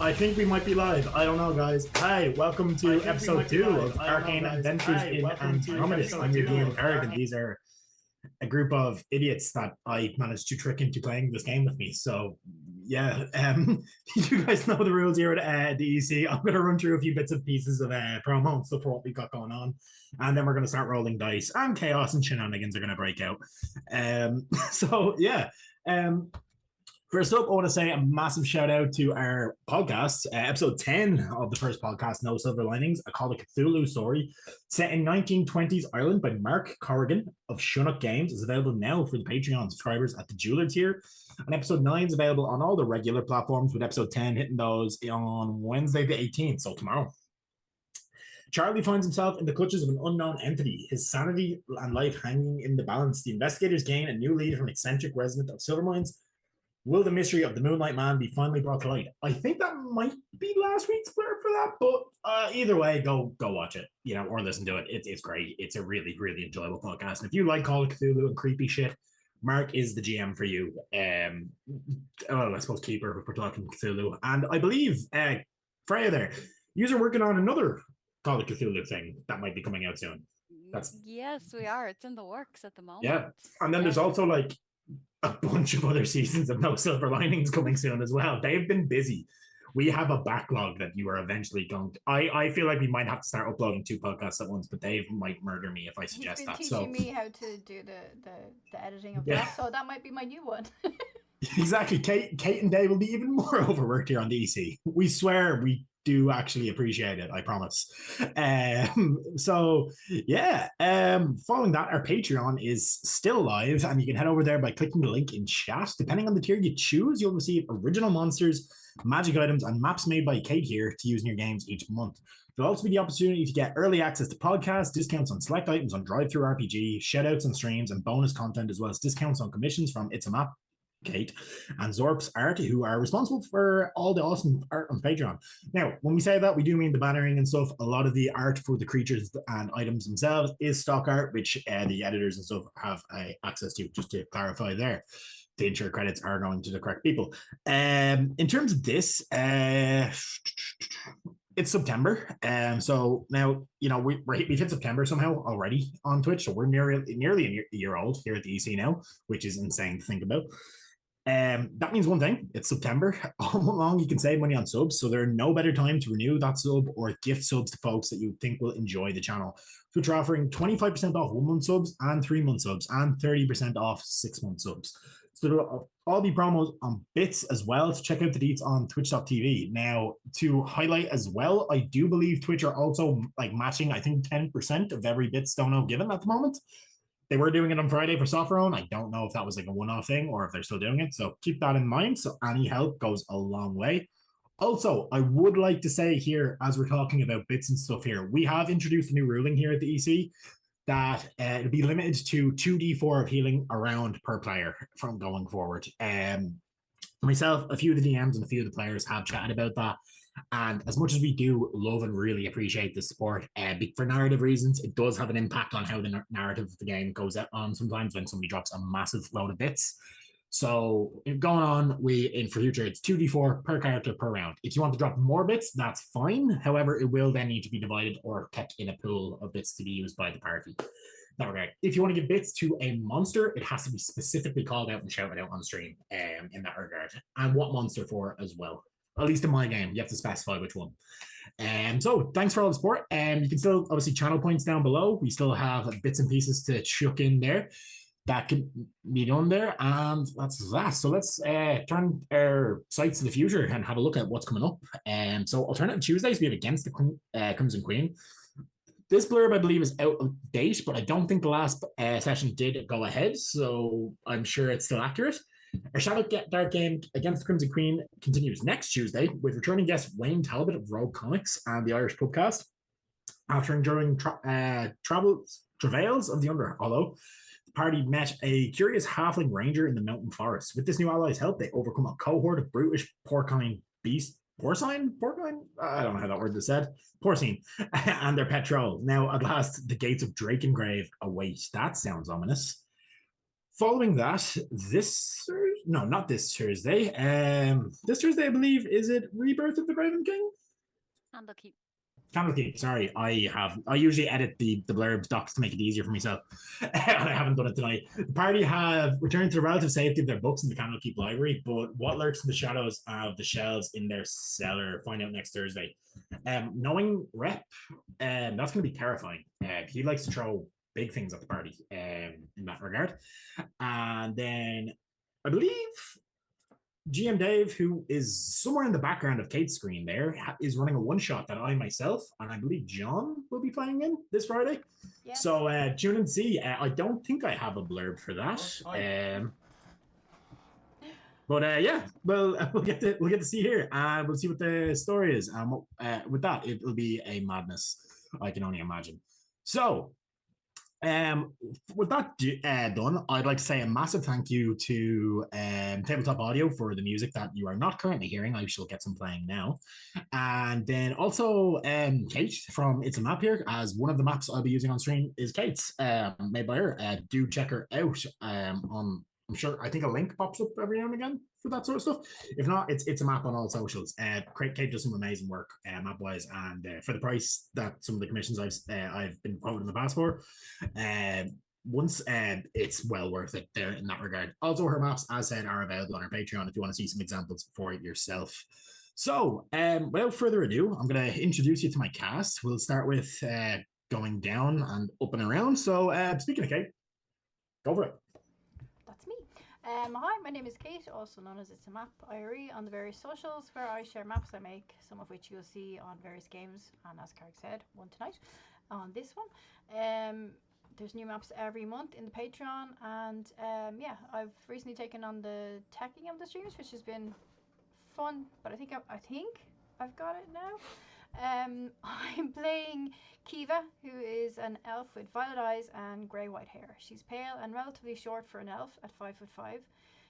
I think we might be live. I don't know, guys. Hi, welcome to episode 2 of Arcane Adventures in Andromedus. I'm your DM, Eric, and these are a group of idiots that I managed to trick into playing this game with me. So, yeah, you guys know the rules here at DEC. I'm going to run through a few bits and pieces of promo and stuff for what we've got going on. And then we're going to start rolling dice, and chaos and shenanigans are going to break out. So, yeah. First up, I want to say a massive shout out to our podcast, episode 10 of the first podcast, No Silver Linings, a Call of Cthulhu story set in 1920s Ireland by Mark Corrigan of Shunnock Games. Is available now for the Patreon subscribers at the Jeweler tier. And episode 9 is available on all the regular platforms, with episode 10 hitting those on Wednesday the 18th, so tomorrow. Charlie finds himself in the clutches of an unknown entity, his sanity and life hanging in the balance. The investigators gain a new lead from an eccentric resident of Silvermines. Will the mystery of the Moonlight Man be finally brought to light? I think that might be last week's blurb for that, but either way, go watch it, or listen to it. It's great. It's a really, really enjoyable podcast. And if you like Call of Cthulhu and creepy shit, Mark is the GM for you. Well, I suppose keeper if we're talking Cthulhu. And I believe Freya there, you're working on another Call of Cthulhu thing that might be coming out soon. Yes, we are. It's in the works at the moment. Yeah, and then there's also like a bunch of other seasons of No Silver Linings coming soon as well. They've been busy. We have a backlog that you are eventually going to... I feel like we might have to start uploading 2 podcasts at once, but Dave might murder me if I suggest that. He's been teaching me how to do the editing of that, so that might be my new one. Exactly. Kate and Dave will be even more overworked here on DC. We swear we do actually appreciate it, I promise. So yeah, following that, our Patreon is still live, and you can head over there by clicking the link in chat. Depending on the tier you choose, you'll receive original monsters, magic items, and maps made by Kate here to use in your games each month. There'll also be the opportunity to get early access to podcasts, discounts on select items on Drive-Thru RPG, shoutouts on streams, and bonus content, as well as discounts on commissions from It's a Map, Kate, and Zorp's Art, who are responsible for all the awesome art on Patreon. Now, when we say that, we do mean the bannering and stuff. A lot of the art for the creatures and items themselves is stock art, which the editors and stuff have access to, just to clarify there. To ensure credits are going to the correct people. In terms of this, it's September. So now, we've hit September somehow already on Twitch. So we're nearly a year old here at the EC now, which is insane to think about. That means one thing: it's September. All along, you can save money on subs, so there's no better time to renew that sub or gift subs to folks that you think will enjoy the channel. Twitch are offering 25% off 1-month subs and 3-month subs, and 30% off 6-month subs. So there'll all be promos on bits as well. To check out the deets on twitch.tv. Now, to highlight as well, I do believe Twitch are also matching, I think, 10% of every bits Dono given at the moment. They were doing it on Friday for Software. I don't know if that was a one-off thing or if they're still doing it. So keep that in mind. So any help goes a long way. Also, I would like to say here, as we're talking about bits and stuff here, we have introduced a new ruling here at the EC that it'll be limited to 2d4 of healing around per player from going forward. Myself, a few of the DMs and a few of the players have chatted about that. And as much as we do love and really appreciate the support, for narrative reasons, it does have an impact on how the narrative of the game goes on sometimes when somebody drops a massive load of bits. So going on, in future, it's 2d4 per character per round. If you want to drop more bits, that's fine. However, it will then need to be divided or kept in a pool of bits to be used by the party. That regard. If you want to give bits to a monster, it has to be specifically called out and shouted out on stream in that regard. And what monster for as well. At least in my game, you have to specify which one. So thanks for all the support. You can still, obviously, channel points down below. We still have bits and pieces to chuck in there that can be done there. And that's that. So let's turn our sights to the future and have a look at what's coming up. So Alternative Tuesdays, we have Against the Crimson Queen. This blurb, I believe, is out of date, but I don't think the last session did go ahead. So I'm sure it's still accurate. Our Shadow Dark game Against the Crimson Queen continues next Tuesday with returning guest Wayne Talbot of Rogue Comics and the Irish Pubcast. After enduring travails of the Underhollow, the party met a curious halfling ranger in the mountain forest. With this new ally's help, they overcome a cohort of brutish porcine beasts. Porcine? I don't know how that word is said. Porcine. And their pet troll. Now, at last, the gates of Drakengrave await. That sounds ominous. Following that, this No, not this Thursday. This Thursday, I believe, is it Rebirth of the Raven King? Candlekeep. Candlekeep, sorry, I usually edit the blurb docs to make it easier for myself, and I haven't done it tonight. The party have returned to the relative safety of their books in the Candlekeep library, but what lurks in the shadows of the shelves in their cellar? Find out next Thursday. Knowing Rep, that's going to be terrifying. He likes to throw big things at the party in that regard. And then I believe GM Dave, who is somewhere in the background of Kate's screen there, is running a one-shot that I myself, and I believe John will be playing in this Friday. Yes. So tune and see. I don't think I have a blurb for that. But yeah, well, we'll get to see here, and we'll see what the story is. With that, it will be a madness, I can only imagine. So, with that done, I'd like to say a massive thank you to Tabletop Audio for the music that you are not currently hearing. I shall get some playing now. And then also Kate from It's a Map here, as one of the maps I'll be using on stream is Kate's, made by her. Do check her out on, I'm sure, I think a link pops up every now and again for that sort of stuff. If not, it's a map on all socials. Kate does some amazing work map-wise, and for the price that some of the commissions I've been quoted in the past for, once it's well worth it there in that regard. Also, her maps, as said, are available on her Patreon if you want to see some examples for it yourself. So, without further ado, I'm going to introduce you to my cast. We'll start with going down and up and around. So, speaking of Kate, go for it. That's me. Hi, my name is Kate, also known as It's a Map IRE on the various socials, where I share maps I make, some of which you'll see on various games, and as Carrick said, one tonight on this one. There's new maps every month in the Patreon, and yeah, I've recently taken on the teching of the streams, which has been fun, but I think I've got it now. I'm playing Kiva, who is an elf with violet eyes and grey-white hair. She's pale and relatively short for an elf at 5'5".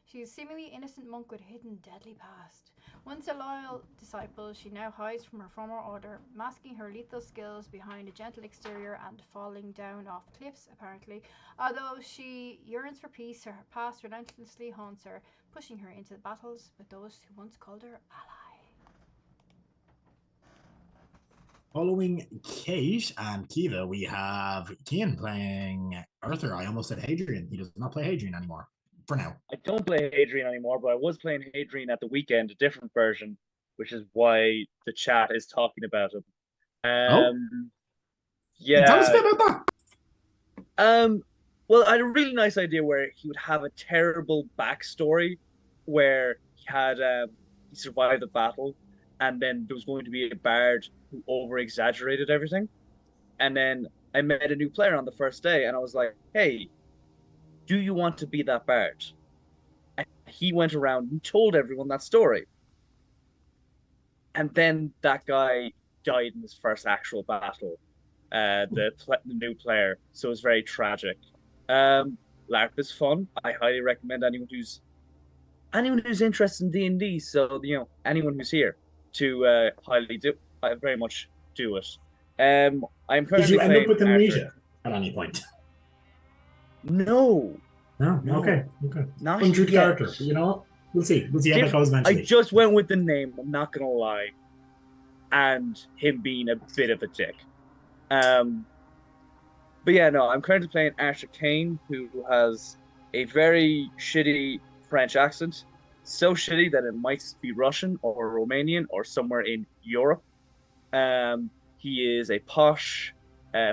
She's a seemingly innocent monk with a hidden deadly past. Once a loyal disciple, she now hides from her former order, masking her lethal skills behind a gentle exterior and falling down off cliffs, apparently. Although she yearns for peace, her past relentlessly haunts her, pushing her into the battles with those who once called her ally. Following Kate and Kiva, we have Kian playing Arthur. I almost said Hadrian. He does not play Hadrian anymore, for now. I don't play Hadrian anymore, but I was playing Hadrian at the weekend, a different version, which is why the chat is talking about him. Yeah. Tell us a bit about that. Well, I had a really nice idea where he would have a terrible backstory, where he survived the battle, and then there was going to be a bard who over-exaggerated everything. And then I met a new player on the first day, and I was like, hey, do you want to be that bard? And he went around and told everyone that story. And then that guy died in his first actual battle, the new player. So it was very tragic. LARP is fun. I highly recommend anyone who's interested in D&D. So, anyone who's here to very much do it. I'm currently. Did you end up with amnesia at any point? No. Okay. Not untrue yet. character. You know what? We'll see how that goes eventually. I just went with the name, I'm not gonna lie. And him being a bit of a dick. But yeah, no, I'm currently playing Arcane, who has a very shitty French accent. So shitty that it might be Russian or Romanian or somewhere in Europe. He is a posh,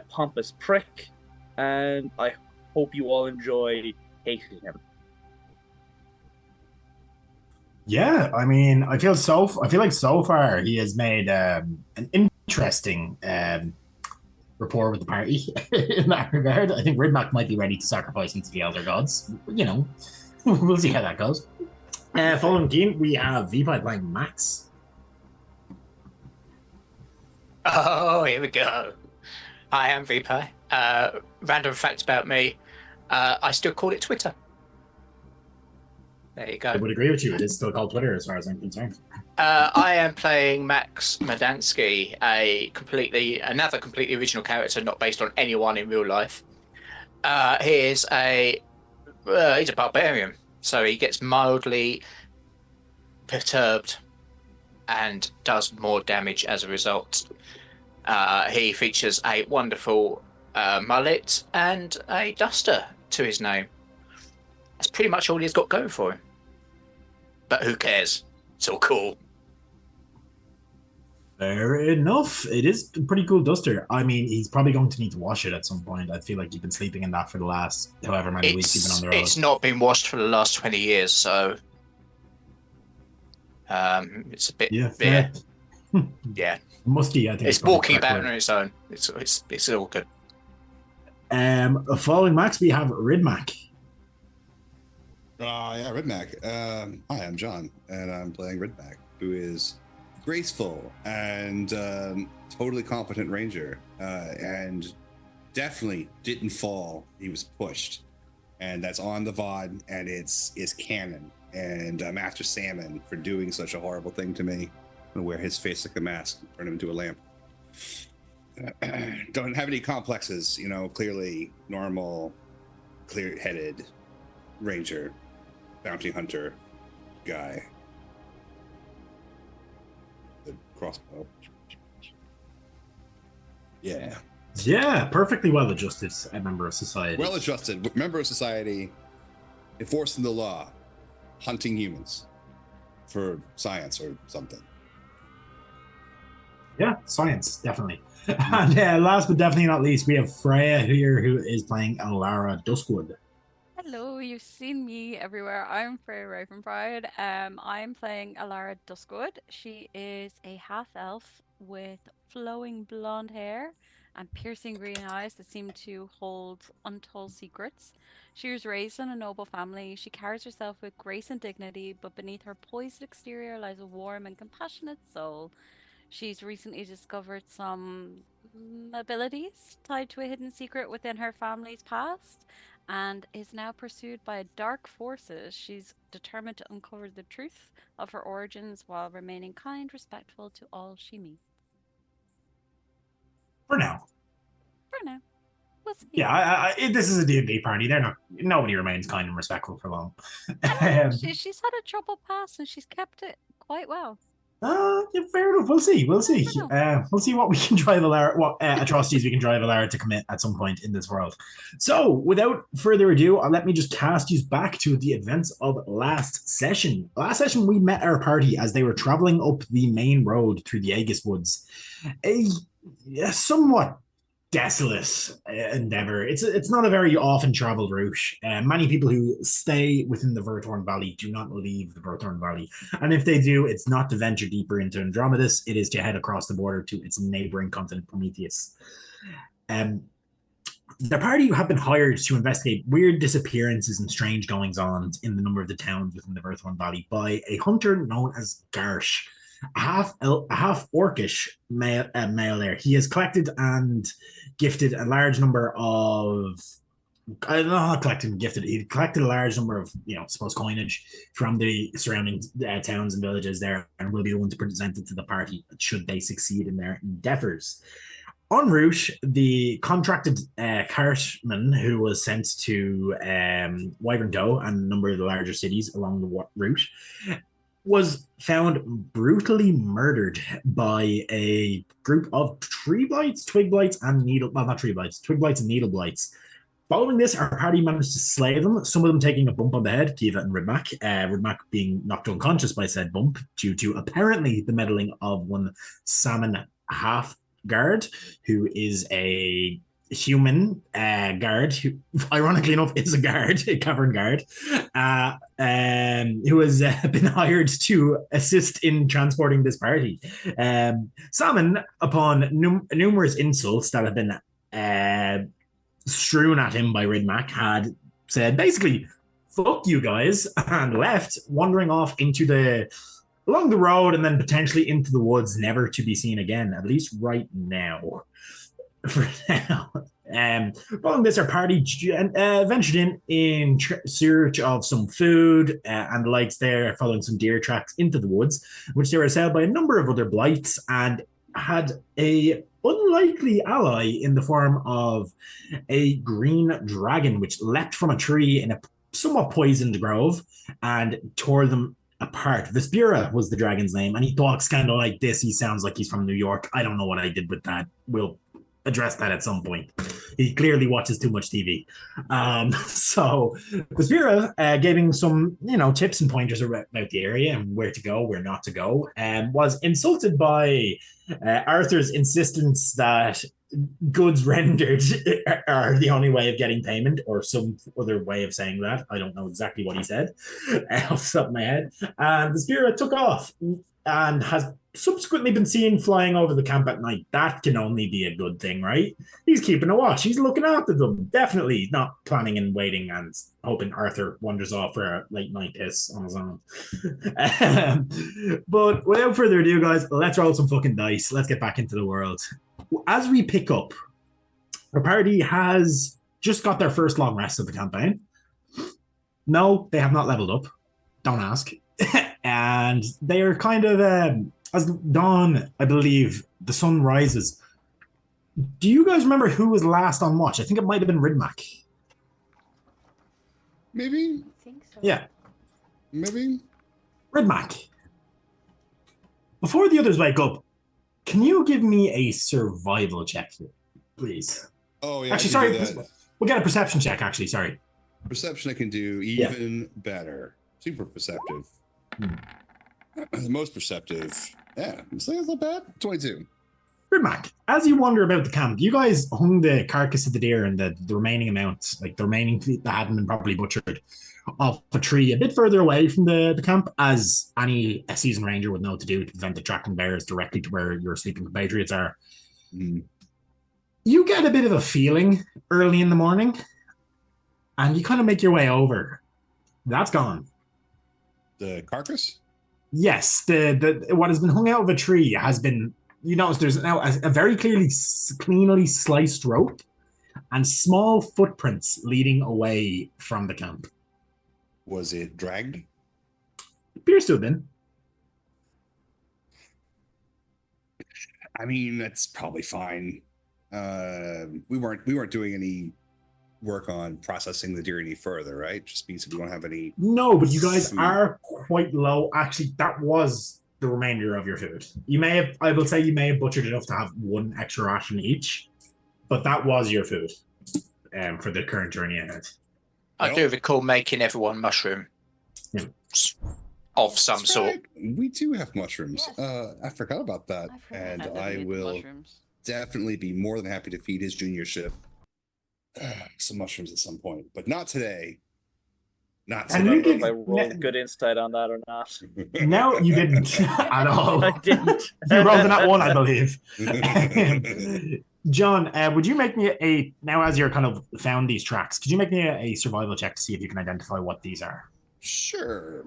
pompous prick, and I hope you all enjoy hating him. Yeah, I mean, I feel like so far he has made an interesting rapport with the party in that regard. I think Ridmac might be ready to sacrifice into the Elder Gods. We'll see how that goes. Following Keen, we have VPI playing Max. Oh, here we go. I am VPI. Random fact about me, I still call it Twitter. There you go. I would agree with you. It is still called Twitter as far as I'm concerned. I am playing Max Madansky, another completely original character, not based on anyone in real life. He's a barbarian. so he gets mildly perturbed and does more damage as a result. He features a wonderful mullet and a duster to his name. That's pretty much all he's got going for him. But who cares? It's all cool. Fair enough. It is a pretty cool duster. I mean, he's probably going to need to wash it at some point. I feel like you've been sleeping in that for the last however many weeks you've been on the road. It's not been washed for the last 20 years, so it's a bit yeah. Musky, I think. It's walking about on its own. It's all good. Following Max, we have Ridmac. Yeah, Ridmac. Hi, I'm John, and I'm playing Ridmac, who is graceful and totally competent ranger, and definitely didn't fall. He was pushed, and that's on the VOD, and it's canon. And Master Salmon for doing such a horrible thing to me. I'm gonna wear his face like a mask and turn him into a lamp. Don't have any complexes, clearly normal, clear-headed ranger, bounty hunter guy. The crossbow. Yeah. Yeah, perfectly well adjusted member of society. Well adjusted member of society, enforcing the law, hunting humans for science or something. Yeah, science, definitely. And last but definitely not least, we have Freya here, who is playing Alara Duskwood. Hello, you've seen me everywhere. I'm Freya Ravenbride. I'm playing Alara Duskwood. She is a half-elf with flowing blonde hair and piercing green eyes that seem to hold untold secrets. She was raised in a noble family. She carries herself with grace and dignity, but beneath her poised exterior lies a warm and compassionate soul. She's recently discovered some abilities tied to a hidden secret within her family's past and is now pursued by dark forces. She's determined to uncover the truth of her origins while remaining kind, respectful to all she meets. For now. We'll see. Yeah, this is a D&D party. Nobody remains kind and respectful for long. She's had a troubled past and she's kept it quite well. Yeah, fair enough. We'll see. We'll see what we can drive Alara, what atrocities we can drive Alara to commit at some point in this world. So, without further ado, let me just cast you back to the events of last session. Last session, we met our party as they were traveling up the main road through the Aegis woods. A somewhat desolate endeavor. It's not a very often traveled route. Many people who stay within the Verthorn Valley do not leave the Verthorn Valley, and if they do, it's not to venture deeper into Andromedus. It is to head across the border to its neighboring continent, Prometheus. The party have been hired to investigate weird disappearances and strange goings-on in the number of the towns within the Verthorn Valley by a hunter known as Garsh, a half orcish male there. He has collected and gifted a large number of he collected a large number of coinage from the surrounding towns and villages there, and will be the one to present it to the party should they succeed in their endeavors. En route, the contracted cartman who was sent to Wyvern Doe and a number of the larger cities along the route was found brutally murdered by a group of twig blights and needle blights. Following this, our party managed to slay them, some of them taking a bump on the head, Kiva and Ridmac. Ridmac being knocked unconscious by said bump due to apparently the meddling of one Salmon half-guard, who is a human guard, who ironically enough is a cavern guard, who has been hired to assist in transporting this party. Salmon, upon numerous insults that have been strewn at him by Ridmac, had said basically, fuck you guys, and left, wandering off along the road and then potentially into the woods, never to be seen again, at least right now. For now. Following this, our party ventured in search of some food and the likes there, following some deer tracks into the woods, which they were assailed by a number of other blights and had a unlikely ally in the form of a green dragon, which leapt from a tree in a somewhat poisoned the grove and tore them apart. Vespera was the dragon's name, and he talks kind of like this. He sounds like he's from New York. I don't know what I did with that. We'll address that at some point. He clearly watches too much TV. So Vespera gave him some, tips and pointers about the area and where to go, where not to go, and was insulted by Arthur's insistence that goods rendered are the only way of getting payment, or some other way of saying that. I don't know exactly what he said off the top of my head. And the spirit took off and has subsequently been seen flying over the camp at night. That can only be a good thing, right? He's keeping a watch. He's looking after them. Definitely not planning and waiting and hoping Arthur wanders off for a late night piss on his own. But without further ado, guys, let's roll some fucking dice. Let's get back into the world. As we pick up, our party has just got their first long rest of the campaign. No, they have not leveled up. Don't ask. And they are kind of, as dawn, I believe, the sun rises. Do you guys remember who was last on watch? I think it might have been Ridmac. Maybe? I think so. Yeah. Maybe? Ridmac. Before the others wake up, can you give me a survival check, please? Oh, yeah. Actually, sorry. We'll get a perception check, actually. Sorry. Perception I can do even better. Super perceptive. The most perceptive. Yeah, it's not bad. 22. Ridmac, as you wander about the camp, you guys hung the carcass of the deer and the remaining amount, like the remaining feet that hadn't been properly butchered, off a tree a bit further away from the camp, as any seasoned ranger would know to do to prevent attracting bears directly to where your sleeping compatriots are. You get a bit of a feeling early in the morning, and you kind of make your way over. That's gone. The carcass? Yes, the what has been hung out of a tree has been. You notice there's now a very cleanly sliced rope and small footprints leading away from the camp. Was it dragged? Appears to have been. I mean, that's probably fine. We weren't doing any work on processing the deer any further, right? Just means we don't have any. No, but you guys are quite low. Actually, that was the remainder of your food. I will say you may have butchered enough to have one extra ration each, but that was your food for the current journey ahead. I do recall making everyone mushroom of some sort. We do have mushrooms. Yes. I forgot about that. And I will definitely be more than happy to feed his junior ship some mushrooms at some point, but not today. Not today. I don't know if I rolled good insight on that or not. No, you didn't at all. I didn't. You rolled in that one, I believe. John, would you make me now as you're kind of found these tracks, could you make me a survival check to see if you can identify what these are? Sure.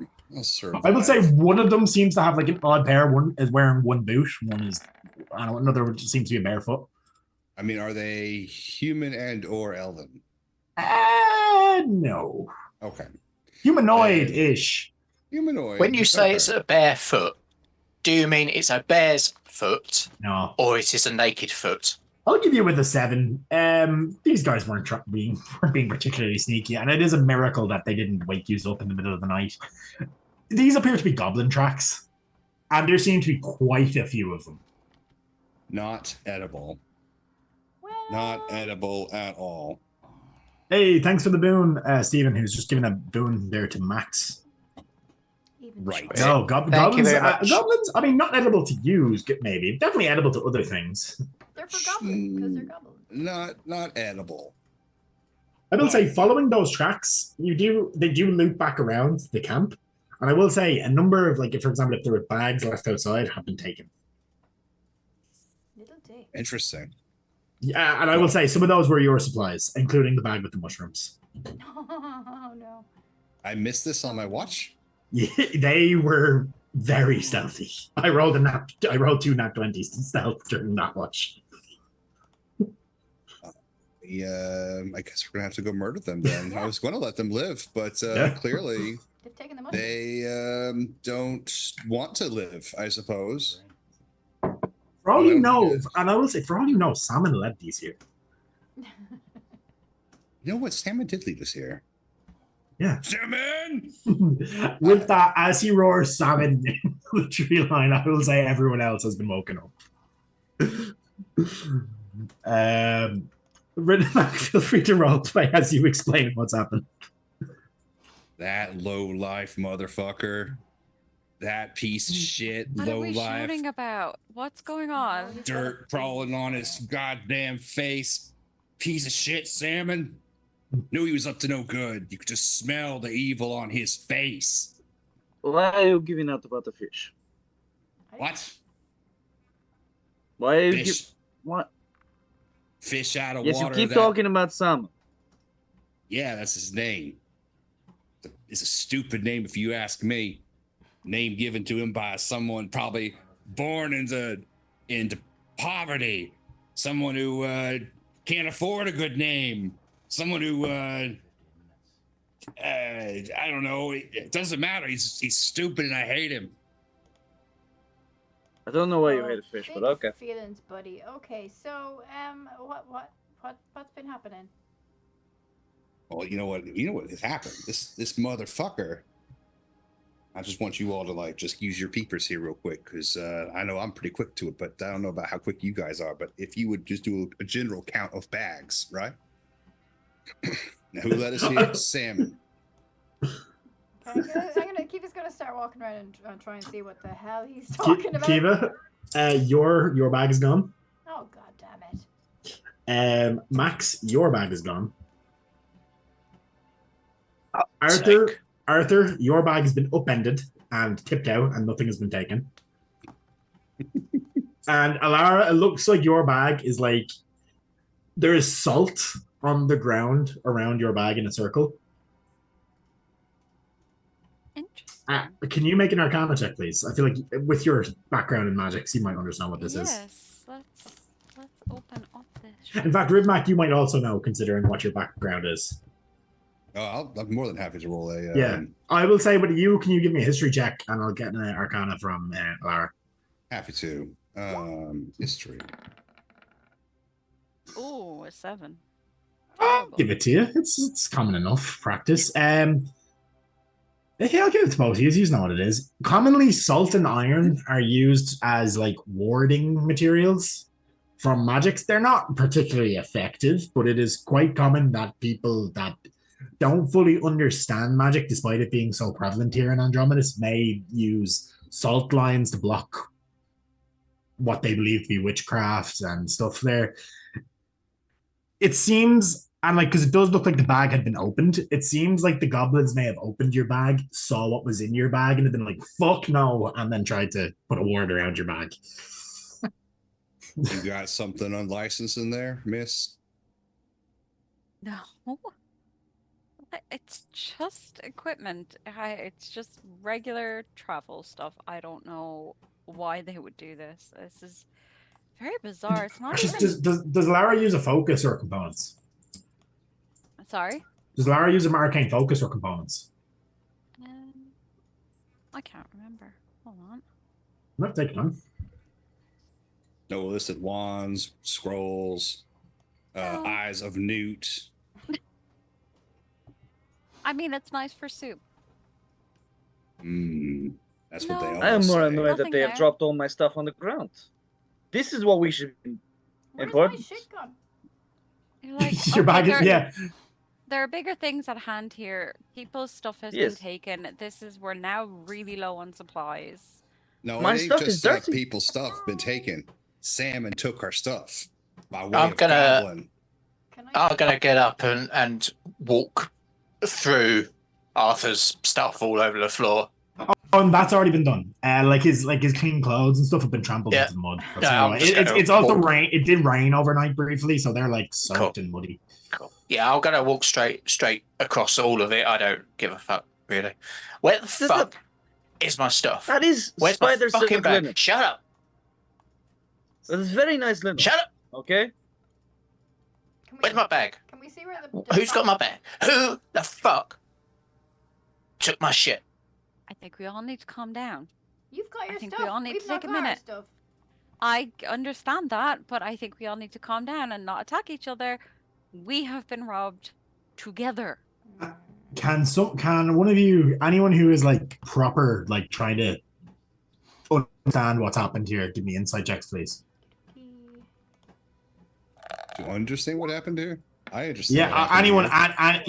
I would say one of them seems to have like an odd pair. One is wearing one boot. One is, I don't know, another seems to be barefoot. I mean, are they human and or elven? No. Okay. Humanoid-ish. Humanoid. When you say it's a bare foot, do you mean it's a bear's foot? No. Or it is a naked foot? I'll give you with a 7. These guys weren't being particularly sneaky, and it is a miracle that they didn't wake you up in the middle of the night. These appear to be goblin tracks, and there seem to be quite a few of them. Not edible. Well, Not edible at all. Hey, thanks for the boon, Stephen, who's just giving a boon there to Max. Right. No, Thank you goblins. very much. Goblins. I mean, not edible to use, maybe. Definitely edible to other things. They're for goblins because they're goblins. Not edible. I will say, following those tracks, they do loop back around the camp, and I will say a number of, like, for example, if there were bags left outside, have been taken. Little dick. Interesting. Yeah, and I will say some of those were your supplies, including the bag with the mushrooms. Oh no. I missed this on my watch. Yeah, they were very stealthy. I rolled 2 nat 20s to stealth during that watch. I guess we're gonna have to go murder them then. I was gonna let them live, but clearly They've taken the money. they don't want to live, I suppose. For all you know, and I will say, for all you know, Salmon led these here. You know what? Salmon did lead us here. Yeah. Salmon! With that, as he roars salmon in the tree line, I will say everyone else has been woken up. Feel free to roleplay as you explain what's happened. That low life motherfucker. That piece of shit, What low are we life. shouting about? What's going on? He's Dirt crawling on his goddamn face. Piece of shit salmon. Knew he was up to no good. You could just smell the evil on his face. Why are you giving out about the fish? What? Why are you Fish. what? Fish out of Yes, water. you keep that... talking about salmon. Yeah, that's his name. It's a stupid name if you ask me. Name given to him by someone probably born into poverty. Someone who can't afford a good name. Someone who I don't know. It doesn't matter. He's stupid and I hate him. I don't know why you hate a fish, big but okay. feelings, buddy. Okay, so what's been happening? Well, you know what has happened. This motherfucker. I just want you all to like just use your peepers here real quick, because I know I'm pretty quick to it, but I don't know about how quick you guys are. But if you would just do a general count of bags, right? Now, who let us here? Salmon. Kiva's gonna start walking around and try and see what the hell he's talking about. Kiva, your bag is gone. Oh god damn it. Max, your bag is gone. Sake. Arthur, your bag has been upended and tipped out, and nothing has been taken. And Alara, it looks like your bag is like there is salt on the ground around your bag in a circle. Interesting. Can you make an Arcana check, please? I feel like with your background in magics, you might understand what this is. Yes, let's open up this. In fact, Ribmac, you might also know, considering what your background is. Oh, I'm more than happy to roll a. Yeah, I will say, but can you give me a history check, and I'll get an Arcana from Lara. Happy to. History. Oh, a 7. I'll give it to you. It's common enough practice. Yeah, I'll give it to both of you. You know what it is. Commonly, salt and iron are used as like warding materials from magics. They're not particularly effective, but it is quite common that people that don't fully understand magic, despite it being so prevalent here in Andromedus, may use salt lines to block what they believe to be witchcraft and stuff there. It seems, and like, because it does look like the bag had been opened, it seems like the goblins may have opened your bag, saw what was in your bag, and have been like, fuck no, and then tried to put a ward around your bag. You got something unlicensed in there, miss? No. It's just equipment. It's just regular travel stuff. I don't know why they would do this. This is very bizarre. It's not even... Does Lara use a focus or components? Sorry? Does Lara use an arcane focus or components? I can't remember. Hold on. No, take it on. No illicit wands, scrolls, eyes of newt. I mean, it's nice for soup. That's what they all I am more say. annoyed that Nothing they have there. dropped all my stuff on the ground. This is what we should be Where's important. my shit gone? You're like, Your okay, bag is, yeah. There are bigger things at hand here. People's stuff has Yes. been taken. We're now really low on supplies. No, My it ain't stuff just is dirty. people's stuff been taken. Salmon took our stuff by way I'm of gonna- goblin. I'm going to get up and walk through Arthur's stuff all over the floor. Oh, and that's already been done. Like his clean clothes and stuff have been trampled Yeah. into the mud. That's Yeah, not I'm right. just gonna It's also walk. rain. It did rain overnight briefly, so they're like soaked and muddy. Cool. Yeah, I'm going to walk straight across all of it. I don't give a fuck, really. Where the fuck is my stuff? That is Where's my spider fucking silk bag? linen. Shut up! That is very nice linen. Shut up! Okay? Where's my bag? Can we see where Who's got my bag? Who the fuck took my shit? I think we all need to calm down. You've got your I think stuff. we all need We've to not take a got our minute. Stuff. I understand that, but I think we all need to calm down and not attack each other. We have been robbed together. Can one of you, anyone who is like proper, like trying to understand what's happened here, give me insight checks, please? Do you understand what happened here? I understand. Yeah, anyone,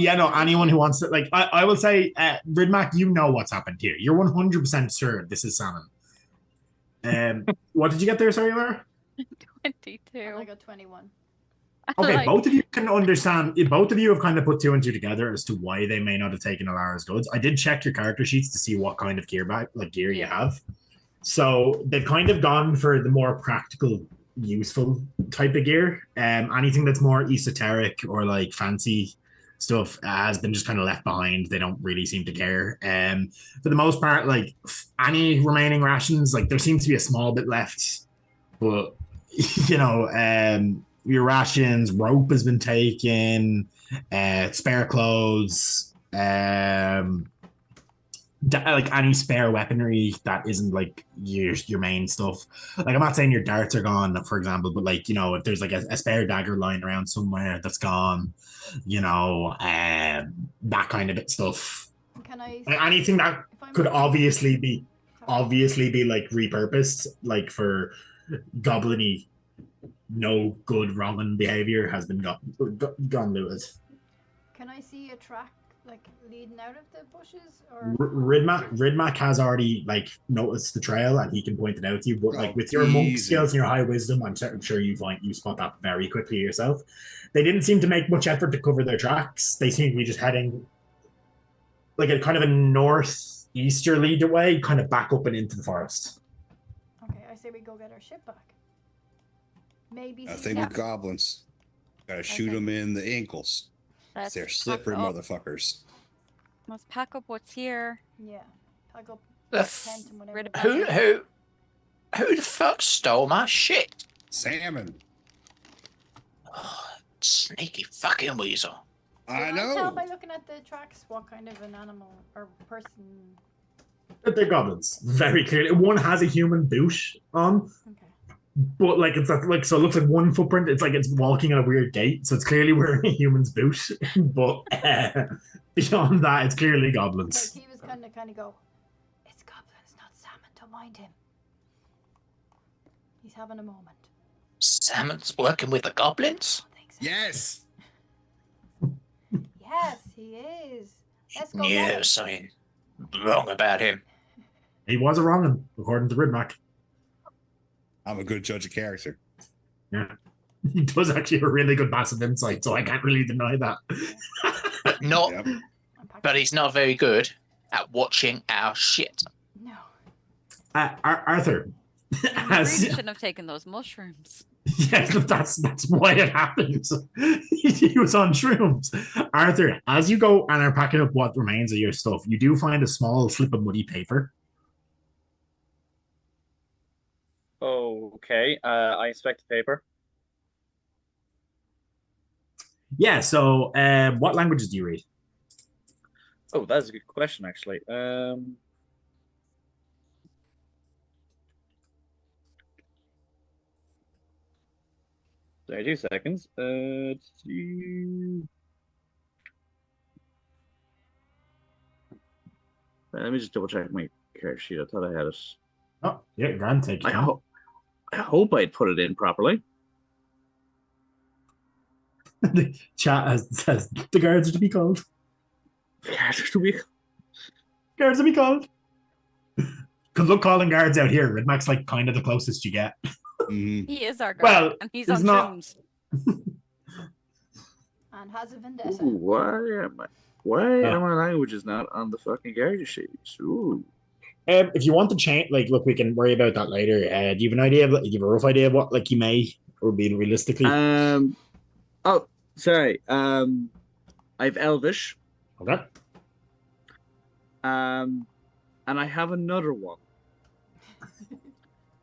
anyone who wants to, like, I will say, Ridmac, you know what's happened here. You're 100% sure this is salmon. What did you get there, sorry, Laura? 22. I got 21. Okay, Like, both of you can understand. Both of you have kind of put two and two together as to why they may not have taken Alara's goods. I did check your character sheets to see what kind of gear you have. So they've kind of gone for the more practical, useful type of gear. Anything that's more esoteric or like fancy stuff has been just kind of left behind. They don't really seem to care. For the most part, like any remaining rations, like there seems to be a small bit left, but you know, your rations, rope has been taken, spare clothes, like any spare weaponry that isn't like your main stuff. Like I'm not saying your darts are gone, for example, but like, you know, if there's like a spare dagger lying around somewhere that's gone, you know, that kind of stuff. Can I? Anything that could obviously be like repurposed, like for goblin-y, no good wronging behavior has been gone looted. Can I see a track like leading out of the bushes? Or Ridmac has already like noticed the trail and he can point it out to you. But like with your monk skills and your high wisdom, I'm sure you spot that very quickly yourself. They didn't seem to make much effort to cover their tracks. They seem to be just heading like a kind of a northeasterly way, kind of back up and into the forest. Okay, I say we go get our ship back. Maybe. I think we're goblins. Gotta shoot them in the ankles. They're slippery motherfuckers. Let's pack up what's here. Yeah, pack up. Who the fuck stole my shit? Salmon. Oh, sneaky fucking weasel. I Can I tell know. by looking at the tracks what kind of an animal or person? They're goblins, very clearly. One has a human boot on. Okay. But like it's like, so it looks like one footprint. It's like it's walking at a weird gait, so it's clearly wearing a human's boot. But beyond that, it's clearly goblins. Like he was kind of go. It's goblins, not salmon. Don't mind him. He's having a moment. Salmon's working with the goblins? I think so. Yes. Yes, he is. Let's go. No, something wrong about him. He was a wrong one, according to Ridmac. I'm a good judge of character. Yeah. He does actually have a really good passive insight, so I can't really deny that. But not. Yep. But he's not very good at watching our shit. No. Arthur. You really shouldn't have taken those mushrooms. Yes, that's why it happens. He was on shrooms. Arthur, as you go and are packing up what remains of your stuff, you do find a small slip of muddy paper. Okay, I inspect the paper. Yeah, so what languages do you read? Oh, that's a good question, actually. 2 seconds. Let me just double check my character sheet. I thought I had it. Oh, yeah, grand take. I hope I'd put it in properly. The chat says the guards are to be called. Guards are to be. Guards to be called. Good luck calling guards out here. Ridmac's like kind of the closest you get. Mm-hmm. He is our guard, Well, and he's it's on not- shrooms. And has a vendetta. Ooh, why are my languages not on the fucking character sheets? Ooh. If you want to change, like, look, we can worry about that later. Do you have an idea? Do you have a rough idea of what, like, you may or be realistically? Oh, sorry. I've Elvish. Okay. And I have another one.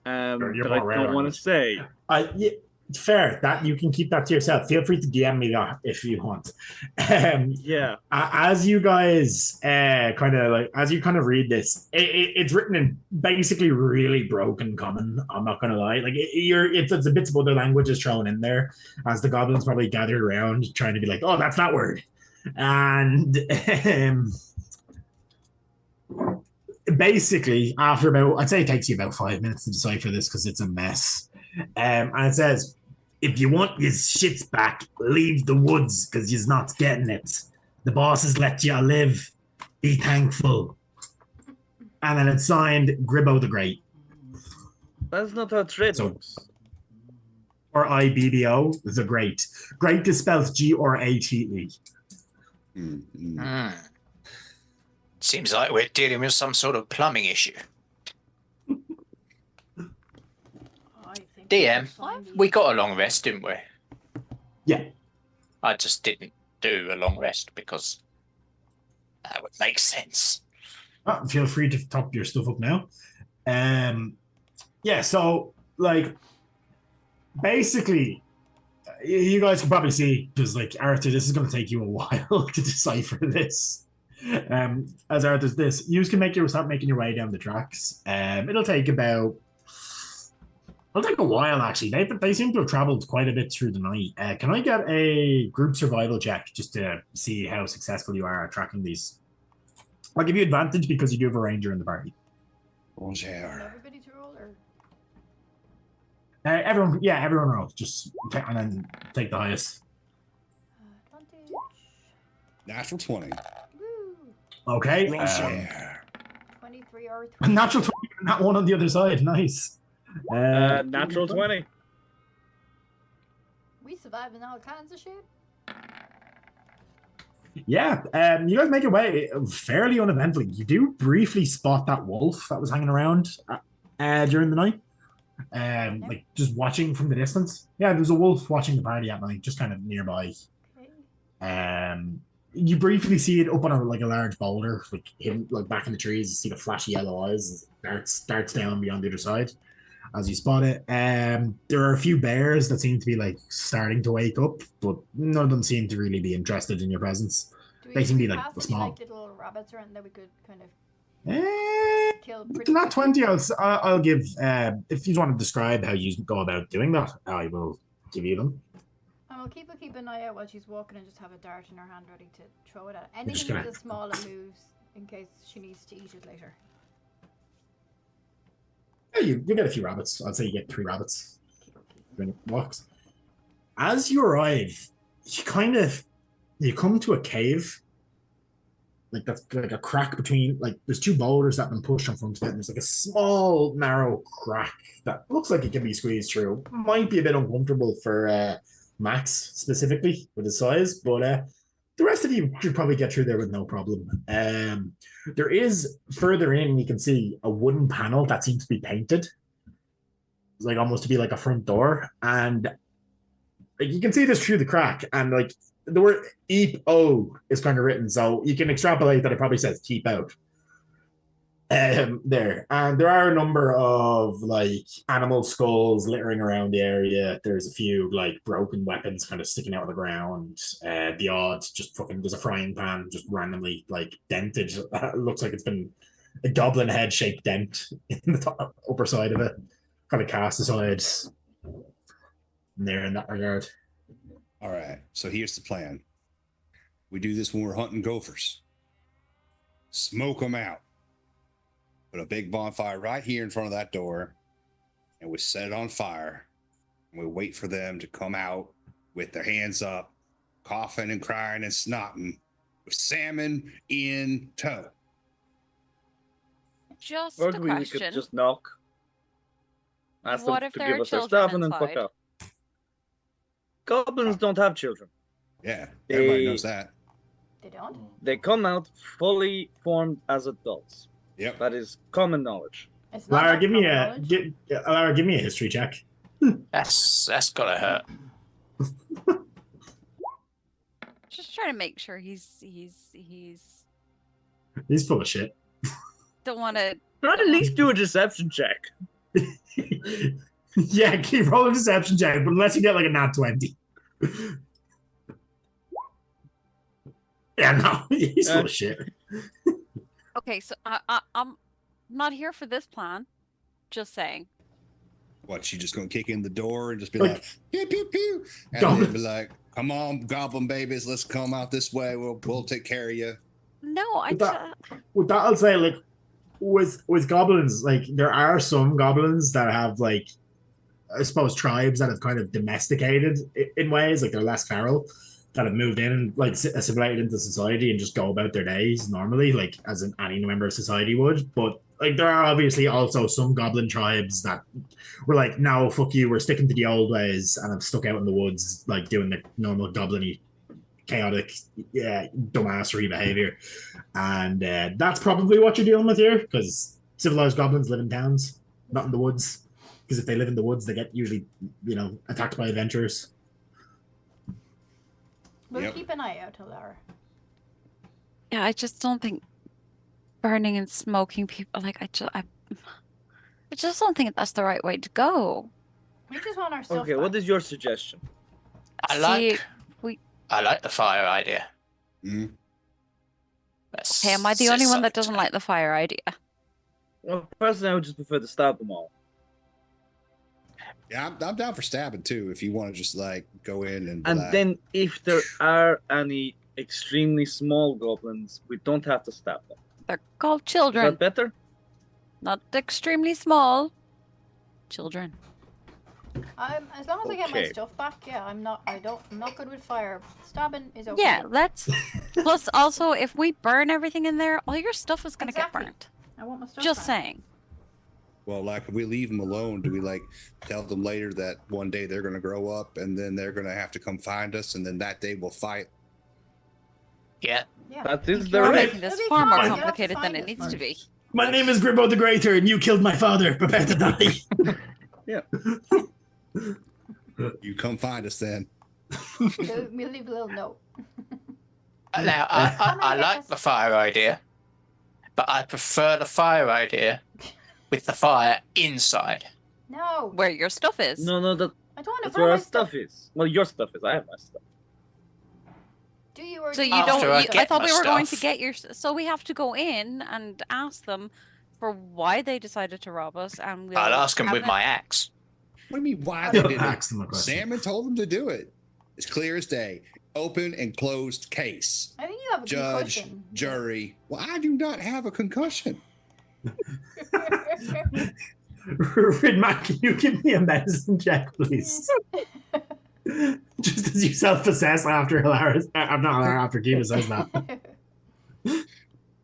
Sure, you're that I more rare don't on want it. to say. Yeah, fair. That you can keep that to yourself. Feel free to DM me that if you want. Yeah. As you guys kind of read this, it's written in basically really broken common. I'm not gonna lie. Like it's a bits of other languages thrown in there as the goblins probably gathered around trying to be like, oh, that's that word. And basically, after about, I'd say it takes you about 5 minutes to decipher this because it's a mess. And it says, if you want your shits back, leave the woods because you're not getting it. The boss has let you live. Be thankful. And then it's signed Gribbo the Great. That's not how trade works. Or IBBO, the Great. Great is spelled Grate. Seems like we're dealing with some sort of plumbing issue. DM, we got a long rest, didn't we? Yeah. I just didn't do a long rest because that would make sense. Feel free to top your stuff up now. Yeah, so, like, basically, you guys can probably see, because, like, Arthur, this is going to take you a while to decipher this. As Arthur's this, you can start making your way down the tracks. It'll take a while, actually. They seem to have traveled quite a bit through the night. Can I get a group survival check just to see how successful you are at tracking these? I'll give you advantage because you do have a ranger in the party. Everybody to roll, or? Everyone roll. And then take the highest. Advantage. Natural 20. Woo. Okay. 23 or 20. Natural 20, not one on the other side. Nice. Natural 20. We surviving all kinds of shit. Yeah, you guys make your way fairly uneventfully. You do briefly spot that wolf that was hanging around during the night, like just watching from the distance. Yeah, there's a wolf watching the party at night, just kind of nearby. Okay. You briefly see it up on a large boulder, like hidden, like back in the trees. You see the flashy yellow eyes. Darts down beyond the other side as you spot it. There are a few bears that seem to be like starting to wake up, but none of them seem to really be interested in your presence. They seem to be like small. Like little rabbits around that we could kind of kill. Not 20. I'll give. If you want to describe how you go about doing that, I will give you them. And we'll keep an eye out while she's walking and just have a dart in her hand ready to throw it at anything that's small and moves in case she needs to eat it later. Yeah, you get a few rabbits. I'd say you get 3 rabbits. When it walks. As you arrive, you come to a cave. Like that's like a crack between, like there's 2 boulders that have been pushed in front of it. And there's like a small narrow crack that looks like it can be squeezed through. Might be a bit uncomfortable for Max specifically with his size, but the rest of you should probably get through there with no problem. There is further in, you can see a wooden panel that seems to be painted. It's like almost to be like a front door. And like, you can see this through the crack. And like the word "eep-o" is kind of written. So you can extrapolate that it probably says "keep out." There. And there are a number of like animal skulls littering around the area. There's a few like broken weapons kind of sticking out of the ground. The odd there's a frying pan just randomly like dented. Looks like it's been a goblin head shaped dent in the upper side of it. Kind of cast aside there in that regard. All right. So here's the plan. We do this when we're hunting gophers. Smoke them out. Put a big bonfire right here in front of that door, and we set it on fire. And we wait for them to come out with their hands up, coughing and crying and snotting, with salmon in tow. Just Or a we question. could just knock. Ask What them if to there give are us their children stuff and then fuck inside? off. Goblins don't have children. Yeah, everybody knows that. They don't? They come out fully formed as adults. Yep. That is common knowledge. It's not Lara, that Lara, give me a history check. That's gotta hurt. Just trying to make sure he's He's full of shit. don't want to. Not at least do a deception check. Yeah, keep roll a deception check, but unless you get like a nat 20. Yeah, no, he's full of shit. Okay, so I'm not here for this plan. Just saying. What, she just gonna kick in the door and just be Like- like, pew, pew, pew. And Goblins. then be like, come on, goblin babies, let's come out this way. We'll take care of you. No, With that, I'll say, like, with goblins, like, there are some goblins that have, like, I suppose tribes that have kind of domesticated in ways, like they're less feral, that have moved in and like assimilated into society and just go about their days normally, like as any member of society would. But like there are obviously also some goblin tribes that were like, no, fuck you, we're sticking to the old ways and have stuck out in the woods, like doing the normal goblin-y, chaotic, dumbassery behavior. And that's probably what you're dealing with here, because civilized goblins live in towns, not in the woods. Because if they live in the woods, they get usually, attacked by adventurers. We'll keep an eye out, Alara. Yeah, I just don't think burning and smoking people, like, I just don't think that's the right way to go. We just want our stuff Okay, back. what is your suggestion? I See, like the fire idea. Mm. Hey, am I the only one that doesn't like the fire idea? Well, personally, I would just prefer to stab them all. Yeah, I'm down for stabbing too. If you want to just like go in and. And then, if there are any extremely small goblins, we don't have to stab them. They're called Is children, that better? not extremely small. Children. As long as I get my Okay. stuff back, yeah, I'm not good with fire. Stabbing is okay. Yeah, let's. Plus, also, if we burn everything in there, all your stuff is gonna Exactly. get burnt. I want my stuff Just back. saying. Well, like, if we leave them alone, do we like tell them later that one day they're going to grow up and then they're going to have to come find us, and then that day we'll fight? Yeah. Yeah. That is You're the risk. making this It'll be far more fine, you'll have to complicated than find it us. needs to be. My name is Grimbo the Greater, and you killed my father. Prepare to die. You come find us then. We'll leave a little note. Now, I like the fire idea, but I prefer the fire idea with the fire inside. No, Where your stuff is. No, that, I don't want to that's burn where my our stuff is. Well, your stuff is. I have my stuff. Do you or So do you After don't. I I get thought my we were going to stuff. get your. So we have to go in and ask them for why they decided to rob us, and we'll. I'll ask them have with it- my axe. What do you mean, why I they don't did ask it? them a question. Salmon told them to do it. It's clear as day. Open and closed case. I think you have a Judge, concussion. jury. Well, I do not have a concussion. Ridmac, can you give me a medicine check, please? Just as you self-assess after Hilarious. I'm not Hilaria, after Kiva says that.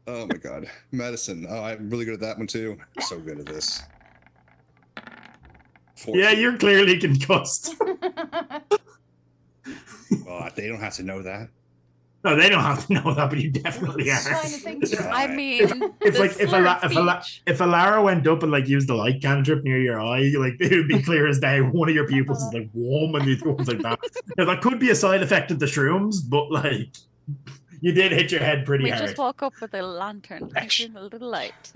Oh my god. Medicine. Oh, I'm really good at that one too. So good at this. 14. Yeah, you're clearly concussed. Oh, they don't have to know that. No, they don't have to know that, but you definitely are. Trying to think. I mean, If the like if slurred speech. if Alara went up and like used the light cantrip near your eye, like it would be clear as day. One of your pupils is like warm and the other one's like that. Now, that could be a side effect of the shrooms, but like you did hit your head pretty We hard. just woke up with a lantern, in a little light.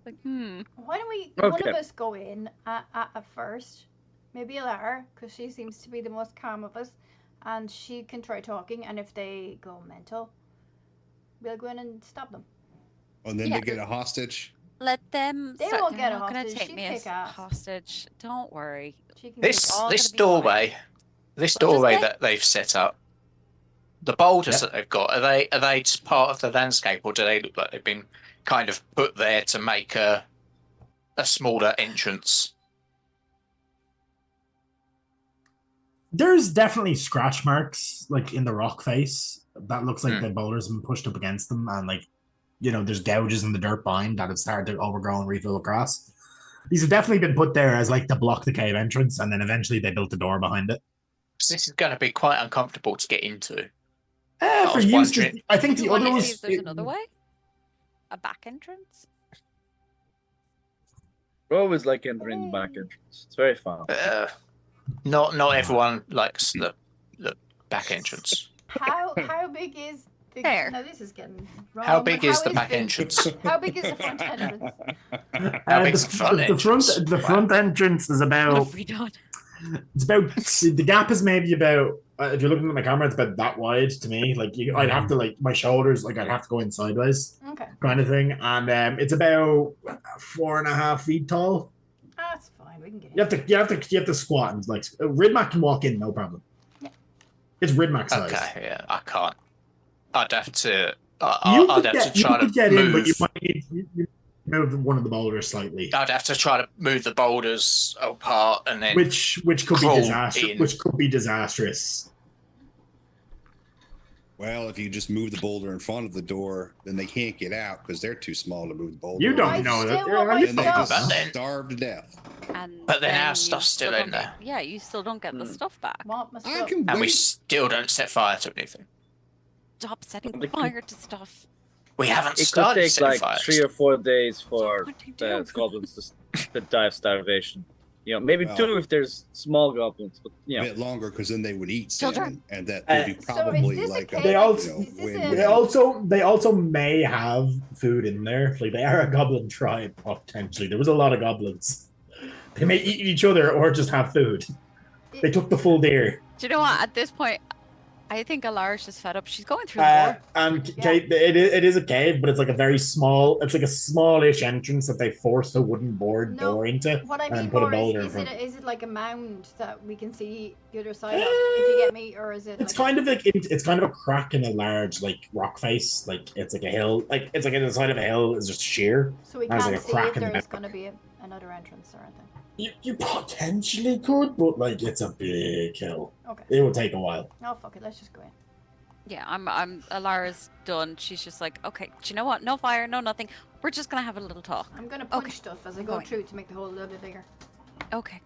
Like, Why don't we, one Okay. of us go in at first? Maybe Alara, because she seems to be the most calm of us. And she can try talking, and if they go mental, we'll go in and stop them. And then Yeah. they get a hostage. let them. They start- won't they're get a not gonna hostage, take she me as kick ass. hostage. Don't worry. She can This kick all this gonna be fine. doorway, this Well, just doorway let- that they've set up, the boulders Yep. that they've got, are they just part of the landscape, or do they look like they've been kind of put there to make a smaller entrance? There's definitely scratch marks like in the rock face. That looks like Hmm. the boulders have been pushed up against them, and like there's gouges in the dirt behind that have started to overgrow and refill across. These have definitely been put there as like to block the cave entrance, and then eventually they built a door behind it. So this is going to be quite uncomfortable to get into. For was you, wondering- I think Do the you want other to was see if there's another way? A back entrance? We always like entering the back entrance. It's very fun. Not everyone likes the back entrance. How big is the... There. No, this is getting wrong. How but big is the back the- entrance? How big is the front entrance? How big's the front entrance? The front entrance is What about have we done? it's about the gap is maybe about if you're looking at my camera, it's about that wide to me. Like I'd have to like my shoulders, like I'd have to go in sideways, Okay, kind of thing. And it's about 4.5 feet tall. that's fine. fine. We can get in. You have to squat and like Ridmac can walk in, no problem. Yeah. It's Ridmac size. Okay, yeah, I can't. I'd have to. You I'd could have to try to get move. in, but you might need to move one of the boulders slightly. I'd have to try to move the boulders apart and then Which could be crawl disastrous. in. Which could be disastrous. Well, if you just move the boulder in front of the door, then they can't get out because they're too small to move the boulder. You don't I know still that. want my And they stuff. just But then- starve to death. But then our you stuff's still don't in there. get- Yeah, you still don't get the stuff back. Want my I stuff. can And we wait. still don't set fire to anything. Stop setting They could- fire to stuff. We haven't It could started take setting like fires. 3 or 4 days for What do you the do? goblins to die of starvation. You know, maybe Well- 2 if there's small goblins, but you A know. bit longer because then they would eat Children. salmon, and that would be So probably is this like a a They also- is this win-win. They also may have food in there. Like they are a goblin tribe potentially. There was a lot of goblins. They may eat each other or just have food. They took the full deer. Do you know what? At this point, I think Alara's just fed up. She's going through the door. And Yeah. cave, it is a cave, but it's like a very small. It's like a smallish entrance that they forced a wooden board No, door into. What I and mean put a more boulder in is front. it like a mound that we can see the other side of, if you get me, or is it? It's like kind of like it's kind of a crack in a large like rock face. Like it's like a hill. Like it's like in the side of a hill is just sheer. so we there's can't like a see crack if in the there's back. going to be another entrance or anything. You potentially could, but like it's a big hill. Okay. It would take a while. Oh fuck it, let's just go in. Yeah, I'm Alara's done. She's just like, okay, do you know what? No fire, no nothing. We're just gonna have a little talk. I'm gonna punch Okay. stuff as I I'm go going. through to make the hole a little bit bigger. Okay.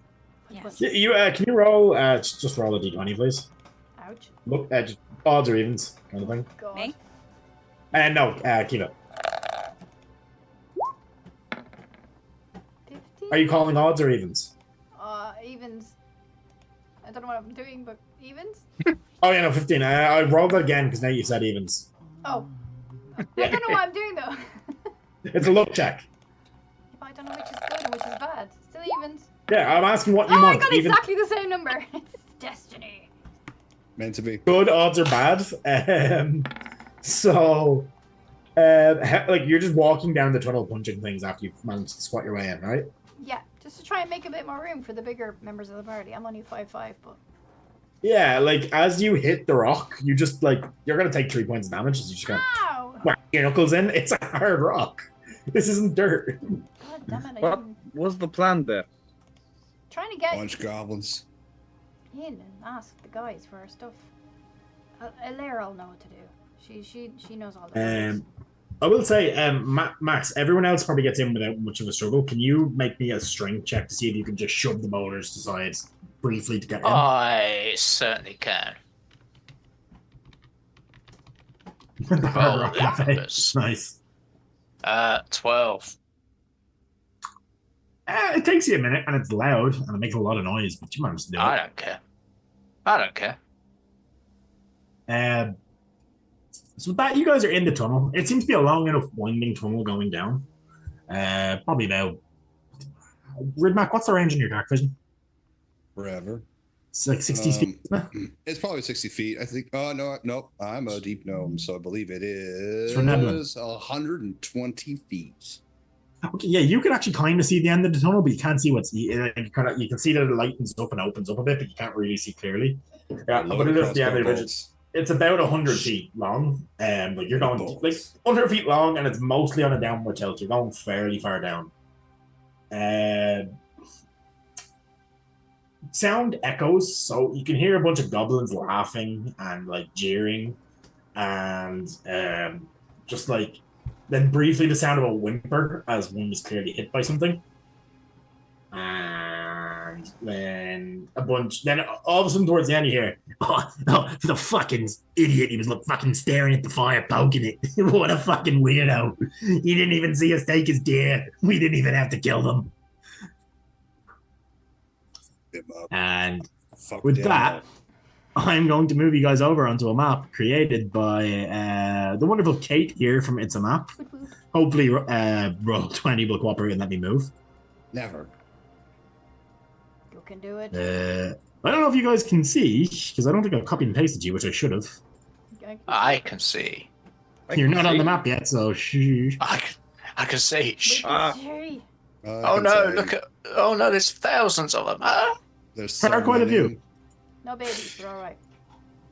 Yes. You can you roll? Just roll a d20, please. Ouch. Look, just odds or evens kind of thing. God. Me? And no, keep it. 15. Are you calling odds or evens? Evens. I don't know what I'm doing, but evens? Oh yeah, no, 15. I rolled it again because now you said evens. Oh. I don't know what I'm doing though. It's a luck check. I don't know which is good and which is bad. Still evens. Yeah, I'm asking what you Oh, I want. got Even exactly the same number. It's destiny. Meant to be. good odds or bad. So, like you're just walking down the tunnel, punching things after you've managed to squat your way in, right? Yeah, just to try and make a bit more room for the bigger members of the party. I'm only 5'5", but Yeah, like as you hit the rock, you just like you're gonna take 3 points of damage as you just go ow! whack your knuckles in. It's a hard rock. This isn't dirt. God damn it! What I'm was the plan there? trying to get Bunch goblins. in and ask the guys for our stuff. Alaire will know what to do. She knows all the rules. I will say, Max, everyone else probably gets in without much of a struggle. Can you make me a strength check to see if you can just shove the boulders to sides briefly to get in? I certainly can. The hard rock the cafe. numbers. Nice. 12. It takes you a minute and it's loud and it makes a lot of noise, but you managed to do it. I don't care. I don't care. So with that, you guys are in the tunnel. It seems to be a long enough winding tunnel going down. Probably about... Ridmac, what's the range in your dark vision? Forever. It's like 60 feet. It's probably 60 feet. I think. Oh, no. I'm a deep gnome, so I believe it is For Nebula. 120 feet. Okay, yeah, you can actually kind of see the end of the tunnel, but you can't see what's... You can see that it lightens up and opens up a bit, but you can't really see clearly. Yeah, but it is the end of the vision. It's about 100 feet long. Like you're going like 100 feet long, and it's mostly on a downward tilt. You're going fairly far down. Sound echoes, so you can hear a bunch of goblins laughing and like jeering, and just like then briefly the sound of a whimper as one was clearly hit by something. And then a bunch. Then all of a sudden, towards the end, you hear, "Oh, the fucking idiot! He was fucking staring at the fire, poking it. What a fucking weirdo! He didn't even see us take his deer. We didn't even have to kill them." And with that, I'm going to move you guys over onto a map created by the wonderful Kate here from It's a Map. Hopefully, Roll20 will cooperate and let me move. Never. You can do it. I don't know if you guys can see, because I don't think I've copied and pasted you, which I should have. I can see. You're not on the map yet, so shh. I can see. Shh. Sorry. Oh no! Look at. Oh no! There's thousands of them. Ah! There's so There are quite a many. few. No babies, but all right.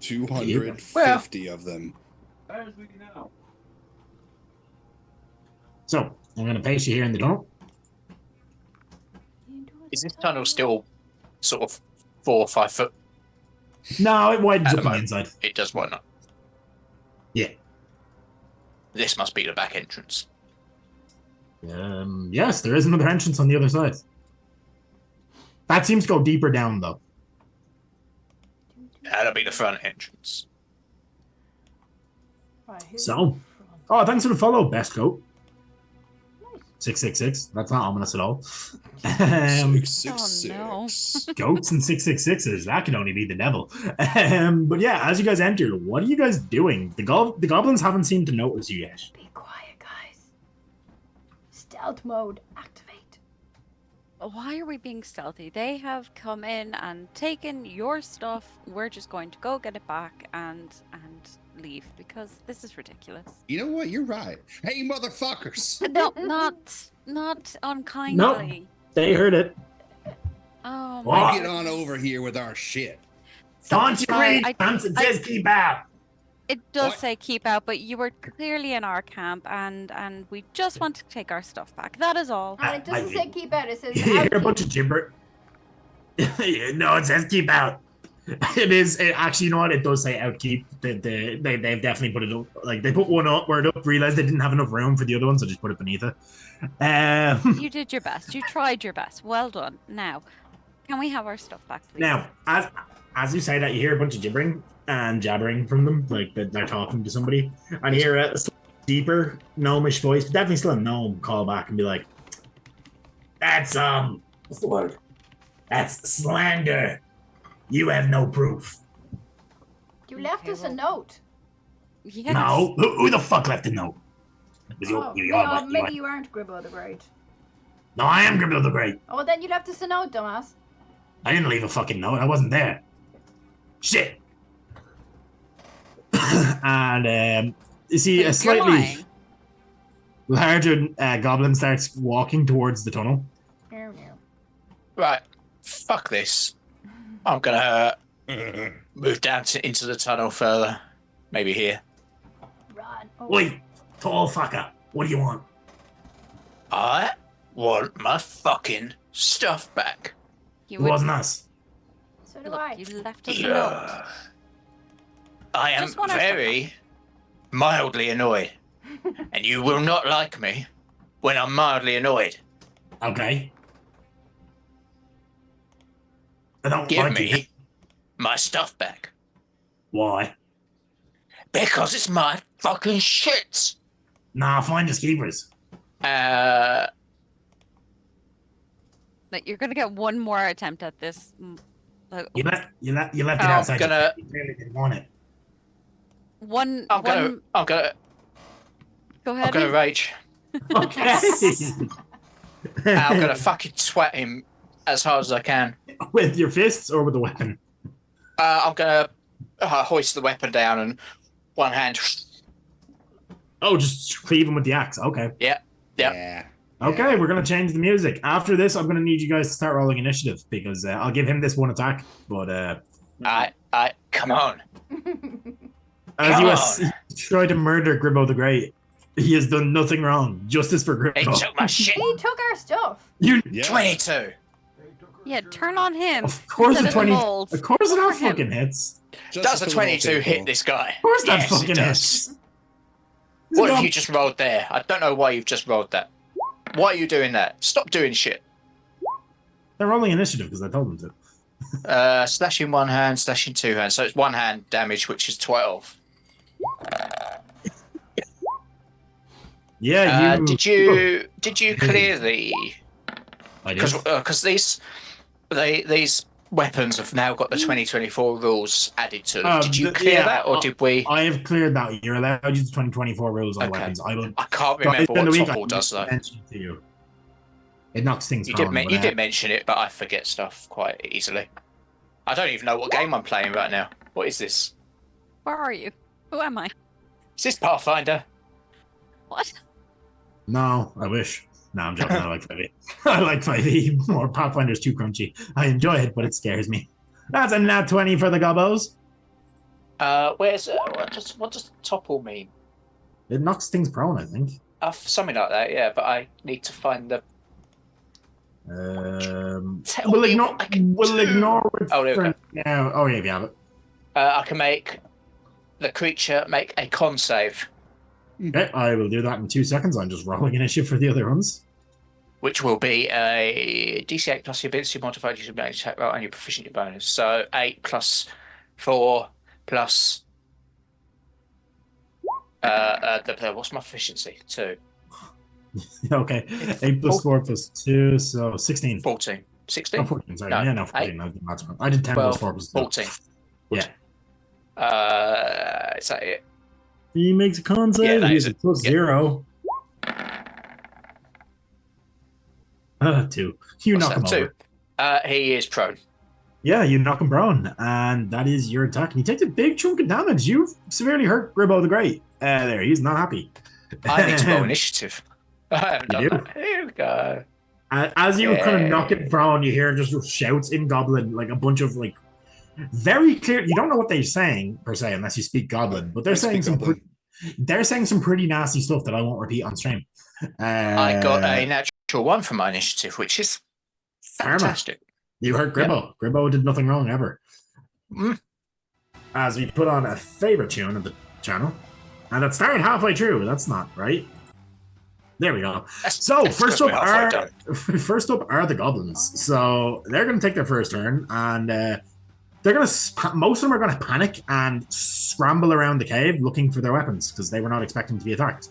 250 of them. As we know. So I'm going to paste you here in the tunnel. Is this tunnel still sort of 4 or 5 foot? No, it widens At up the on the moment. inside. It does widen up. Yeah. This must be the back entrance. Yes, there is another entrance on the other side. That seems to go deeper down, though. That'll be the front entrance. Right, who's So? in front? Oh, thanks for the follow, best goat. Nice. 666. That's not ominous at all. 666. Oh, Goats and 666ers. That could only be the devil. But yeah, as you guys enter, what are you guys doing? The goblins haven't seemed to notice you yet. Be quiet, guys. Stealth mode activate. Why are we being stealthy? They have come in and taken your stuff. We're just going to go get it back and leave because this is ridiculous. You know what? You're right. Hey, motherfuckers! No, not unkindly. They heard it. Oh What? my Get on goodness. over here with our shit. Don't you Sorry, read? It says keep out. It does What? say keep out, but you were clearly in our camp and we just want to take our stuff back. That is all. And it doesn't say keep out, it says You hear a out. bunch of gibber. No, it says keep out. It is actually, you know what? It does say outkeep. They've definitely put it up. Like they put one up where it up, realized they didn't have enough room for the other one, so just put it beneath it. You did your best. You tried your best. Well done. Now, can we have our stuff back, please? Now, as you say that, you hear a bunch of gibbering and jabbering from them, like they're talking to somebody, and you hear a deeper gnomish voice, but definitely still a gnome, call back and be like, "That's what's the word? That's slander. You have no proof." You left Okay, us a well- note. Yes. No, who the fuck left a note? It was Oh, you, well, maybe you aren't Gribbo the Great. No, I am Gribble the Great. Oh, well, then you left us a note, dumbass. I didn't leave a fucking note. I wasn't there. Shit. And you see You're a slightly lying. larger goblin starts walking towards the tunnel. Meow, meow. Right. Fuck this. I'm gonna move down into the tunnel further. Maybe here. Run. Oh, Oi, tall fucker. What do you want? I want my fucking stuff back. You It would, wasn't us. so do look, I. you left us a note. Yeah. I am Just want our stuff very mildly annoyed. And you will not like me when I'm mildly annoyed. Okay. I don't Give like me it. my stuff back. Why? Because it's my fucking shit. Nah, find us keepers. Like, you're gonna get one more attempt at this. Like, You left it I'm outside. gonna- You clearly didn't want it. one. I'm gonna Go ahead. rage. Okay. I'm gonna fucking twat him as hard as I can. With your fists or with the weapon? I'm gonna hoist the weapon down and one hand. Oh, just cleave him with the axe. Okay. Yeah. Yeah. Okay, we're gonna change the music. After this, I'm gonna need you guys to start rolling initiative because I'll give him this one attack. But I come on. as Come you try to murder Gribbo the Great, he has done nothing wrong. Justice for He Gribbo. took my shit. He took our stuff. You, Yeah. 22. Yeah, turn on him. of course, Instead a of the 20. moles. Of course, Go that for him. fucking hits. Just Does a for the 22 little hit people. this guy? Of course, that Yes, fucking it hits. does. What have you just rolled there? I don't know why you've just rolled that. Why are you doing that? Stop doing shit. They're rolling initiative because I told them to. Slashing one hand, slashing two hands. So it's one hand damage, which is 12. Yeah, you. Did you clear the? I did. Because these weapons have now got the 2024 rules added to them. Did you clear that, or did we? I have cleared that. You're allowed to use the 2024 rules on Okay. weapons. I will. I can't But remember in what the week, Topple I does though. mentioned it to you. It knocks things. You prone, did, but, you did mention it, but I forget stuff quite easily. I don't even know what game I'm playing right now. What is this? Where are you? Who am I? Is this Pathfinder? What? No, I wish. No, I'm joking. I like 5e. I like 5e more. Pathfinder's too crunchy. I enjoy it, but it scares me. That's a nat 20 for the gobbos. Where's what does topple mean? It knocks things prone, I think. Something like that, yeah. But I need to find the. We'll ignore it Oh, there we for go. now. Oh, yeah, we have it. I can make the creature make a con save, Okay, I will do that in 2 seconds. I'm just rolling initiative for the other ones. which will be a DC8 plus your ability modified using your attack roll and your proficiency bonus. So 8 plus 4 plus. What's my efficiency? 2. Okay, 8 plus 4 plus 2, so 16. 14. 16? Oh, 14, sorry. No, Yeah, no, 14. I did 10 plus 4 plus 2. 14. Yeah. Is that it? He makes a con save. that He's is a it. plus Yeah. 0. 2. You What's knock him that? over. 2. He is prone. Yeah, you knock him prone, and that is your attack. And he takes a big chunk of damage. You've severely hurt Gribbo the Great. There, he's not happy. I need to roll initiative. I haven't done You do? that. Here we go. As you kind of knock it prone, you hear just shouts in Goblin, like a bunch of like very clear. You don't know what they're saying per se, unless you speak Goblin, but they're I saying speak some. Goblin. They're saying some pretty nasty stuff that I won't repeat on stream. I got a natural 1 for my initiative, which is fantastic. You heard Gribbo. Gribbo did nothing wrong ever. Mm. As we put on a favorite tune of the channel, and it started halfway through. That's not right. There we go. So That's first because up we're halfway are first up are the goblins. So they're going to take their first turn, and they're going to most of them are going to panic and scramble around the cave looking for their weapons because they were not expecting to be attacked.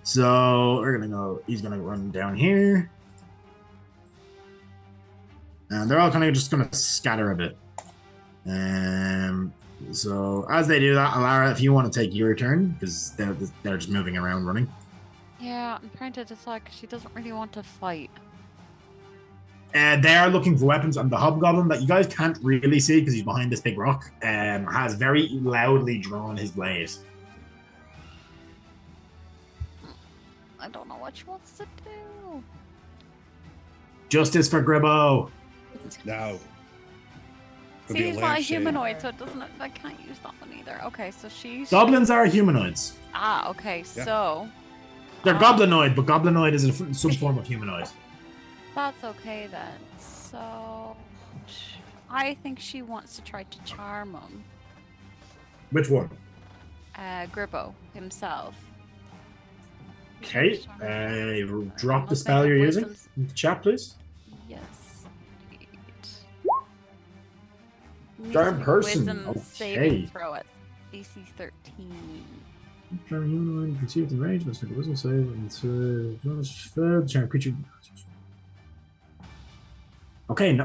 So we're going to go. He's going to run down here. And they're all kind of just going to scatter a bit. So as they do that, Alara, if you want to take your turn, because they're just moving around running. Yeah, I'm trying to decide because she doesn't really want to fight. They are looking for weapons, and the hobgoblin that you guys can't really see because he's behind this big rock has very loudly drawn his blade. I don't know what she wants to do. Justice for Gribbo. No. It'll See, be a he's not a lampshade. humanoid, so it doesn't. I can't use that one either. Okay, so she's. Goblins are humanoids. Okay, Yeah. so. They're goblinoid, but goblinoid is some form of humanoid. That's okay then. So. I think she wants to try to charm him. Which one? Gribbo himself. Okay. Drop the spell you're using in the chat, please. Yes. Charm person, Wisdom okay. saving throw at DC 13. Charm humanoid, perceived in range, must make a wisdom save, and charm creature. Okay,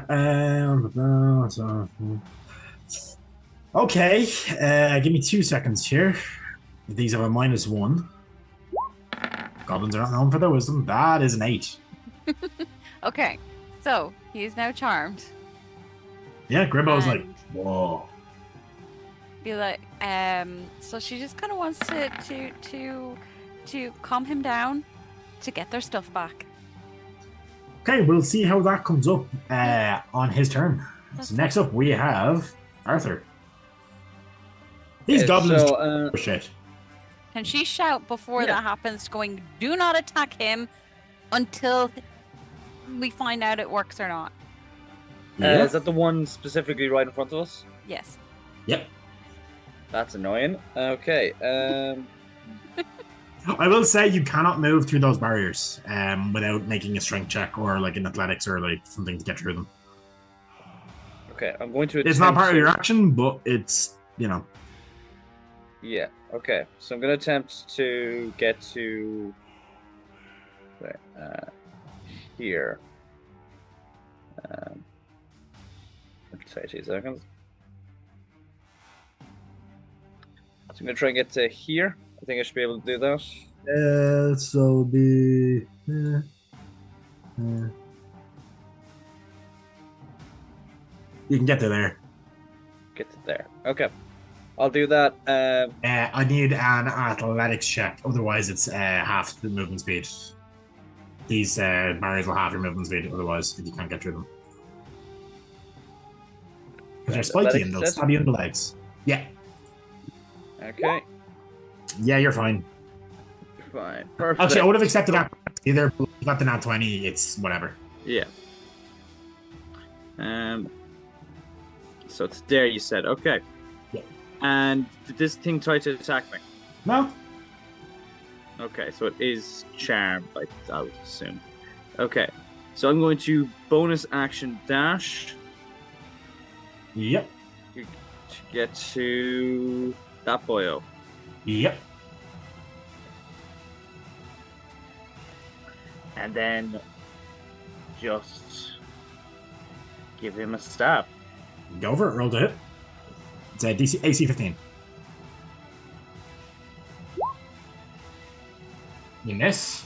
okay, give me 2 seconds here. These have a -1. Goblins are not known for their wisdom. That is an 8. Okay, so he is now charmed. Yeah, Gribbo's like, And whoa. be like, so she just kind of wants to calm him down to get their stuff back. Okay, we'll see how that comes up on his turn. That's So next up we have Arthur. These Okay, goblins so, are shit. Can she shout before Yeah. that happens, going, "Do not attack him until we find out it works or not"? Yeah. Is that the one specifically right in front of us? Yes. Yep. That's annoying. Okay. I will say you cannot move through those barriers without making a strength check or like an athletics or like something to get through them. Okay, I'm going to. It's not attempt part of to- your action, but it's, you know. Yeah. Okay. So I'm going to attempt to get to. Here. Sorry, 2 seconds. So I'm going to try and get to here. I think I should be able to do that. So the. You can get to there. Get to there. Okay. I'll do that. I need an athletics check, otherwise it's half the movement speed. These barriers will have your movement speed otherwise if you can't get through them. Because they're spiky and they'll stab you in the legs. Yeah. Okay. Yeah, you're fine. Fine. Perfect. Actually, I would have accepted that either. But you got the nat 20, it's whatever. Yeah. So it's there, you said. Okay. Yeah. And did this thing try to attack me? No. Okay, so it is charmed, I would assume. Okay. So I'm going to bonus action dash. Yep. To get to that boyo. Yep. And then just give him a stab. Go for it. Roll to hit. It's a AC 15. You miss.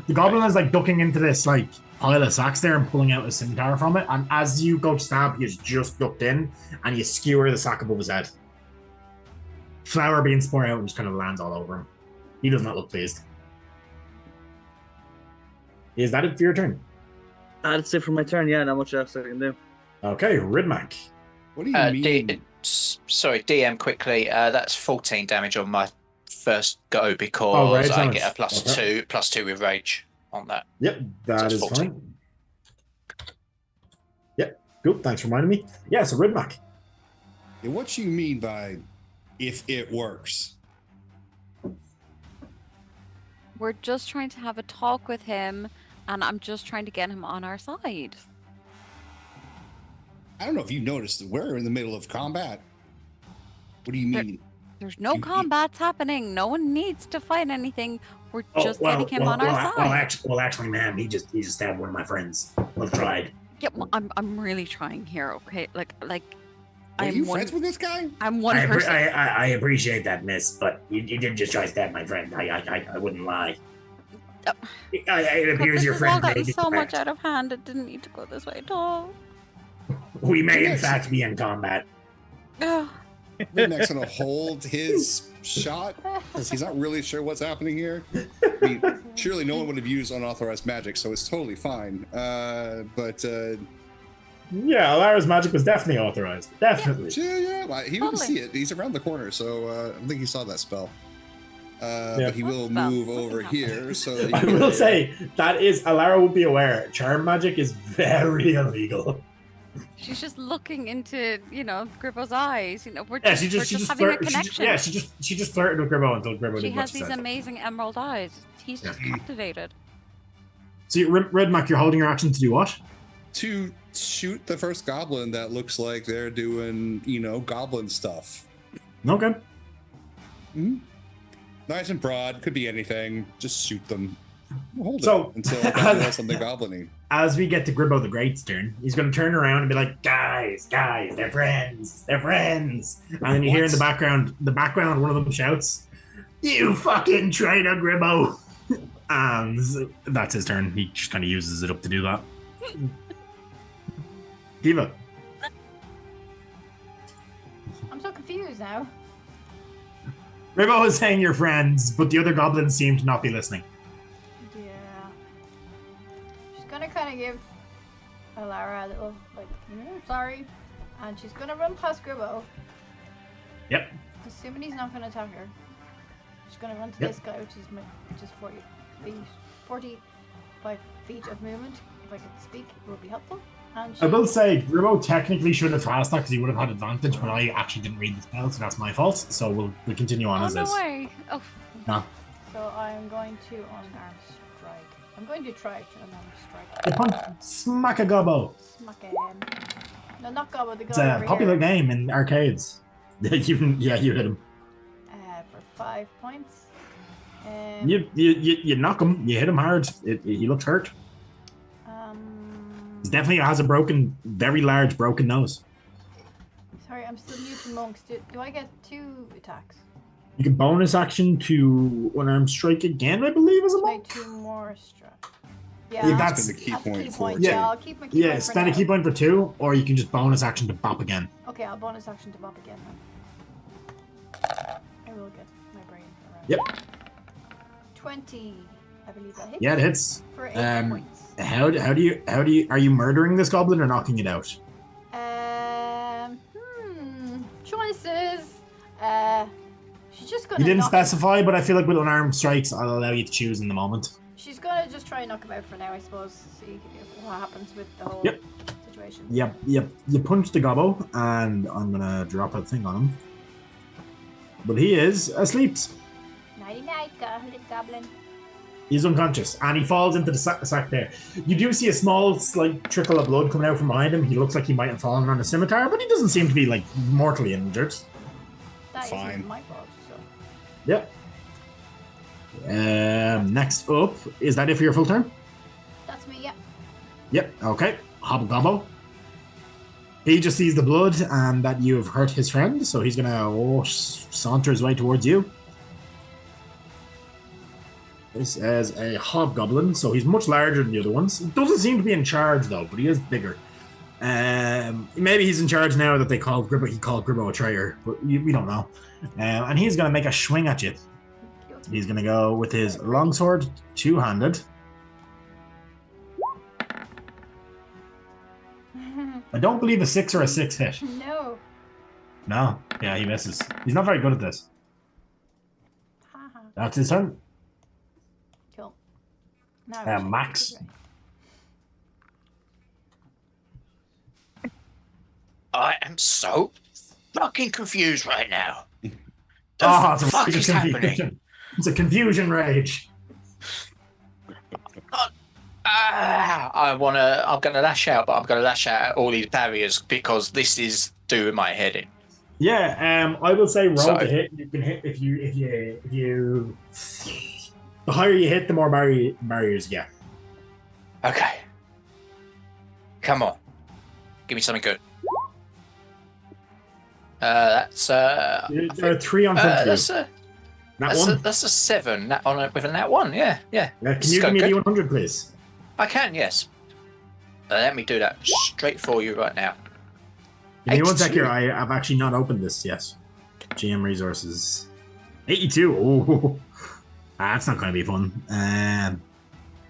The goblin is like ducking into this like pile of sacks there and pulling out a scimitar from it. And as you go to stab, he's just ducked in and you skewer the sack above his head. Flour being poured out and just kind of lands all over him. He does not look pleased. Is that it for your turn? That's it for my turn. Yeah, not much else I can do. Okay, Ridmac. What do you mean? Sorry, DM quickly. That's 14 damage on my first go because I get a +2 with rage on that. Yep, that is fine. Yep, good. Thanks for reminding me. Yeah, so Ridmac. Yeah, what you mean by if it works? We're just trying to have a talk with him, and I'm just trying to get him on our side. I don't know if you noticed that we're in the middle of combat. What do you mean? There's no combats happening. No one needs to fight anything. We're just getting him on our side. Actually, ma'am, he just stabbed one of my friends. I've tried. Yeah, well, I'm really trying here. Okay, like. Are you friends with this guy? I'm one person. I appreciate that, miss, but you didn't just try to stab my friend. I wouldn't lie. It appears your friend got so much out of hand. It didn't need to go this way at all. We may, in fact, be in combat. Redneck's gonna hold his shot because he's not really sure what's happening here. I mean, surely no one would have used unauthorized magic, so it's totally fine. Yeah, Alara's magic was definitely authorized. Definitely. Yeah. He wouldn't see it. He's around the corner, so I don't think he saw that spell. But he will move over here. So I will say that is Alara would be aware. Charm magic is very illegal. She's just looking into, Gribbo's eyes. We're she just having a connection. She just flirted with Gribbo until Gribbo She has these amazing emerald eyes. He's just captivated. So, Redmac, you're holding your action to do what? To shoot the first goblin that looks like they're doing, goblin stuff. Okay. Mm-hmm. Nice and broad. Could be anything. Just shoot them. Hold it until I does something goblin-y. As we get to Gribbo the Great's turn, he's going to turn around and be like, guys, they're friends. And then you hear in the background, one of them shouts, "You fucking traitor, Gribbo!" And that's his turn. He just kind of uses it up to do that. Diva. I'm so confused now. Gribbo is saying you're friends, but the other goblins seem to not be listening. Yeah. She's gonna kind of give Alara a little, sorry. And she's gonna run past Gribbo. Yep. Assuming he's not gonna attack her. She's gonna run to this guy, which is 45 feet of movement. If I could speak, it would be helpful. I will say, Gribbo technically should have passed that because he would have had advantage, but I actually didn't read the spell, so that's my fault. So we'll continue on as is. No way. Oh. No. So I'm going to unarmed strike. I'm going to try to unarmed strike. The punch, smack a gobbo. Smack him. No, not gobbo. The guy It's a over popular here. game in arcades. you hit him. For 5 points. You knock him. You hit him hard. He looks hurt. He definitely has a very large broken nose. Sorry, I'm still new to monks. Do I get 2 attacks? You can bonus action to unarmed strike again, I believe, as a monk. 2 more strike. Yeah, that's the key point for it. Yeah, I'll keep my key point for spend now. a key point for 2, or you can just bonus action to bop again. Okay, I'll bonus action to bop again then. I will get my brain around. Yep. 20. I believe that hits. Yeah, it hits. For 8 points. How do you are you murdering this goblin or knocking it out? Choices. She's just gonna. You didn't knock specify, but I feel like with unarmed strikes, I'll allow you to choose in the moment. She's gonna just try and knock him out for now, I suppose. See what happens with the whole situation. Yep. You punch the gobbo, and I'm gonna drop a thing on him. But he is asleep. Nighty night, little goblin. He's unconscious, and he falls into the sack there. You do see a small, slight trickle of blood coming out from behind him. He looks like he might have fallen on a scimitar, but he doesn't seem to be like mortally injured. That Fine. isn't my fault, so. Yep. Next up, is that it for your full turn? That's me, yeah. Yep. Okay. Hobble gobbo. He just sees the blood and that you have hurt his friend, so he's gonna saunter his way towards you. This is a hobgoblin, so he's much larger than the other ones. He doesn't seem to be in charge though, but he is bigger. Maybe he's in charge now that he called Gribbo a traitor, but we don't know. And he's gonna make a swing at you. He's gonna go with his longsword, two-handed. I don't believe a 6 or a 6 hit. No. No. Yeah, he misses. He's not very good at this. That's his turn. Cool. Now Max. I am so fucking confused right now. The It's a fuck rage of is happening? confusion. It's a confusion rage. I'm gonna lash out, but I'm gonna lash out at all these barriers because this is doing my head in. Yeah, I will say roll to hit. You can hit if you. The higher you hit, the more barriers you get. Okay. Come on. Give me something good. That's There are 3 on front of you. That's a 7 with a nat 1. Yeah. Can you give me the 100, please? I can, yes. Let me do that straight for you right now. Give me 1 sec here. I've actually not opened this yet. GM resources. 82. Oh, that's not going to be fun.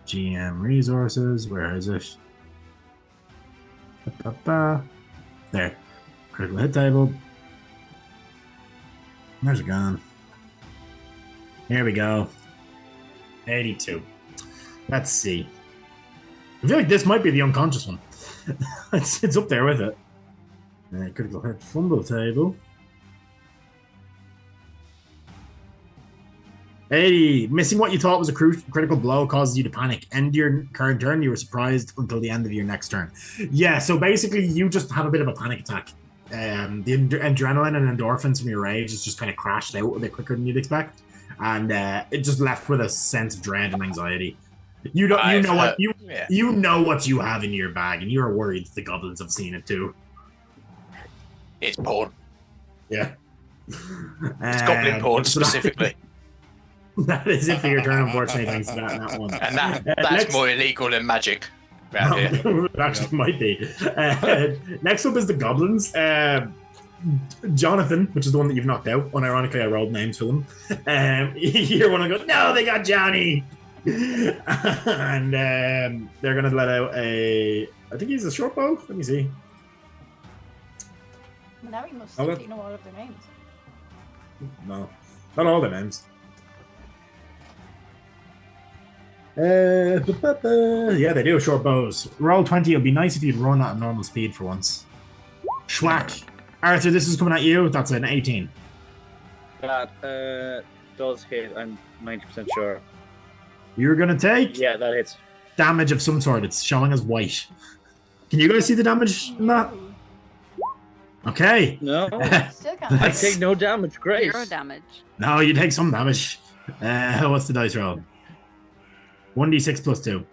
GM resources. Where is it? There. Critical hit table. Where's it gone? Here we go. 82. Let's see. I feel like this might be the unconscious one. it's up there with it. Critical hit fumble table. 80. Missing what you thought was a critical blow causes you to panic. End your current turn. You were surprised until the end of your next turn. Yeah, so basically you just have a bit of a panic attack. The adrenaline and endorphins from your rage is just kind of crashed out a bit quicker than you'd expect. And it just left with a sense of dread and anxiety. You know what you have in your bag, and you're worried that the goblins have seen it too. It's porn. Yeah. It's goblin porn specifically. That is it for your turn, unfortunately, thanks to that one. And that's more illegal than magic around here. It actually might be. Next up is the goblins. Jonathan, which is the one that you've knocked out. Unironically, I rolled names for them. You hear one of them go, no, they got Johnny! And they're going to let out I think he's a short bow. Let me see. Well, now we must know all of their names. No, not all their names. Yeah, they do short bows. Roll 20. It'd be nice if you'd run at a normal speed for once. Schwack. Arthur, this is coming at you. That's an 18. That does hit. I'm 90% sure. You're gonna take that hits. damage of some sort. It's showing as white. Can you guys see the damage in that? Okay. No. Still can't. I take no damage. Great. 0 damage. No, you take some damage. What's the dice roll? 1d6 plus 2.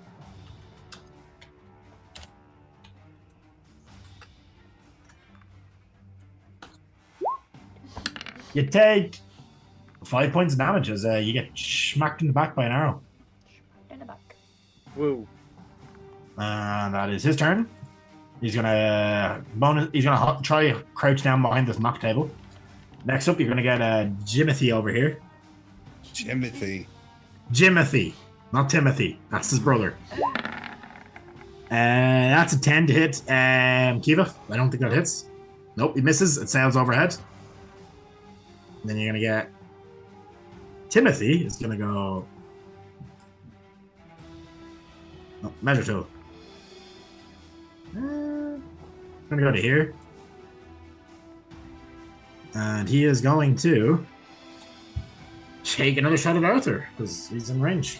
You take 5 points of damage as you get smacked in the back by an arrow. In the back. Woo. And that is his turn. He's gonna try crouch down behind this mock table. Next up, you're gonna get Jimothy over here. Jimothy. Jimothy. Not Timothy. That's his brother. That's a 10 to hit. Kiva, I don't think that hits. Nope, he misses. It sails overhead. And then you're going to get... Timothy is going to go... Oh, measure tool. I'm going to go to here. And he is going to take another shot at Arthur, because he's in range.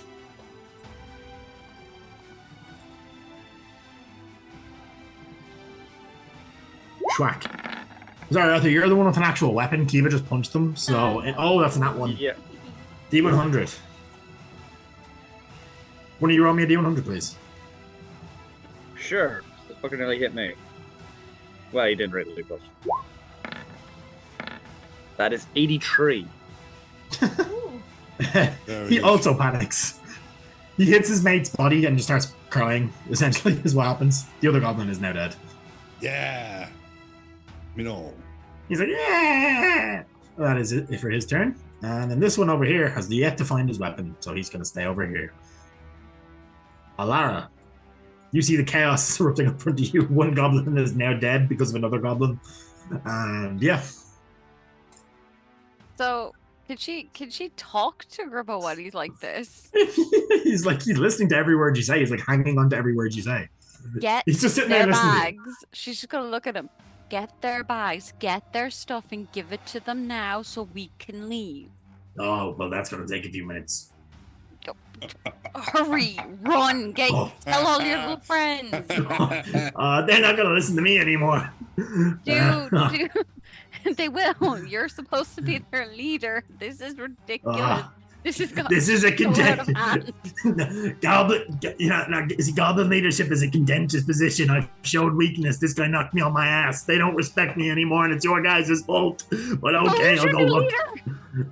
Schwack. Sorry, Arthur, you're the one with an actual weapon. Kiva just punched them, so... oh, that's not one. Yeah. D100. When you roll me a D100, please? Sure. The fucker nearly hit me. Well, he didn't really, but... That is 83. He also panics. He hits his mate's body and just starts crying, essentially, is what happens. The other goblin is now dead. Yeah. He's like, yeah! That is it for his turn. And then this one over here has yet to find his weapon, so he's going to stay over here. Alara, you see the chaos erupting in front of you. One goblin is now dead because of another goblin. And yeah. So, can she talk to Gribbo when he's like this? He's listening to every word you say. He's like hanging on to every word you say. He's just sitting there their listening. bags. She's just gonna look at him. Get their bags, get their stuff, and give it to them now so we can leave. Oh, well, that's going to take a few minutes. Hurry, run, tell all your little friends. They're not going to listen to me anymore. Dude, they will. You're supposed to be their leader. This is ridiculous. This is a contentious goblin. Goblin leadership is a contentious position. I've showed weakness. This guy knocked me on my ass. They don't respect me anymore, and it's your guys' fault. But okay, I'll go look.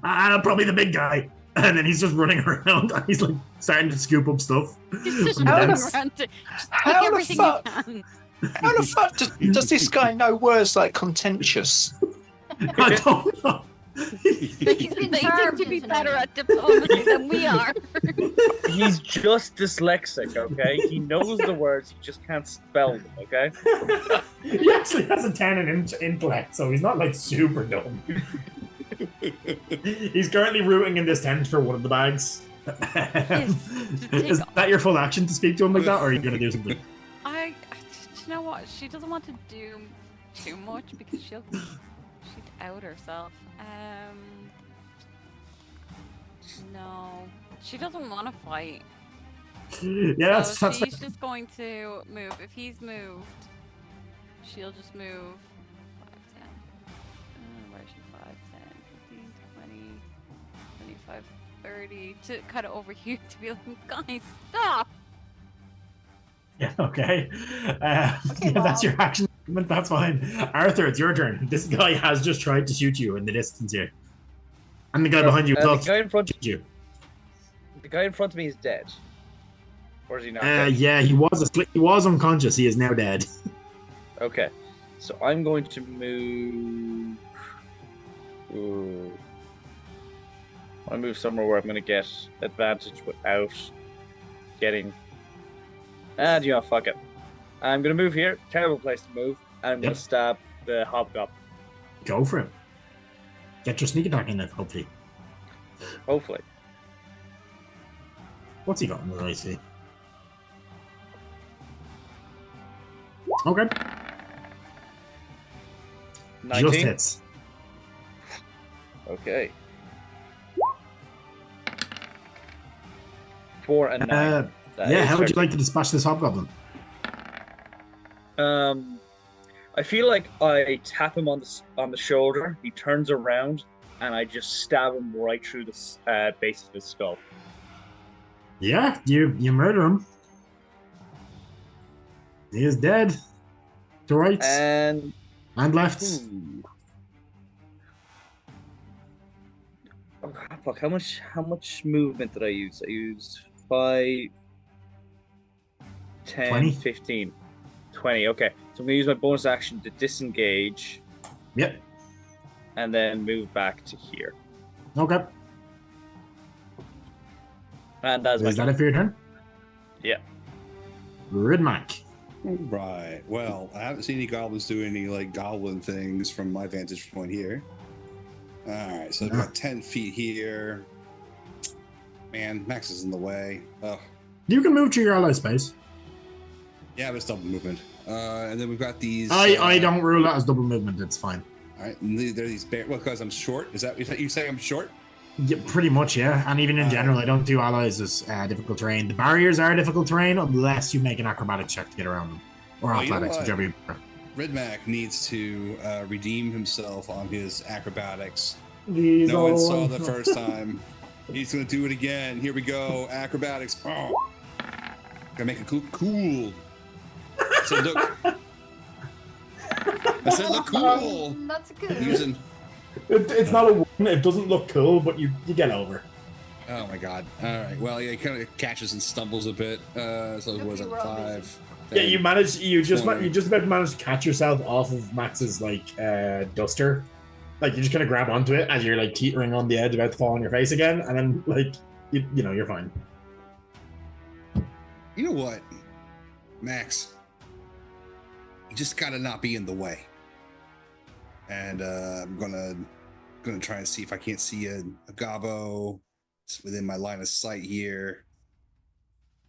Probably the big guy. And then he's just running around. He's like starting to scoop up stuff. He's just running around to just take everything he can. How the fuck does this guy know words like contentious? I don't know. They seem to be better at diplomacy than we are. He's just dyslexic, okay? He knows the words, he just can't spell them, okay? He actually has a 10 in intellect, so he's not like super dumb. He's currently rooting in this tent for one of the bags. Is that your full action to speak to him like that, or are you going to do something? You know what? She doesn't want to do too much because she'd out herself. No, she doesn't want to fight. Yeah, so she's just going to move. If he's moved, she'll just move 5, 10. Where is she? 5, 10, 15, 20, 25, 30 to kind of over here to be like, guys, stop. Yeah, okay. That's your action. That's fine. Arthur, it's your turn. This guy has just tried to shoot you in the distance here. And the guy behind you the guy in front of you. The guy in front of me is dead. Or is he not dead? Yeah, he was unconscious. He is now dead. Okay. So I'm going to move... Ooh. I'll move somewhere where I'm going to get advantage without getting... And fuck it. I'm going to move here. Terrible place to move. And I'm going to stab the hobgoblin. Go for it. Get your sneak attack in it, hopefully. Hopefully. What's he got in the AC? Okay. 19? Just hits. Okay. 4 and 9. How would you like to dispatch this hobgoblin? I feel like I tap him on the shoulder. He turns around, and I just stab him right through the base of his skull. Yeah, you murder him. He is dead. To right and left. Oh fuck! How much movement did I use? I used 5, 10, 20? 15, 20. Okay, so I'm gonna use my bonus action to disengage. Yep. And then move back to here. Okay. And that's my Is that turn. it for your turn? Yeah. Ridmac. Right. Well, I haven't seen any goblins do any like goblin things from my vantage point here. All right, so I've got 10 feet here. Man, Max is in the way. Oh, You can move to your ally space. yeah, but it's double movement. And then we've got these. I don't rule that as double movement. It's fine. All right, and there are these bear. Well, because I'm short. Is that you say I'm short? Yeah, pretty much, yeah. And even in general, I don't do allies as difficult terrain. The barriers are difficult terrain unless you make an acrobatics check to get around them. Or Well, you know athletics, what? whichever you prefer. Ridmac needs to redeem himself on his acrobatics. These No one all- saw the first time. He's gonna do it again. Here we go. Acrobatics. Oh, gotta make it cool. I said, look. I said, look cool. That's good. Using. It's not a one. It doesn't look cool, but you get over. Oh my god. All right. Well, yeah, he kind of catches and stumbles a bit. So Look, what was you it? were all 5. Yeah, you 10. managed. You just 20. about managed to catch yourself off of Max's duster. Like you just kind of grab onto it as you're like teetering on the edge, about to fall on your face again, and then like you know you're fine. You know what, Max? You just gotta not be in the way. And I'm gonna try and see if I can't see a gobbo. It's within my line of sight here.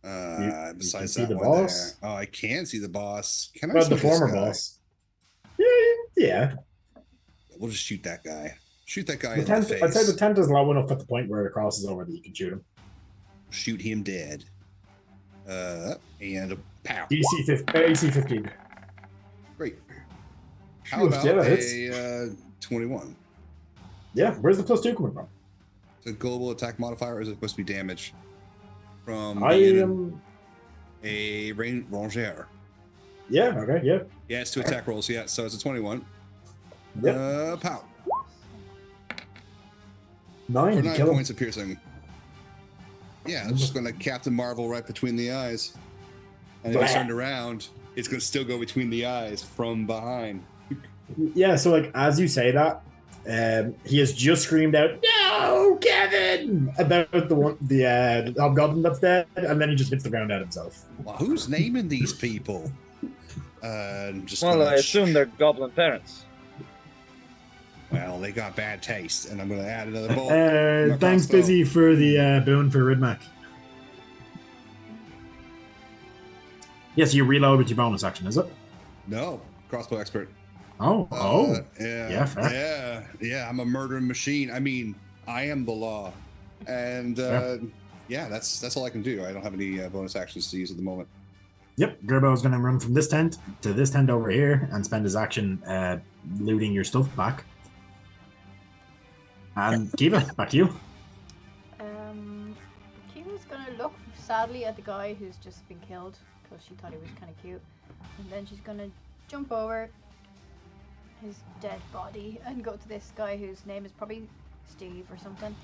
You Besides can see that the one boss? there. Oh, I can see the boss. Can I Well, see the this former guy? boss. Yeah. We'll just shoot that guy. Shoot that guy The in tent, the I'd say the face. tent is low enough at the point where it crosses over that you can shoot him. Shoot him dead. And a pow. AC 15. Great. How Phew, about yeah, that a 21? Yeah, where's the +2 coming from? Is it global attack modifier, or is it supposed to be damage from I being am. a ranger? Yeah. Okay. Yeah. Yeah, it's 2 attack rolls. Yeah, so it's a 21. Yep. Pow. 9. For You 9 kill him. points of piercing. Yeah, I'm just gonna Captain Marvel right between the eyes. And if Blah. it's turned around, it's gonna still go between the eyes from behind. Yeah. So like as you say that, he has just screamed out, "No, Kevin!" about the hobgoblin that's dead, and then he just hits the ground at himself. Well, who's naming these people? Just Well, gonna I assume they're goblin parents. Well, they got bad taste, and I'm gonna add another bolt. My Thanks, crossbow. Busy, for the boon for Ridmac. Yes, you reload with your bonus action, is it? No, crossbow expert. Oh, Yeah, Yeah, fair. yeah. I'm a murdering machine. I mean, I am the law, and yeah, that's all I can do. I don't have any bonus actions to use at the moment. Yep, Gerbo's going to run from this tent to this tent over here and spend his action looting your stuff back. And Kiva, back to you. Kiwa's gonna look sadly at the guy who's just been killed because she thought he was kind of cute, and then she's gonna jump over his dead body and go to this guy whose name is probably Steve or something.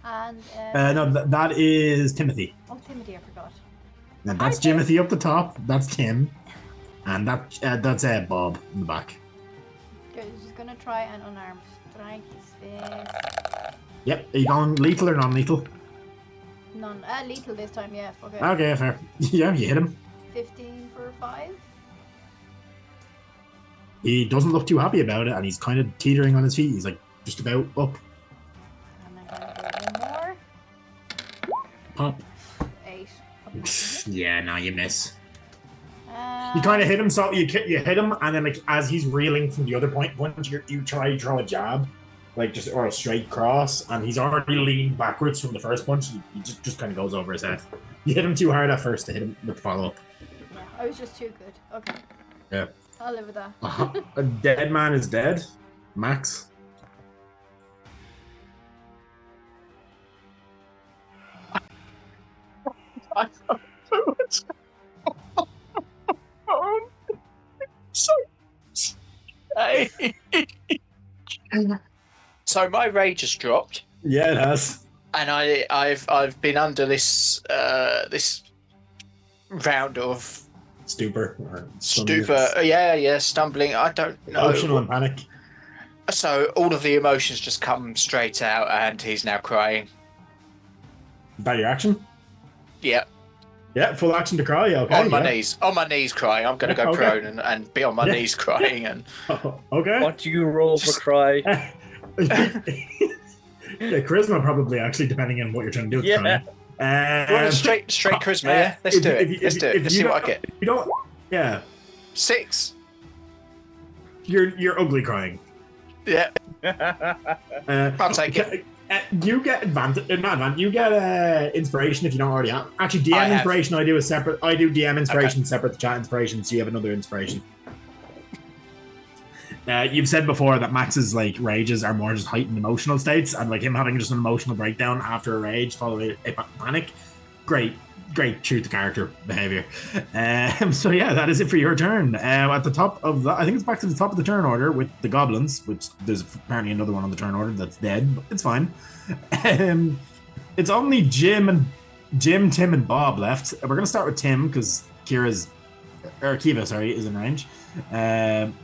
And No, that is Timothy. oh, Timothy, I forgot. Now, that's Hi, Tim. Timothy up the top. That's Tim. And that's Bob in the back. Okay, she's gonna try and unarmed strike his face. Yep, are you going lethal or non-lethal? None. Lethal this time, yeah. Okay. Okay, fair. Yeah, you hit him. 15 for 5. He doesn't look too happy about it, and he's kind of teetering on his feet. He's like just about up. And I'm gonna go one more. Pop. 8. Yeah, no, you miss. Uh, You kind of hit him, so you hit him, and then like as he's reeling from the other point, once you try to throw a jab, like just or a straight cross, and he's already leaned backwards from the first punch. He just kind of goes over his head. You hit him too hard at first to hit him with the follow up. Yeah, I was just too good. Okay. Yeah. I'll live with that. A dead man is dead. Max. So my rage has dropped, Yeah, it has. and I've been under this this round of Stupor. Or stupor. Yeah, stumbling. I don't know. Emotional and panic. So all of the emotions just come straight out, and he's now crying. Is that your action? Yeah. Yeah, full action to cry. Okay. On my knees crying. I'm going to go prone and be on my knees crying. And Okay. What do you roll for cry? Charisma probably, actually, depending on what you're trying to do with crying. Straight charisma, yeah. Let's do it. Let's do it. Let's see what I get. You don't. Yeah. 6. You're ugly crying. Yeah. I'll take it. You get advantage. Not advantage. You get inspiration if you don't already have. Actually, DM inspiration I do is separate. I do DM inspiration separate to chat inspiration, so you have another inspiration. You've said before that Max's like rages are more just heightened emotional states, and like him having just an emotional breakdown after a rage followed a panic. Great true to character behavior. So yeah, that is it for your turn. At the top of that, I think it's back to the top of the turn order with the goblins, which there's apparently another one on the turn order that's dead, but it's fine. It's only Jim, Tim, and Bob left. We're gonna start with Tim because Kiva is in range.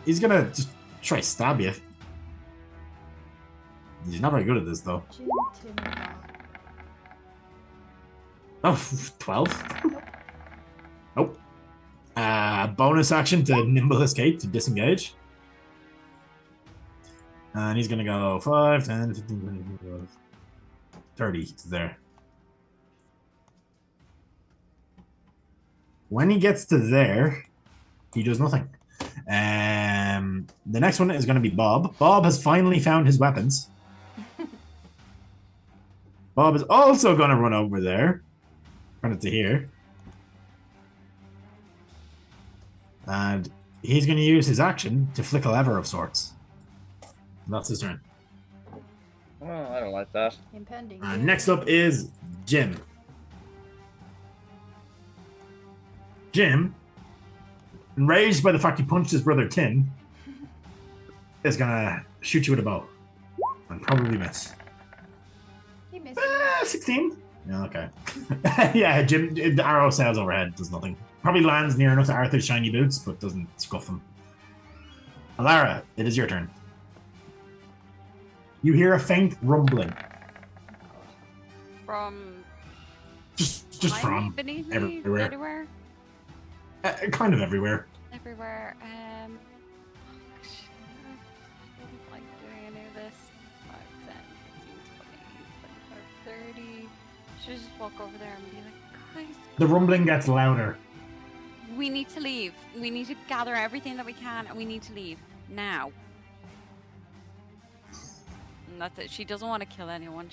He's gonna just try to stab you. He's not very good at this though. Jim, Tim, and Bob. Oh, 12? Nope. Bonus action to nimble escape to disengage. And he's going to go 5, 10, 15, 20, 25, 30 to there. When he gets to there, he does nothing. The next one is going to be Bob. Bob has finally found his weapons. Bob is also going to run over there. Run it to here. And he's going to use his action to flick a lever of sorts. And that's his turn. Oh, I don't like that. Impending. Next up is Jim. Jim, enraged by the fact he punched his brother Tim, is going to shoot you with a bow. And probably miss. He missed. 16? Yeah, okay. Yeah, Jim, the arrow sails overhead, does nothing. Probably lands near enough to Arthur's shiny boots, but doesn't scuff him. Alara, it is your turn. You hear a faint rumbling. From Just from beneath me, everywhere. anywhere? Kind of everywhere. Everywhere. I don't like doing any of this. 5, 10, 15, 20, 25, 30. Should I just walk over there and be like, guys, The rumbling gets louder. we need to leave. We need to gather everything that we can and we need to leave. Now. And that's it. She doesn't want to kill anyone.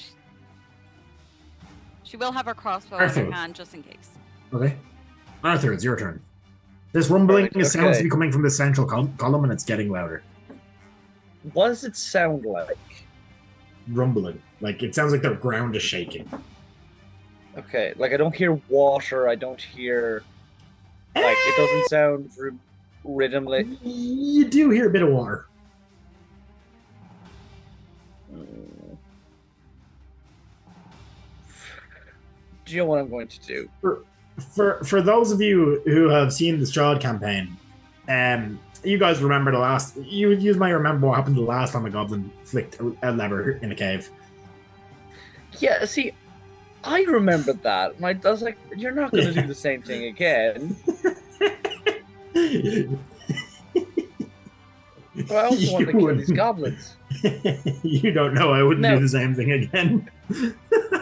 She will have her crossbow in her hand just in case. Okay. Arthur, it's your turn. This rumbling sounds to be coming from the central column and it's getting louder. What does it sound like? Rumbling. Like, it sounds like the ground is shaking. Okay, like I don't hear water, I don't hear... Like, it doesn't sound rhythmly. You do hear a bit of water. Do you know what I'm going to do? For those of you who have seen the Strahd campaign, you guys remember the last... You might remember what happened the last time a goblin flicked a lever in a cave. Yeah, see, I remembered that. And I was like, you're not going to do the same thing again. But I also want to kill these goblins. You don't know I wouldn't do the same thing again.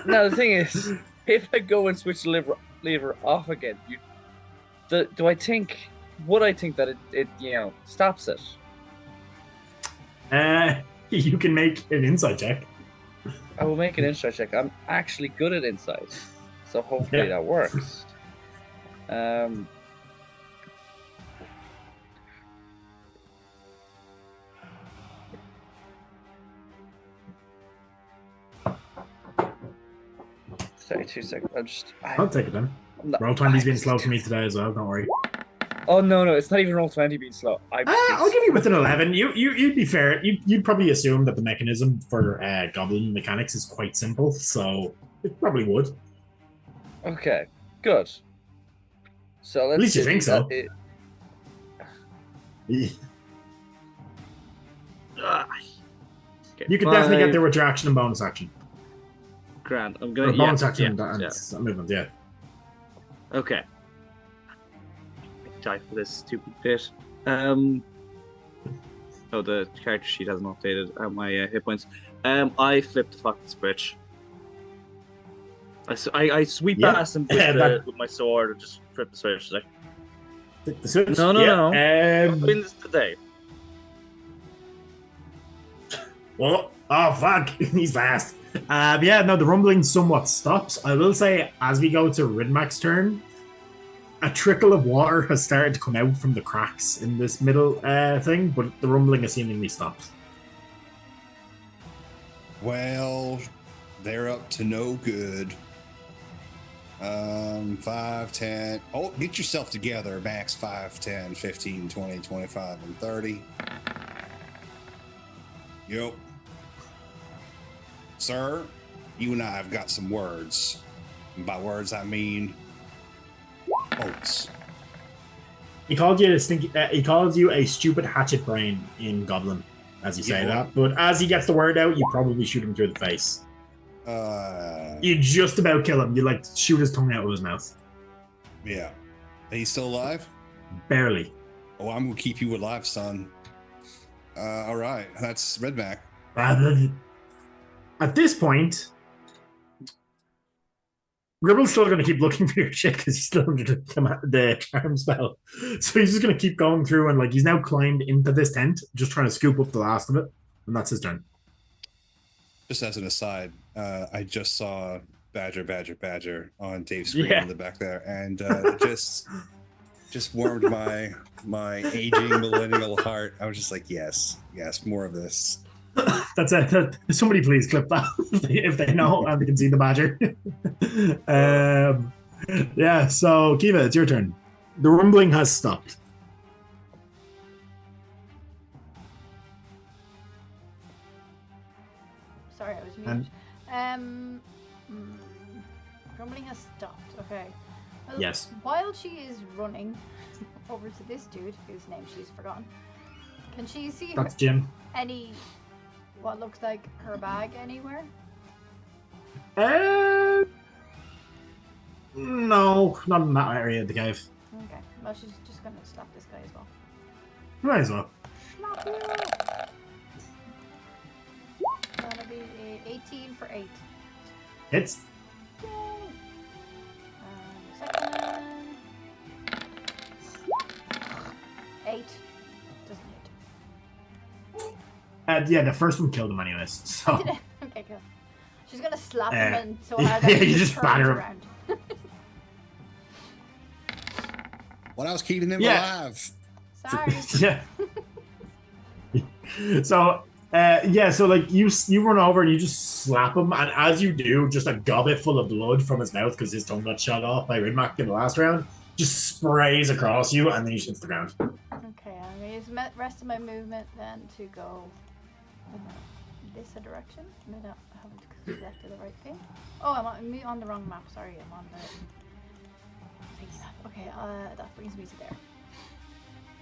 Now, the thing is, if I go and switch the lever off again, would I think that it stops it? You can make an insight check. I will make an insight check. I'm actually good at insight, so hopefully that works. Two seconds. I'll take it then. Roll20's been slow for me today as well. Don't worry. Oh no, it's not even Roll20 being slow. I'll give you with an 11. You'd be fair. You'd probably assume that the mechanism for goblin mechanics is quite simple, so it probably would. Okay, good. So let's. At least you think so. You could definitely get there with your action and bonus action. Grand. I'm gonna bonus action and movement. Yeah. Okay. Die for this stupid bit. Oh, the character sheet hasn't updated. My hit points. I flip the fucking switch. I sweep past him with my sword and just flip the switch. Like, The switch? no. I'm doing this today. Well, oh fuck, he's fast. The rumbling somewhat stops. I will say, as we go to Ridmack's turn, a trickle of water has started to come out from the cracks in this middle thing, but the rumbling has seemingly stopped. Well, they're up to no good. 5, 10. Oh, get yourself together. Max 5, 10, 15, 20, 25, and 30. Yep. Sir, you and I have got some words. And by words, I mean oats. He called you he calls you a stupid hatchet brain in Goblin, as you say that. But as he gets the word out, you probably shoot him through the face. You just about kill him. You like shoot his tongue out of his mouth. Yeah. He's still alive? Barely. Oh, I'm gonna keep you alive, son. All right, that's Redback. At this point, Gribble's still going to keep looking for your shit because he's still under the charm spell. So he's just going to keep going through and he's now climbed into this tent, just trying to scoop up the last of it, and that's his turn. Just as an aside, I just saw Badger on Dave's screen in the back there, and just warmed my aging millennial heart. I was just like, yes, more of this. That's it. Somebody please clip that if they know and they can see the badger. So Kiva, it's your turn. The rumbling has stopped. Sorry, I was muted. Rumbling has stopped. Okay. Well, yes. While she is running over to this dude, whose name she's forgotten, can she see That's Jim. What looks like her bag anywhere? No, not in that area of the cave. Okay. Well, she's just gonna slap this guy as well. Might as well. Slap you! That'll be 18 for 8. Hits. Yay! Second. 8. Doesn't hit. The first one killed him anyways. So. Okay, cool. She's gonna slap him and so hard that you just batter him around. When I was keeping him alive. Sorry. So you run over and you just slap him, and as you do, just a gobbet full of blood from his mouth because his tongue got shot off by Ridmack in the last round just sprays across you, and then he hits the ground. Okay, I'm gonna use the rest of my movement then to go in this direction. Maybe I haven't selected the right thing. Oh, I'm on the wrong map. Sorry, I'm on the thingy map. Okay, that brings me to there.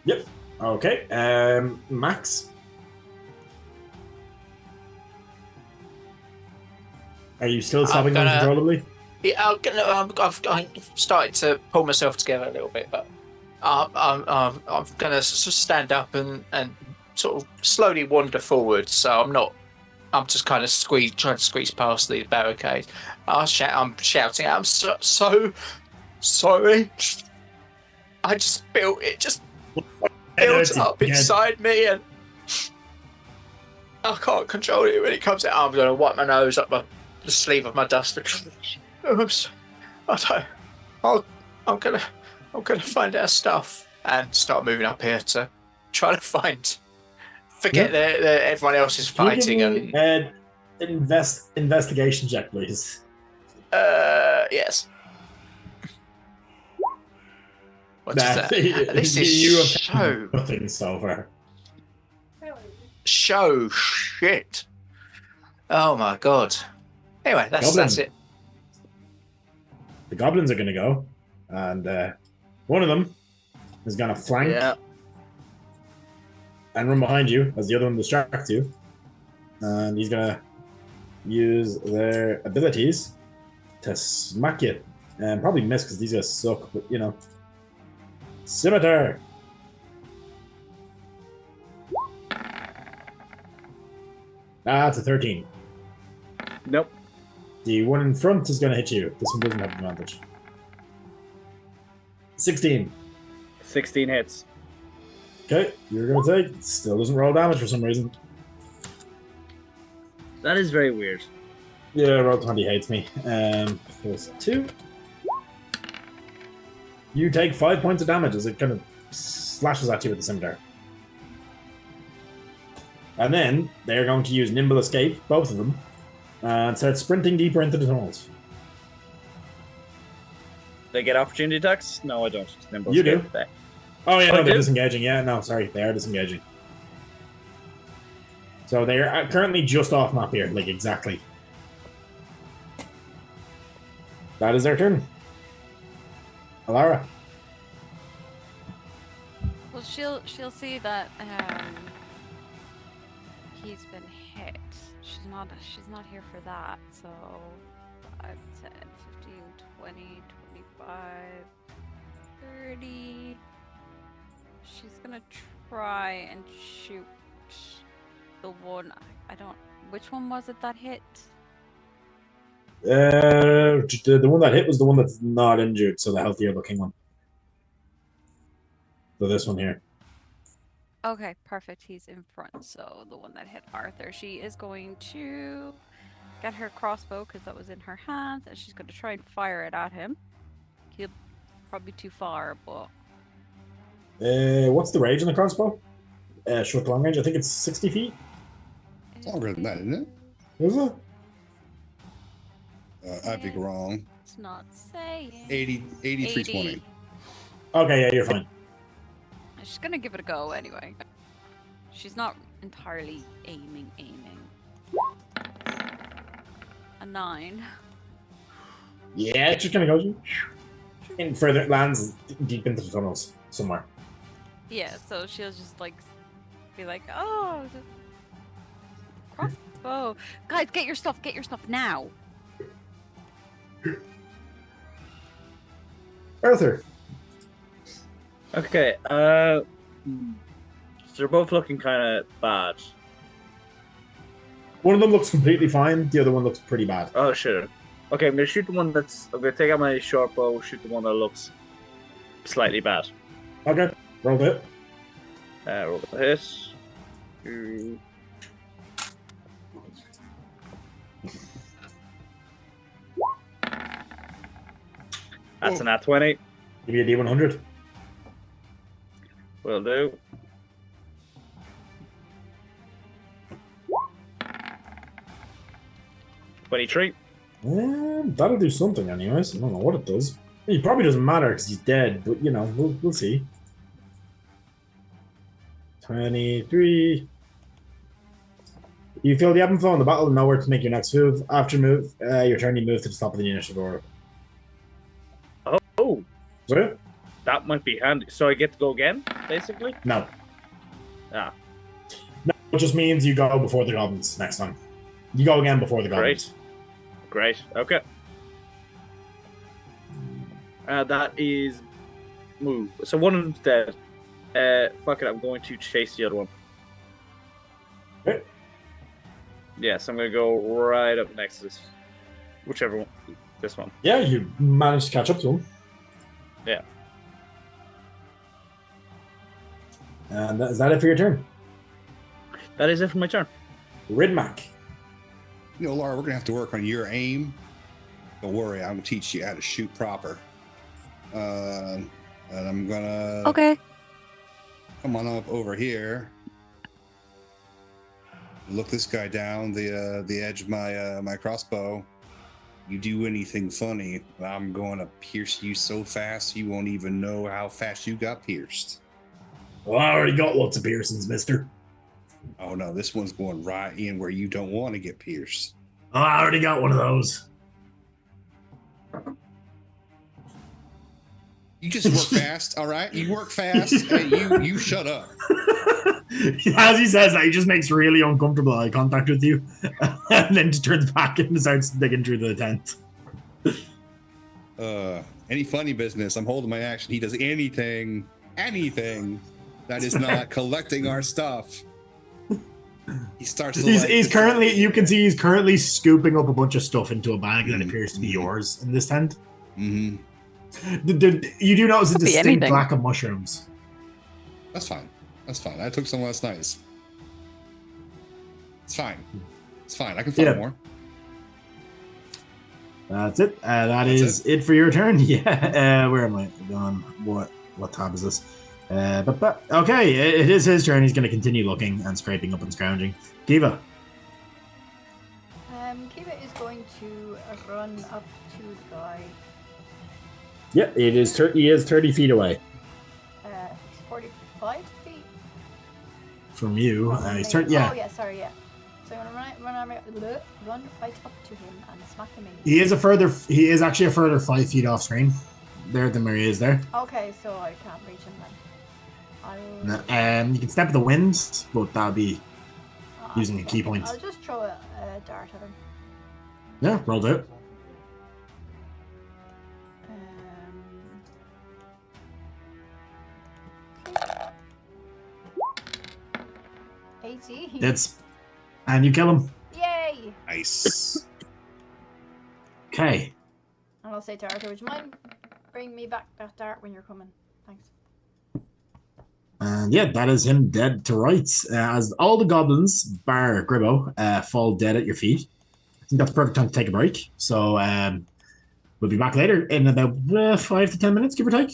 Yep. Okay. Max. Are you still sobbing uncontrollably? Yeah, I've started to pull myself together a little bit, but I'm going to stand up and sort of slowly wander forward. So I'm just kind of trying to squeeze past the barricade. I'm shouting. I'm so sorry. I just built up inside me, and I can't control it when it comes out. I'm going to wipe my nose up the sleeve of my duster. I'm gonna find our stuff and start moving up here to try to forget that everyone else is fighting. And investigation check, please. Yes. What is that? This is show. Nothing so far. Show shit. Oh my god. Anyway, that's it. The goblins are going to go, and one of them is going to flank and run behind you as the other one distracts you. And he's going to use their abilities to smack you And probably miss because these guys suck, but you know. Scimitar! That's a 13. Nope. The one in front is going to hit you. This one doesn't have advantage. 16. 16 hits. Okay, you're going to take. Still doesn't roll damage for some reason. That is very weird. Yeah, roll 20 hates me. Plus 2. You take 5 points of damage as it kind of slashes at you with the scimitar. And then they're going to use Nimble Escape, both of them, and start sprinting deeper into the tunnels. They get opportunity attacks? No, I don't. Nimble You escape. do. Oh, yeah, no, I they're do? disengaging. Yeah, no, sorry, they are disengaging. So they are currently just off map here, like exactly. That is their turn. Alara. Well, she'll see that he's been hit. She's not here for that. So 5, 10, 15, 20, 25, 30. She's gonna try and shoot the one. I don't. Which one was it that hit? The one that hit was the one that's not injured, so the healthier looking one. So this one here. Okay, perfect. He's in front. So the one that hit Arthur, she is going to get her crossbow because that was in her hands, and she's going to try and fire it at him. He'll probably too far, but What's the range on the crossbow? Short to long range. I think it's 60 feet. It's longer than that, isn't it? Is it? I'd be wrong. it's not saying. 8320. Okay, yeah, you're fine. She's gonna give it a go anyway. She's not entirely aiming. A 9. Yeah, it's just gonna go in further. It lands deep into the tunnels somewhere. Yeah, so she'll just like be like, oh, crossbow. Guys, get your stuff now. Arthur. Okay, so they're both looking kind of bad. One of them looks completely fine. The other one looks pretty bad. Oh, shit. Okay, I'm gonna shoot the one that's. I'm gonna take out my short bow, shoot the one that looks slightly bad. Okay, roll it. Roll the hit. Two. That's an at 20. Give me a D100. Will do. $23. That'll do something, anyways. I don't know what it does. It probably doesn't matter because he's dead, but you know, we'll see. 23. You feel the ebb and flow in the battle and know where to make your next move. After your turn, you move to the top of the initiative order. Oh, So, that might be handy. So I get to go again, basically? no. Ah, No, it just means you go before the goblins next time. You go again before the goblins. great. Okay. That is move. So one of them's dead. Fuck it, I'm going to chase the other one. Okay. Yes, I'm gonna go right up next to this. Whichever one. This one. Yeah, you managed to catch up to him. Yeah. And is that it for your turn? That is it for my turn. Ridmac. You know, Laura, we're gonna have to work on your aim. Don't worry, I'm gonna teach you how to shoot proper. And I'm gonna Okay. come on up over here. Look this guy down the edge of my crossbow. You do anything funny, I'm gonna pierce you so fast you won't even know how fast you got pierced. Well, I already got lots of piercings, mister. Oh no, this one's going right in where you don't want to get pierced. Oh, I already got one of those. You just work fast, all right? You work fast. Hey, you shut up. As he says that, he just makes really uncomfortable eye contact with you, and then just turns back and starts digging through the tent. Any funny business, I'm holding my action. He does anything that is not collecting our stuff. He starts to he's currently, you can see he's currently scooping up a bunch of stuff into a bag that appears to be yours in this tent. Mm-hmm. You do notice a Could be distinct anything. lack of mushrooms. That's fine. I took some last night. It's fine. I can find more. That's it. That is it for your turn. Yeah. Where am I gone? What tab is this? But okay, it is his turn. He's going to continue looking and scraping up and scrounging. Kiva. Kiva is going to run up to the guy. Yeah, it is. He is 30 feet away He's 45 feet from you. He's turned. Oh Yeah. yeah, sorry, yeah. So I'm gonna run right up to him and smack him in. He is actually a further 5 feet off screen. There than where he is there. Okay, so I can't reach him then. You can step the wind, but that'll be using a key point. I'll just throw a dart at him. Yeah, rolled out. 80. And you kill him. Yay! Nice. Okay. And I'll say to Arthur, would you mind bring me back that dart when you're coming? Thanks. And yeah, that is him dead to rights. As all the goblins, bar Gribbo, fall dead at your feet. I think that's the perfect time to take a break. So we'll be back later in about 5 to 10 minutes, give or take.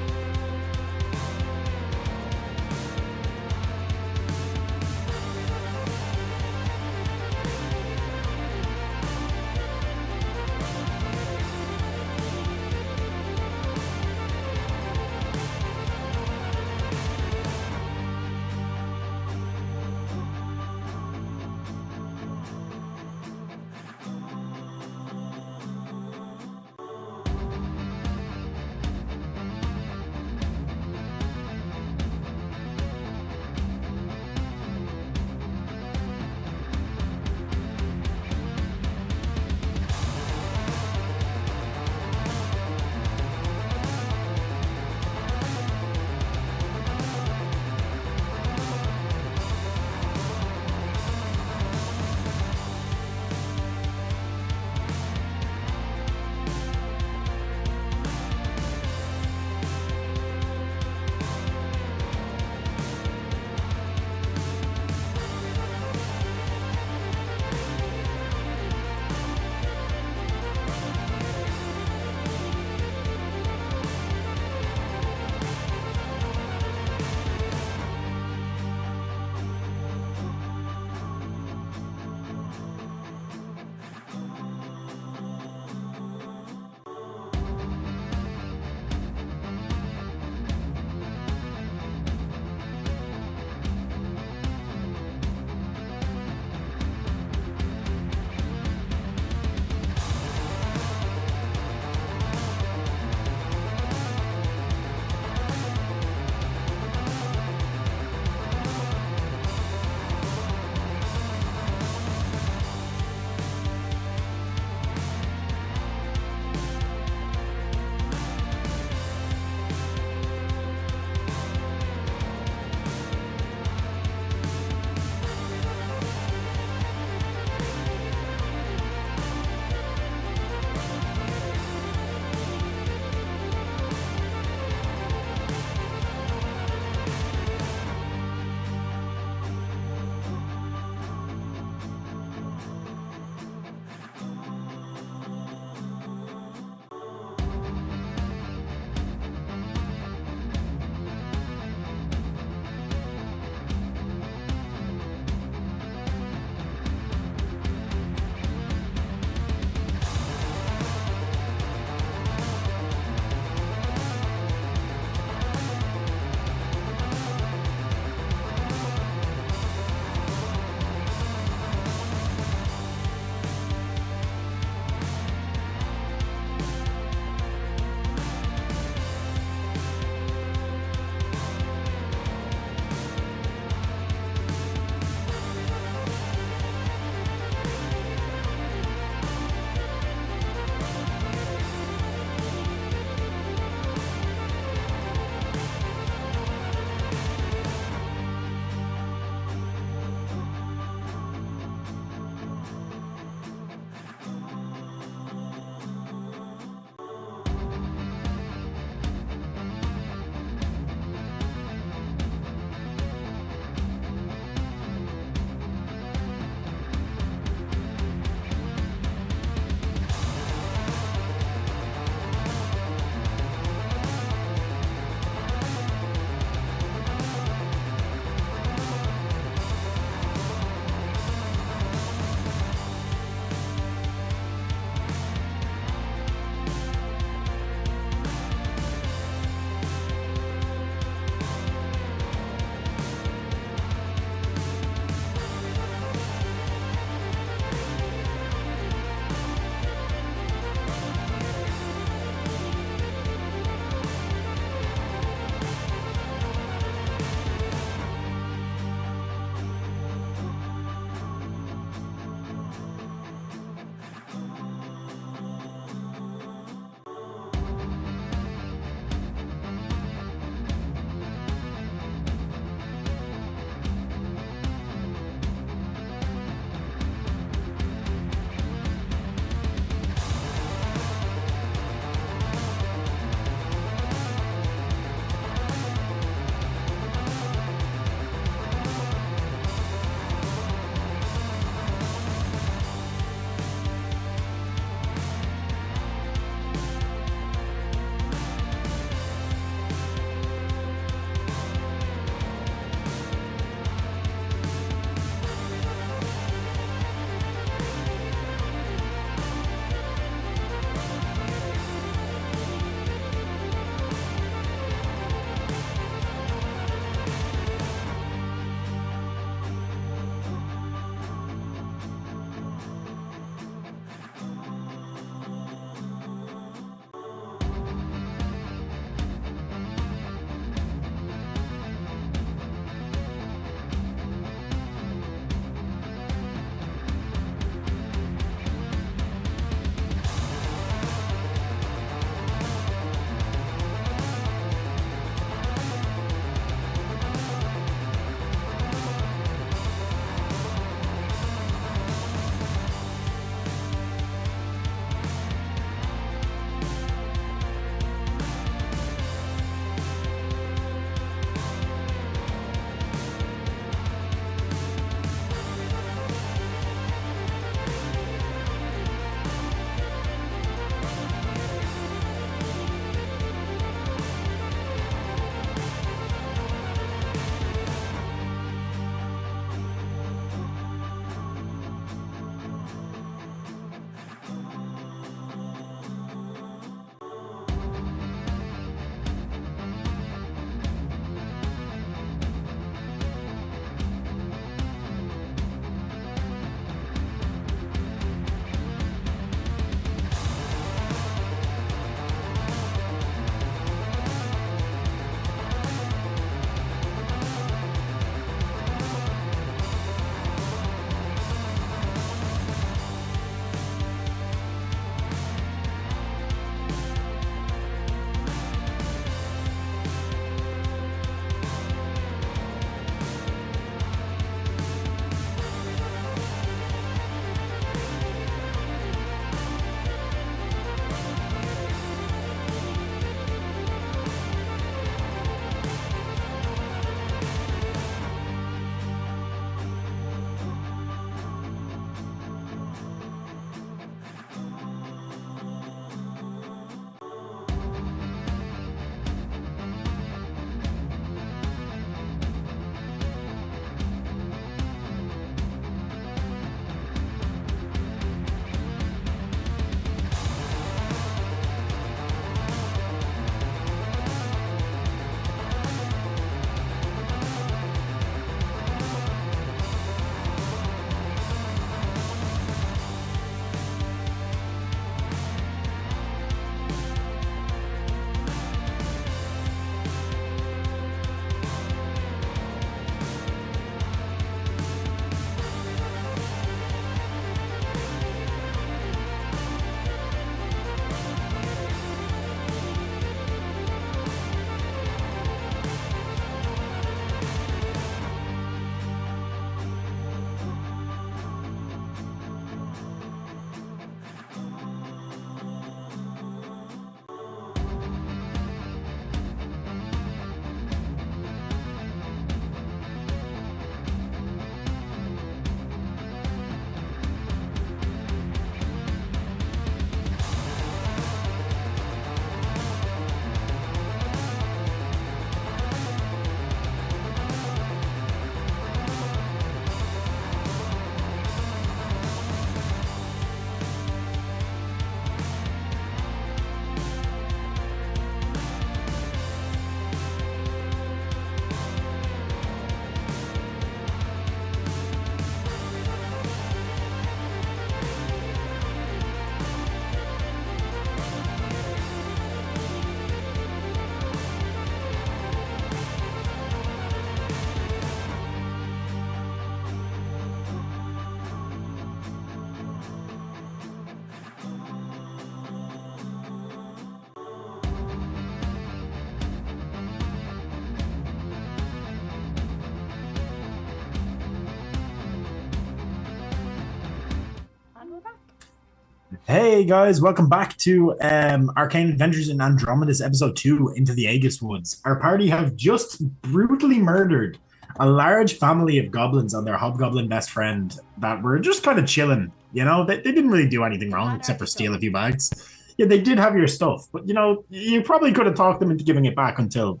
Hey guys, welcome back to Arcane Adventures in Andromedus episode 2 into the Aegis Woods. Our party have just brutally murdered a large family of goblins and their hobgoblin best friend that were just kind of chilling. You know, they didn't really do anything wrong except for steal a few bags. Yeah, they did have your stuff, but you know, you probably could have talked them into giving it back until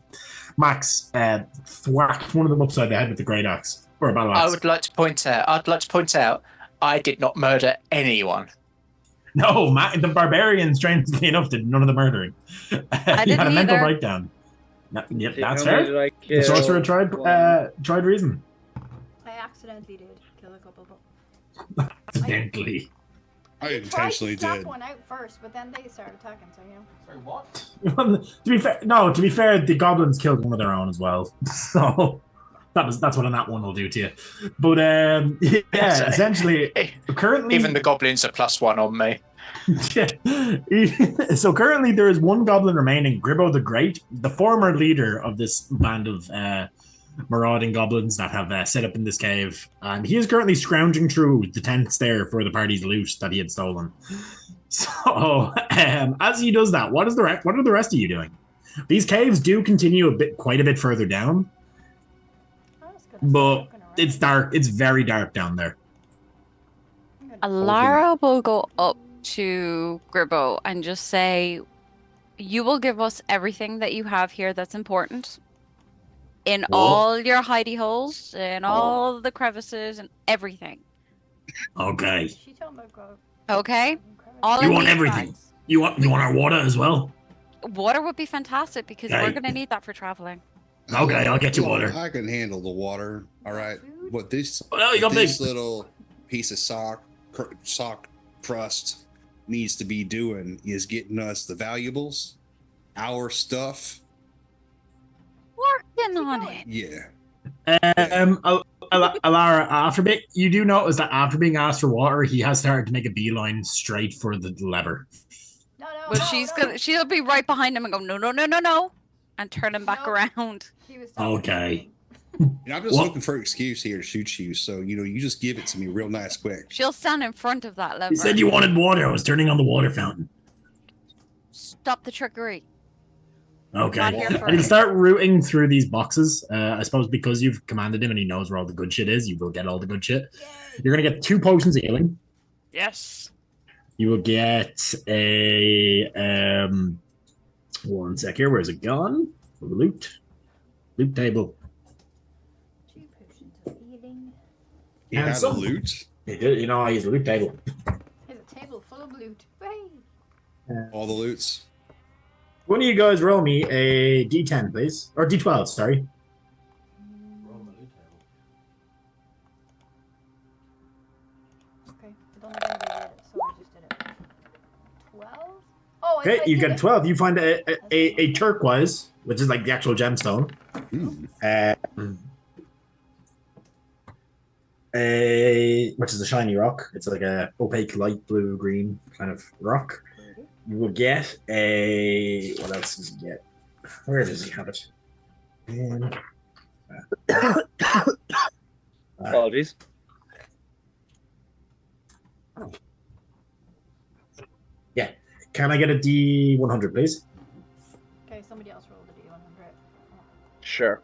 Max thwacked one of them upside the head with the great axe or a battle axe. I'd like to point out, I did not murder anyone. No, the barbarians, strangely enough, did none of the murdering. I He had a didn't mental either. breakdown. Yep, that's How many fair. did I The sorcerer kill? tried reason. I accidentally did kill a couple, but Accidentally. I tried intentionally to slap did. one out first, but then they started attacking. So you know. Sorry, what? To be fair, the goblins killed one of their own as well. So that's what that one will do to you. But yeah, essentially, currently Even the goblins are +1 on me. So currently there is one goblin remaining, Gribbo the Great, the former leader of this band of marauding goblins that have set up in this cave, and he is currently scrounging through the tents there for the party's loot that he had stolen. So as he does that, what are the rest of you doing? These caves do continue quite a bit further down, but it's dark. It's very dark down there. Alara will go up to Gribbo and just say, you will give us everything that you have here that's important. In all your hidey holes, in all the crevices and everything. Okay. She told me to go. Okay? All You in want these everything. bags. You want our water as well? Water would be fantastic because Okay. we're going to need that for traveling. Okay, I'll get you water. I can handle the water. All right. What this? Oh, you got this big. little piece of sock crust needs to be doing is getting us the valuables, our stuff. Working on it. Yeah. Alara, after you do notice that after being asked for water, he has started to make a beeline straight for the lever. No. But she'll be right behind him and go, no, and turn him back No. around. He was Okay. And I'm just What? looking for an excuse here to shoot you. So, you just give it to me real nice quick. She'll stand in front of that lever. You said you wanted water. I was turning on the water fountain. Stop the trickery. Okay. Not here for And he'll it. start rooting through these boxes. I suppose because you've commanded him and he knows where all the good shit is, you will get all the good shit. Yay. You're going to get 2 potions of healing. Yes. You will get a... one sec here. Where's it gone? Loot table. 2 potions of healing. You And have some- a loot? You know, I use the loot table. There's a table full of loot. Way. All the loots? One of you guys roll me a d10, please. Or d12, sorry. Okay. I don't know if anybody did it, so I just did it. 12? Oh, Okay, I you did get it. 12. You find a turquoise, which is like the actual gemstone. Hmm. Which is a shiny rock. It's like a opaque light blue green kind of rock. You will get a... What else does he get? Where does he have it? Apologies. Yeah. Can I get a D100, please? Okay, somebody else rolled a D100. Sure.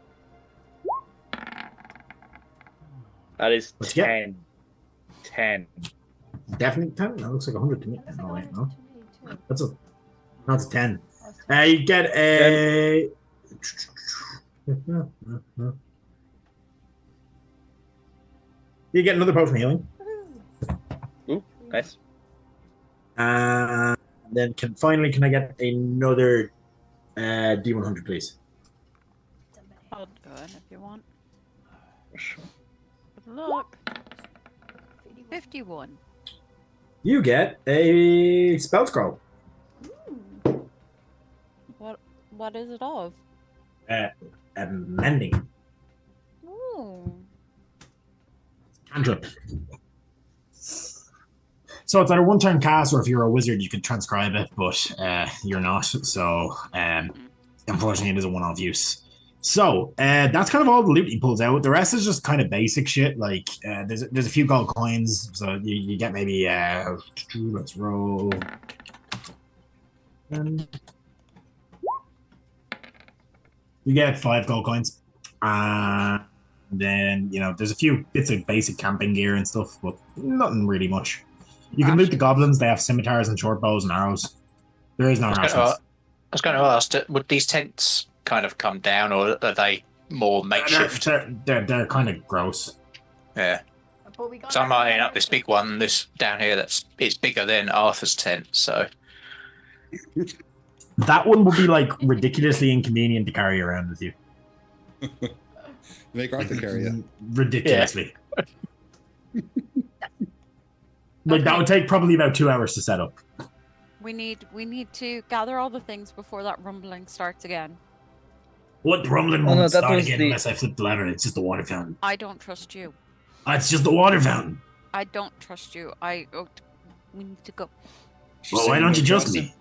That is What'd you get? 10. 10. Definitely 10? That looks like 100 to me. Looks like Oh, wait, 100 no. to me, too. That's a 10. Oh, it's 10. You get a... You get another potion of healing. Ooh, nice. Then can I get another D100, please? Somebody. I'll do it if you want. Sure. Good luck. 51. 51. You get a spell scroll. Ooh. What is it of? Mending. Ooh. Cantrip. So it's either one turn cast, or if you're a wizard, you could transcribe it, but you're not. So unfortunately, it is a one-off use. So that's kind of all the loot he pulls out. The rest is just kind of basic shit. Like there's a few gold coins, so you get maybe let's roll. You get 5 gold coins. Then there's a few bits of basic camping gear and stuff, but nothing really much. You can loot the goblins. They have scimitars and short bows and arrows. There is no rations. I was going to ask, would these tents kind of come down, or are they more makeshift? They're kind of gross. Yeah. But we got So I'm lining up this big one, this down here. It's bigger than Arthur's tent. So that one would be like ridiculously inconvenient to carry around with you. Make Arthur carry you. Ridiculously. Like that would take probably about 2 hours to set up. We need to gather all the things before that rumbling starts again. What rumbling Oh, no, won't that start was again the- unless I flip the lever. It's just the water fountain. I don't trust you. It's just the water fountain. I don't trust you. We need to go. Well, why don't you trust me?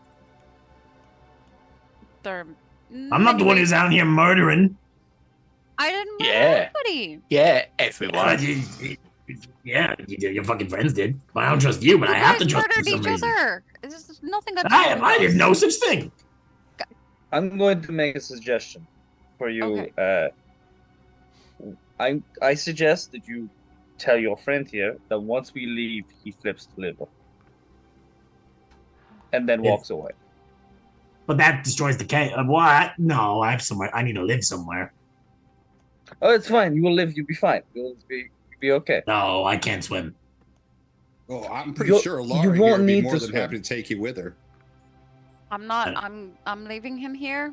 I'm not the one who's out here murdering. I didn't murder Yeah. anybody. yeah, everyone. Yeah, your fucking friends did. But I don't trust you, but I have to guys trust you murdered for some each reason. other. There's nothing got to do with I did us. no such thing. I'm going to make a suggestion for you. I suggest that you tell your friend here that once we leave, he flips the liver and then Yeah. walks away. But that destroys the cave. What? No, I have somewhere. I need to live somewhere. Oh, it's fine. You will live. You'll be fine. You'll be okay. No, I can't swim. Oh, I'm pretty You- sure you Laura here won't would be need more to than swim. happy to take you with her. I'm not. I'm leaving him here.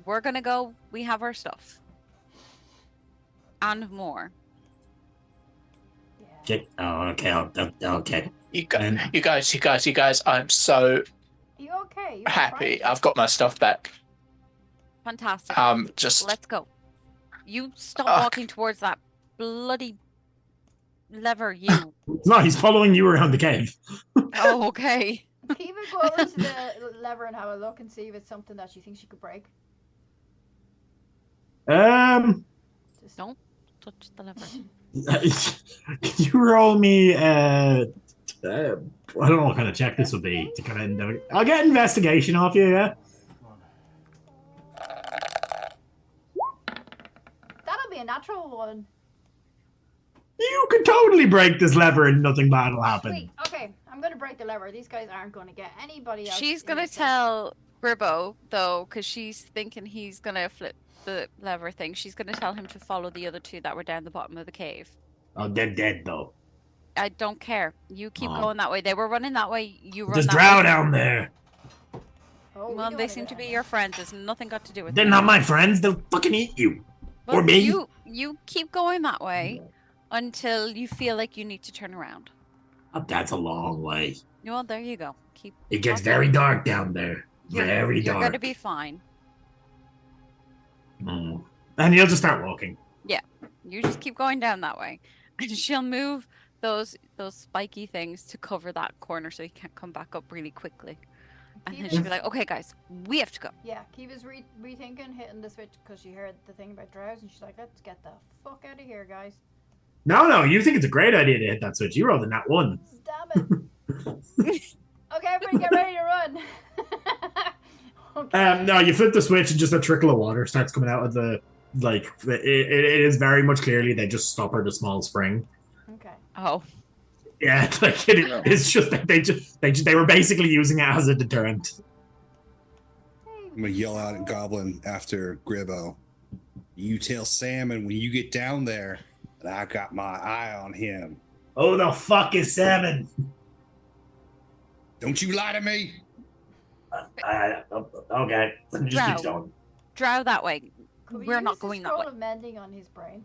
We're gonna go. We have our stuff. And more. Okay. Oh, okay. Okay. You guys, I'm so You okay? You happy. alright? I've got my stuff back. Fantastic. Just Let's go. You stop Fuck. walking towards that bloody lever, you. No, he's following you around the cave. Oh, okay. Kiva, go over to the lever and have a look and see if it's something that you think she could break. Just Don't touch the lever. Can you roll me? I don't know what kind of check this would be to kind of. I'll get investigation off you. Yeah. That'll be a natural one. You could totally break this lever and nothing bad will happen. Sweet. Okay, I'm gonna break the lever. These guys aren't gonna get anybody else. She's in gonna this tell Gribbo, though, because she's thinking he's gonna flip the lever thing. She's gonna tell him to follow the other two that were down the bottom of the cave. Oh, they're dead though. I don't care. You keep Oh. going that way. They were running that way. You run There's that drow way. down there. Oh, we Well, don't they wanna seem go to be down your friends. It's nothing got to do with They're me. not my friends. They'll fucking eat you. Well, or me. You keep going that way until you feel like you need to turn around. Oh, that's a long way. Well, there you go. Keep. It gets walking. very dark down there. Very You're dark. gonna be fine. Mm. And he'll just start walking. You just keep going down that way, and she'll move those spiky things to cover that corner so you can't come back up really quickly. And then she'll be like, "Okay, guys, we have to go." Yeah, Kiva's rethinking hitting the switch because she heard the thing about drows and she's like, let's get the fuck out of here, guys. No, you think it's a great idea to hit that switch. You rolled in that one. Damn it. Okay, everybody get ready to run. Okay. No, you flip the switch and just a trickle of water starts coming out of the, like, it is very much clearly they just stop at a small spring. Okay. Oh, Yeah, like it's just that they were basically using it as a deterrent. I'm gonna yell out at Goblin after Gribbo. You tell Salmon when you get down there that I got my eye on him. Oh, the fuck is Salmon? Don't you lie to me. Okay, just keep Drow. going. drow that way. Could we We're use not the going that scroll way. of mending on his brain?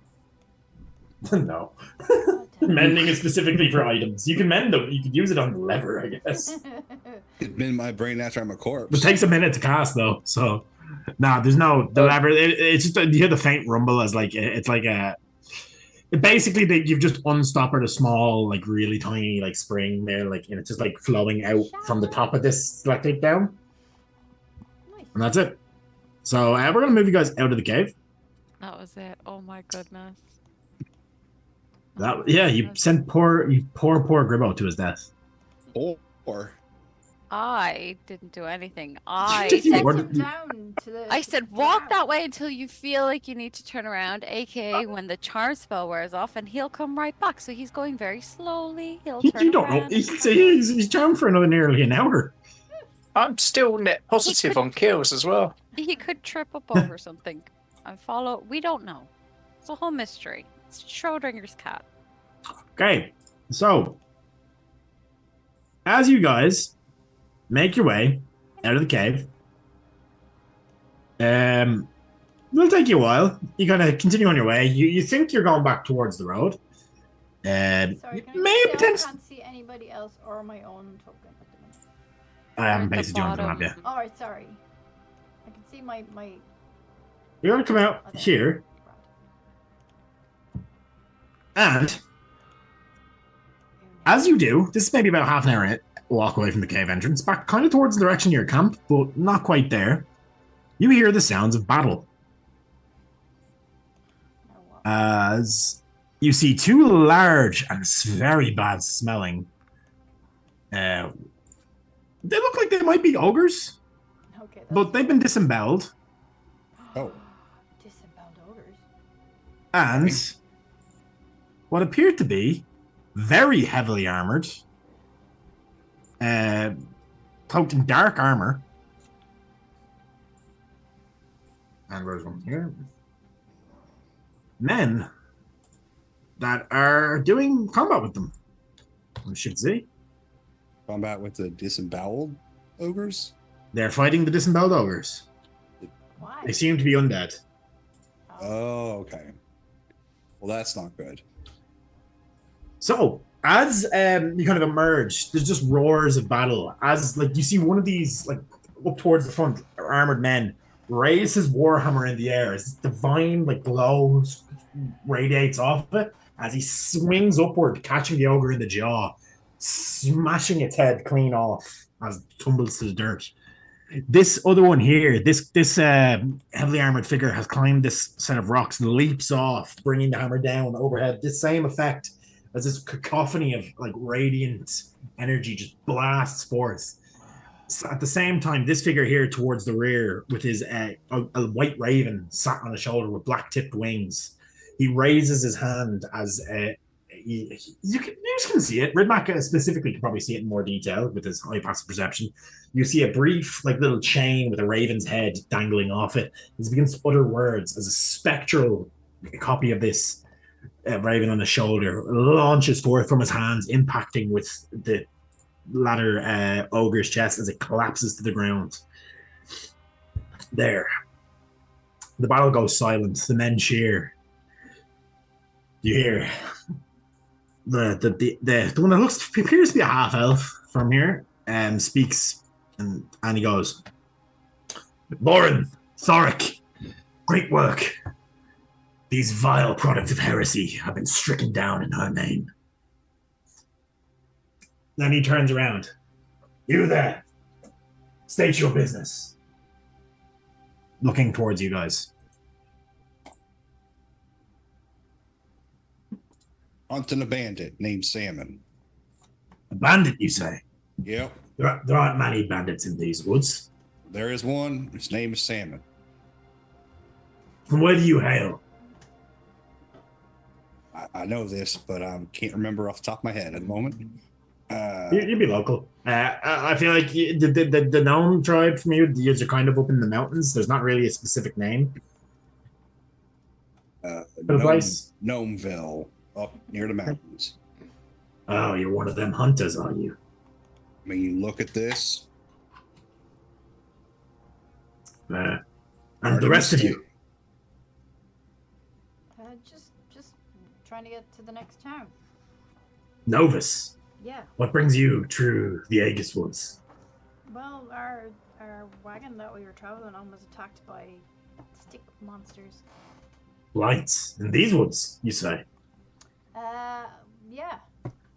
No. God damn Mending is specifically for items. You can mend them. You could use it on the lever, I guess. it. It'd been my brain after I'm a corpse. It takes a minute to cast though, so there's no the lever. It's just you hear the faint rumble as like it's like a. Basically, you've just unstoppered a small, like really tiny, like spring there, like and it's just like flowing out from the top of this stalactite down, Nice. and that's it. So we're going to move you guys out of the cave. That was it. Oh my goodness. You sent poor Gribbo to his death. Or I didn't do anything. You Sent him ordered- down to the. I said walk ground. that way until you feel like you need to turn around, aka when the charm spell wears off, and he'll come right back. So he's going very slowly. He'll turn You don't know. around. He's charmed for another nearly an hour. I'm still net positive on kills as well. He could trip up over something and follow. We don't know. It's a whole mystery. It's Schrodinger's cat. Okay, so as you guys make your way out of the cave, it'll take you a while. You kind of continue on your way. You think you're going back towards the road. Sorry, can I just Maybe say I can't see anybody else or my own token at the minute. I haven't At the pasted you onto the map yet. bottom. All right, sorry. I can see my. You're gonna come out here, and as you do, this is maybe about half an hour walk away from the cave entrance, back kind of towards the direction of your camp, but not quite there. You hear the sounds of battle as you see two large and very bad smelling. They look like they might be ogres, Okay. but they've been disemboweled. Oh. Disemboweled ogres. And what appeared to be very heavily armored, cloaked in dark armor. And where's one here? Men that are doing combat with them. We should see. Combat with the disemboweled ogres? They're fighting the disemboweled ogres. Why? They seem to be undead. Oh, okay. Well, that's not good. So, as you kind of emerge, there's just roars of battle. As like you see one of these like up towards the front armored men raise his warhammer in the air as divine like glow radiates off of it as he swings upward, catching the ogre in the jaw, smashing its head clean off as it tumbles to the dirt. This other one here, this heavily armored figure has climbed this set of rocks and leaps off, bringing the hammer down overhead. This same effect as this cacophony of like radiant energy just blasts forth. So at the same time, this figure here towards the rear with his a white raven sat on his shoulder with black tipped wings. He raises his hand as you just can see it. Ridmac specifically can probably see it in more detail with his high passive perception. You see a brief like little chain with a raven's head dangling off it. He begins to utter words as a spectral copy of this raven on his shoulder launches forth from his hands, impacting with the latter ogre's chest as it collapses to the ground. There. The battle goes silent. The men cheer. You hear the one that appears to be a half elf from here speaks and he goes, Boren, Thoric, great work. These vile products of heresy have been stricken down in her name. Then he turns around. You there. State your business. Looking towards you guys. Hunting a bandit named Salmon. A bandit, you say? Yep. There aren't many bandits in these woods. There is one. His name is Salmon. From where do you hail? I know this, but I can't remember off the top of my head at the moment. You'd be local. I feel like the gnome tribe from you are kind of up in the mountains. There's not really a specific name. The place? Gnomeville, up near the mountains. Oh, you're one of them hunters, are you? I mean, look at this. And the rest of you? Just trying to get to the next town. Novus. Yeah. What brings you through the Aegis woods? Well, our wagon that we were traveling on was attacked by stick monsters. Lights in these woods, you say? Yeah.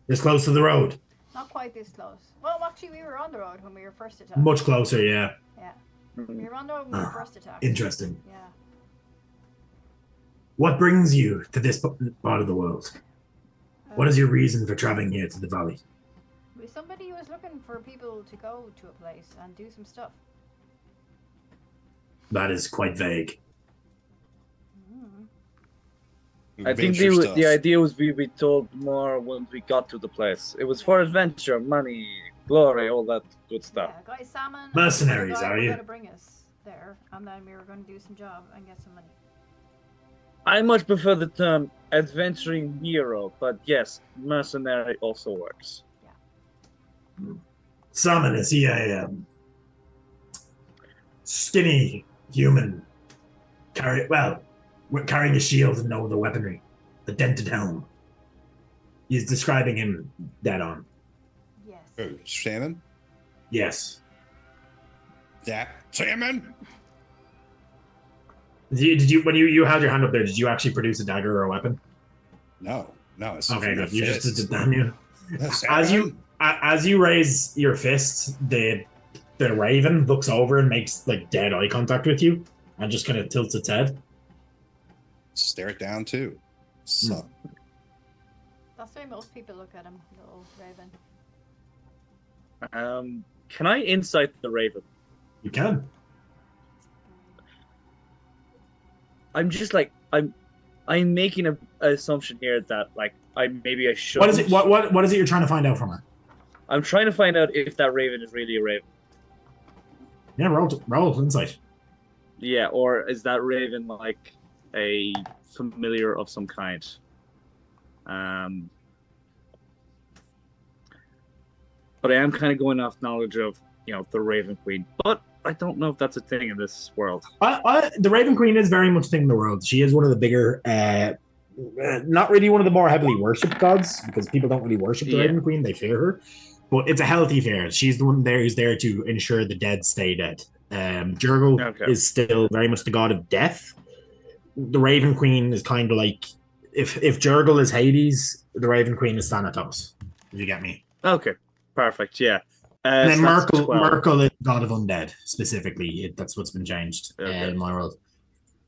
This close to the road? Not quite this close. Well, actually, we were on the road when we were first attacked. Much closer, yeah. Yeah. You're on the first attack. Interesting. Yeah. What brings you to this part of the world? What is your reason for traveling here to the valley? Somebody was looking for people to go to a place and do some stuff. That is quite vague. I think the idea was we told more once we got to the place. It was for adventure, money, glory, all that good stuff. Yeah, guy salmon. Mercenaries, are you? Going to bring us there, and then we were going to do some job and get some money. I much prefer the term adventuring hero, but yes, mercenary also works. Yeah. Salmon, is he a skinny human carrying a shield and no other weaponry, a dented helm? He's describing him dead on. Yes. Oh, salmon? Yes. That salmon? Did you when you held your hand up there? Did you actually produce a dagger or a weapon? No. It's Okay, good. You fist. just did damn you. Salmon? As you raise your fist, the raven looks over and makes like dead eye contact with you, and just kind of tilts its head. Stare it down too. So. That's the way most people look at him, little raven. Can I insight the raven? You can. I'm just like I'm making an assumption here that like I should. What is it? What is it you're trying to find out from her? I'm trying to find out if that raven is really a raven. Yeah, roll insight. Yeah, or is that raven like a familiar of some kind? But I am kind of going off knowledge of the Raven Queen, but I don't know if that's a thing in this world. The Raven Queen is very much a thing in the world. She is one of the bigger, not really one of the more heavily worshipped gods, because people don't really worship the Raven Queen; they fear her. But it's a healthy fear. She's the one there who's there to ensure the dead stay dead. Jurgle is still very much the god of death. The Raven Queen is kind of like if Jurgle is Hades, the Raven Queen is Thanatos. Did you get me? Okay, perfect. Yeah. And then Merkel is god of undead specifically. That's what's been changed in my world.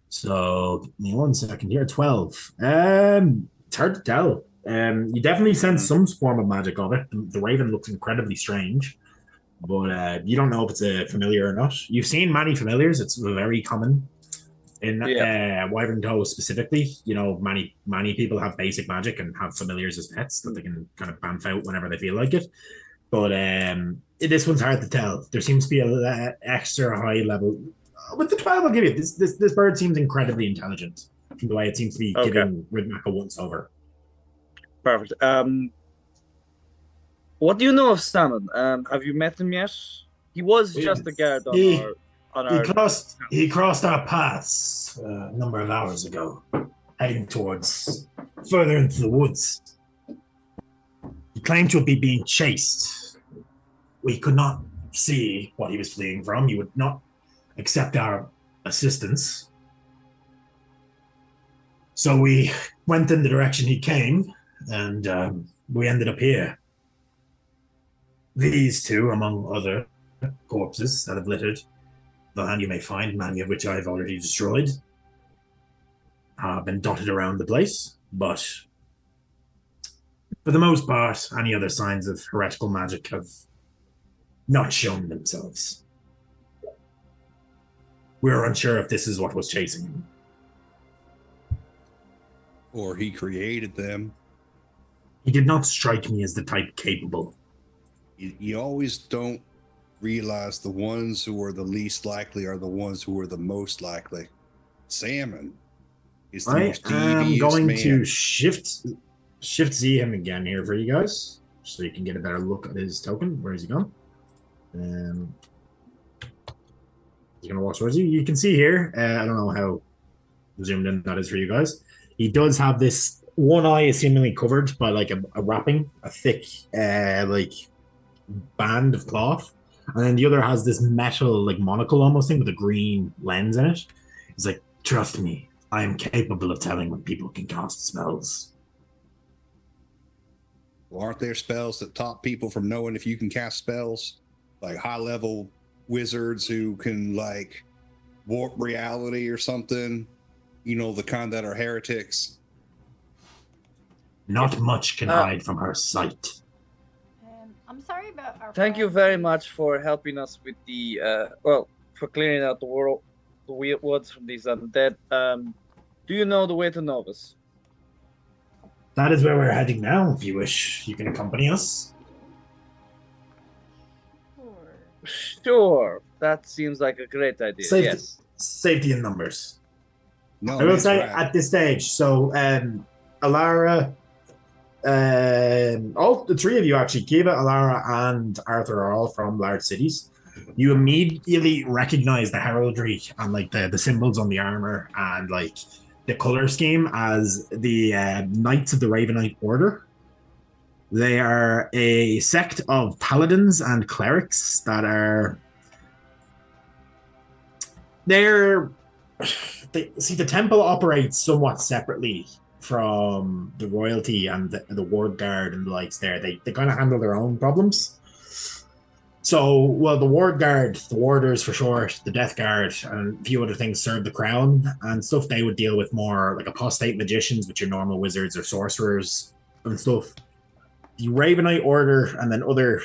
So give me 1 second here. 12. It's hard to tell. You definitely sense some form of magic of it. The Raven looks incredibly strange, but you don't know if it's a familiar or not. You've seen many familiars. It's very common in Wyvern Toe specifically. Many people have basic magic and have familiars as pets that they can kind of bamf out whenever they feel like it. But this one's hard to tell. There seems to be a extra high level. With the 12, I'll give you this bird seems incredibly intelligent from the way it seems to be giving Ridmac a once over. Perfect. What do you know of Salmon? Have you met him yet? He was just a guard on our. He crossed our paths a number of hours ago, heading towards further into the woods. He claimed to be being chased. We could not see what he was fleeing from. He would not accept our assistance. So we went in the direction he came, and we ended up here. These two, among other corpses that have littered the land you may find, many of which I have already destroyed, have been dotted around the place, but for the most part, any other signs of heretical magic have not shown themselves. We're unsure if this is what was chasing him. Or he created them. He did not strike me as the type capable. You always don't realize the ones who are the least likely are the ones who are the most likely. Salmon is the most devious going man. to shift Z him again here for you guys, so you can get a better look at his token. Where is he gone? He's gonna walk towards you. You can see here. I don't know how zoomed in that is for you guys. He does have this one eye is seemingly covered by like a wrapping, a thick like band of cloth, and then the other has this metal like monocle almost thing with a green lens in it. He's like, trust me, I am capable of telling when people can cast spells. Well, aren't there spells that stop people from knowing if you can cast spells? Like high level wizards who can like warp reality or something. You know, the kind that are heretics. Not much can hide from our sight. I'm sorry about our. Thank you very much for helping us with the for clearing out the weird woods from these undead. Do you know the way to Novus? That is where we're heading now. If you wish, you can accompany us. Sure. That seems like a great idea. Yes. Safety in numbers. No, I will say right. at this stage. So, Alara, all the three of you actually, Kiva, Alara, and Arthur are all from large cities. You immediately recognize the heraldry and like the symbols on the armor and like the color scheme as the Knights of the Ravenite Order. They are a sect of paladins and clerics that are. See, the temple operates somewhat separately from the royalty and the ward guard and the likes there. They kind of handle their own problems. So, well, the ward guard, the warders for short, the death guard, and a few other things serve the crown and stuff. They would deal with more like apostate magicians, which are normal wizards or sorcerers and stuff. The Ravenite Order and then other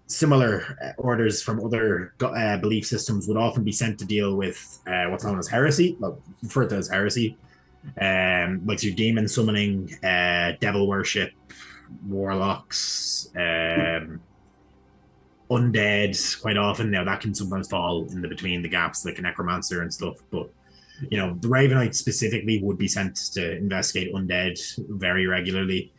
similar orders from other belief systems would often be sent to deal with what's known as heresy, referred to as heresy, like your demon summoning, devil worship, warlocks, undead. Quite often, now that can sometimes fall in the between the gaps, like a necromancer and stuff. But you know, the Ravenites specifically would be sent to investigate undead very regularly.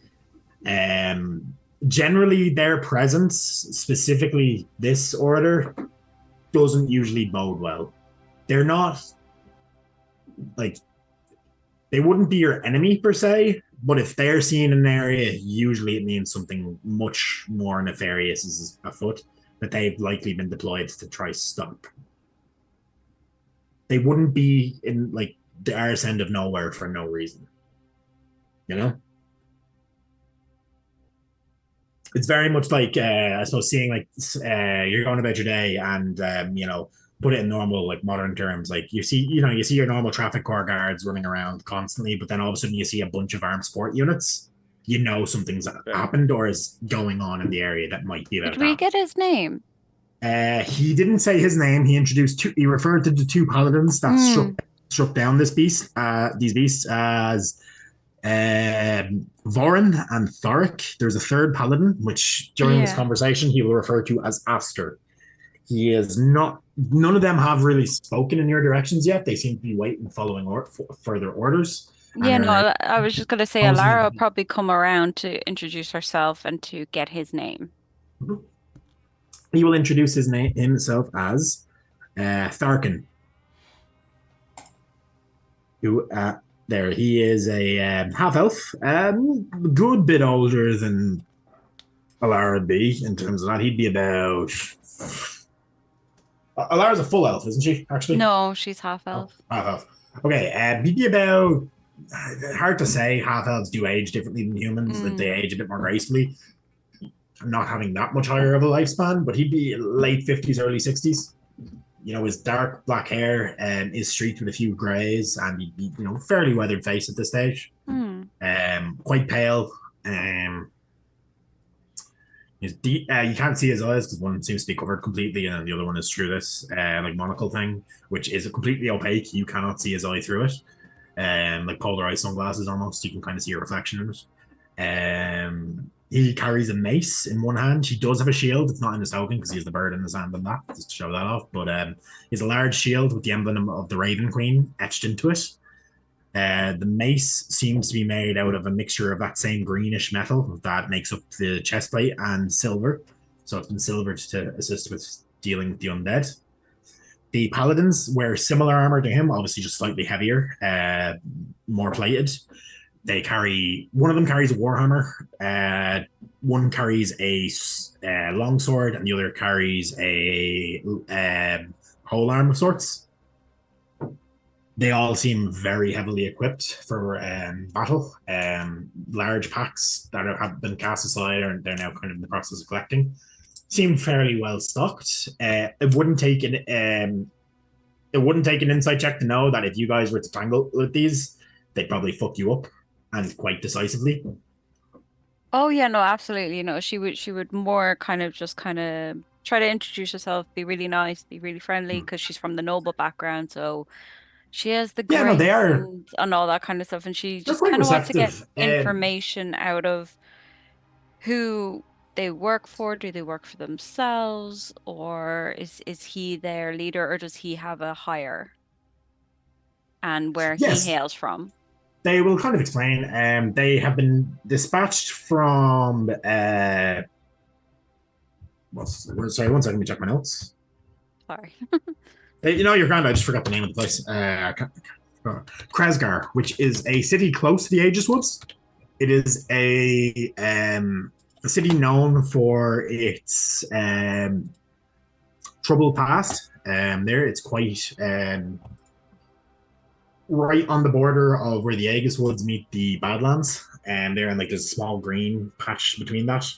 Generally, their presence, specifically this order, doesn't usually bode well. They're not like they wouldn't be your enemy per se, but if they're seen in an area, usually it means something much more nefarious is afoot that they've likely been deployed to try stop. They wouldn't be in like the arse end of nowhere for no reason, you know. It's very much like I suppose seeing like you're going about your day and you know, put it in normal like modern terms, like you see your normal traffic corps guards running around constantly, but then all of a sudden you see a bunch of armed support units. You know something's happened or is going on in the area that might be about. Did we get his name? He didn't say his name. He referred to the two paladins that struck down these beasts as Vorin and Thoric. There's a third paladin, which during this conversation he will refer to as Aster. He is not. None of them have really spoken in your directions yet. They seem to be waiting, following further orders. Yeah, no, I was just going to say Alara will probably come around to introduce herself and to get his name. Mm-hmm. He will introduce himself as Tharkin. Who there he is a half elf, good bit older than Alara would be in terms of that. He'd be about. Alara's a full elf, isn't she? Actually, no, she's half elf. Oh, half elf. Okay, he'd be about. Hard to say. Half elves do age differently than humans. Like they age a bit more gracefully. Not having that much higher of a lifespan, but he'd be late 50s, early 60s. You know, his dark black hair is streaked with a few greys, and he'd be, you know, fairly weathered face at this stage. Quite pale. You can't see his eyes because one seems to be covered completely, and the other one is through this like monocle thing, which is completely opaque. You cannot see his eye through it. Like polarized sunglasses almost. You can kind of see a reflection in it. He carries a mace in one hand. He does have a shield. It's not in his token because he has the bird in his hand and that, just to show that off. But he has a large shield with the emblem of the Raven Queen etched into it. The mace seems to be made out of a mixture of that same greenish metal that makes up the chest plate and silver. So it's been silvered to assist with dealing with the undead. The paladins wear similar armor to him, obviously just slightly heavier, more plated. One of them carries a warhammer, one carries a longsword, and the other carries a polearm of sorts. They all seem very heavily equipped for battle. Large packs that have been cast aside, and they're now kind of in the process of collecting. seem fairly well stocked. It wouldn't take an insight check to know that if you guys were to tangle with these, they'd probably fuck you up, and quite decisively. Oh yeah, no, absolutely. No, she would more kind of just kind of try to introduce herself, be really nice, be really friendly because she's from the noble background, so she has the Yeah, no, they grace are. and all that kind of stuff, and she They're just quite kind of wants to get receptive. information out of who they work for. Do they work for themselves, or is he their leader, or does he have a hire, and where he Yes, hails from? they will kind of explain. They have been dispatched from. Sorry, one second. Let me check my notes. Sorry. You're grand. I just forgot the name of the place. Kresgar, which is a city close to the Aegis Woods. It is a city known for its troubled past. It's quite right on the border of where the Aegis Woods meet the Badlands, and they're in like this small green patch between that.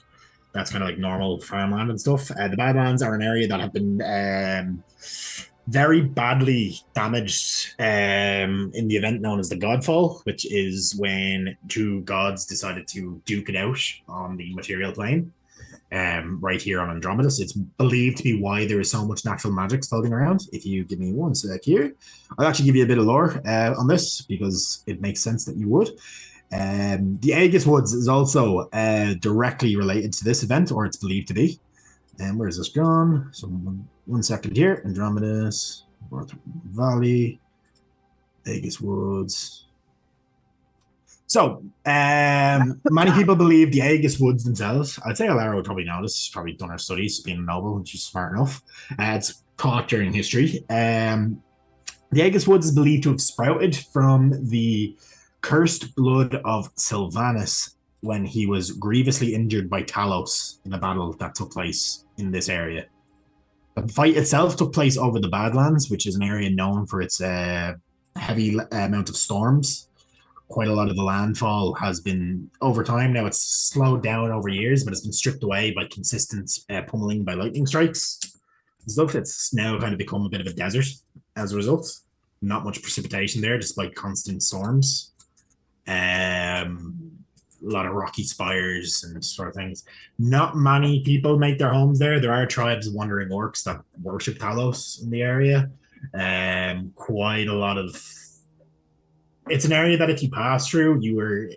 That's kind of like normal farmland and stuff. The Badlands are an area that have been very badly damaged in the event known as the Godfall, which is when two gods decided to duke it out on the material plane. Right here on Andromedus. It's believed to be why there is so much natural magic floating around. If you give me one sec here, I'll actually give you a bit of lore on this because it makes sense that you would. The Aegis Woods is also directly related to this event, or it's believed to be. And where's this gone? So one second here. Andromedus, Valley, Aegis Woods. So, many people believe the Aegis Woods themselves. I'd say Alara would probably know this. She's probably done her studies, being a noble, and she's smart enough. It's taught during history. The Aegis Woods is believed to have sprouted from the cursed blood of Sylvanus when he was grievously injured by Talos in a battle that took place in this area. The fight itself took place over the Badlands, which is an area known for its heavy amount of storms. Quite a lot of the landfall has been over time. Now it's slowed down over years, but it's been stripped away by consistent pummeling by lightning strikes and stuff. It's now kind of become a bit of a desert as a result. Not much precipitation there, despite constant storms. A lot of rocky spires and sort of things. Not many people make their homes there. There are tribes of wandering orcs that worship Talos in the area. Quite a lot of. It's an area that if you pass through, you'd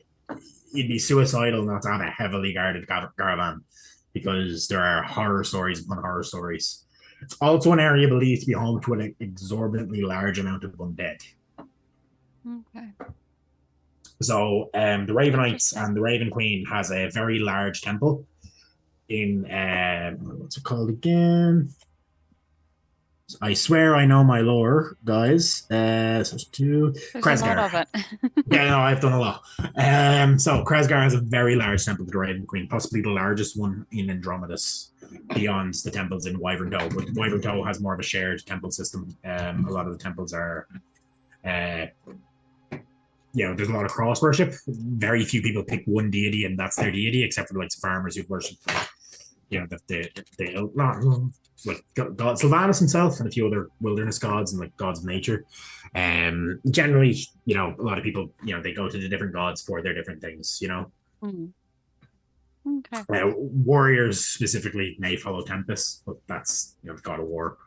be suicidal not to have a heavily guarded caravan because there are horror stories upon horror stories. It's also an area believed to be home to an exorbitantly large amount of undead. Okay. So the Raven Knights and the Raven Queen has a very large temple in what's it called again? I swear I know my lore, guys. So There's Kresgar. a lot of it. Yeah, no, I've done a lot. So Kresgar has a very large temple to the Raven Queen, possibly the largest one in Andromedus, beyond the temples in Wyvern Toe. But Wyvern Toe has more of a shared temple system. A lot of the temples are, there's a lot of cross worship. Very few people pick one deity and that's their deity, except for like farmers who worship, like God Sylvanus himself and a few other wilderness gods and like gods of nature. Generally, a lot of people, they go to the different gods for their different things, Mm. Okay. Warriors specifically may follow Tempest, but that's the god of war.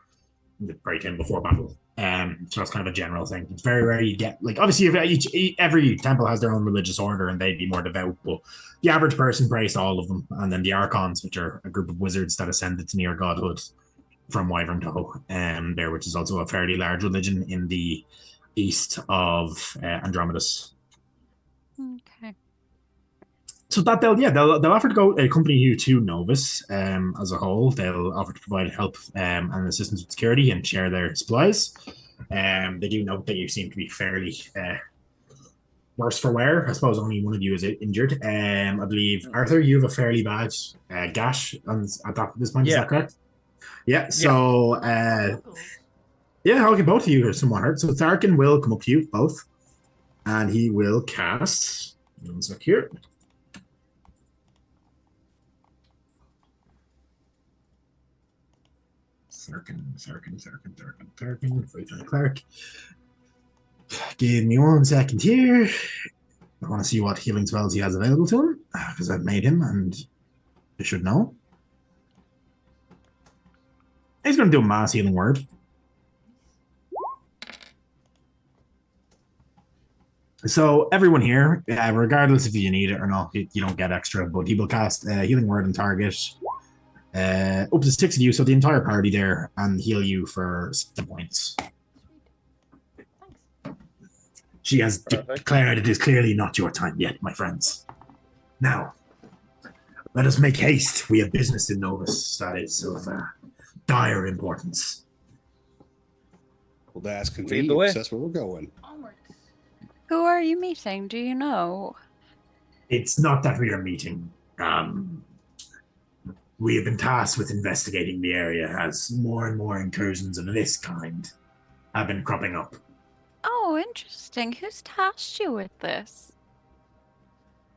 They pray to him before battle. So that's kind of a general thing. It's very rare you get like obviously every temple has their own religious order and they'd be more devout, but the average person prays to all of them. And then the Archons, which are a group of wizards that ascended to near godhood from Wyvern Toe, which is also a fairly large religion in the east of Andromedus. Okay. So that they'll offer to go accompany you to Novus as a whole. They'll offer to provide help and assistance with security and share their supplies. They do note that you seem to be fairly worse for wear. I suppose only one of you is injured. I believe Arthur, you have a fairly bad gash at this point. Is that correct? Yeah. So okay, both of you are somewhat hurt. So Tharkin will come up to you both, and he will cast. One sec here. Free cleric. Give me 1 second here. I want to see what healing spells he has available to him, because I've made him and I should know. He's going to do a mass healing word. So everyone here, regardless if you need it or not, you don't get extra, but he will cast a healing word on target. Up to 6 of you, so the entire party there, and heal you for 7 points. Thanks. She has declared it is clearly not your time yet, my friends. Now, let us make haste. We have business in Novus that is of dire importance. Well, that's Lead the convenient. way. That's where we're going. Onwards. Who are you meeting? Do you know? It's not that we are meeting. We have been tasked with investigating the area as more and more incursions of this kind have been cropping up. Oh, interesting. Who's tasked you with this?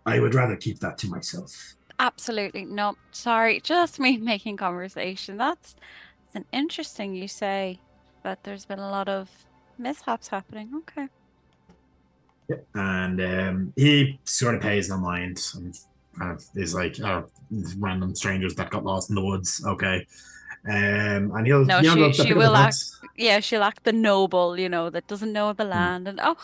I would rather keep that to myself. Absolutely. No, sorry. Just me making conversation. That's an interesting you say that there's been a lot of mishaps happening. Okay. And he sort of pays no mind and kind of is like, oh, random strangers that got lost in the woods. Okay. And he'll No, go she pick up will the act. notes. Yeah, she'll act the noble, you know, that doesn't know the land. And oh,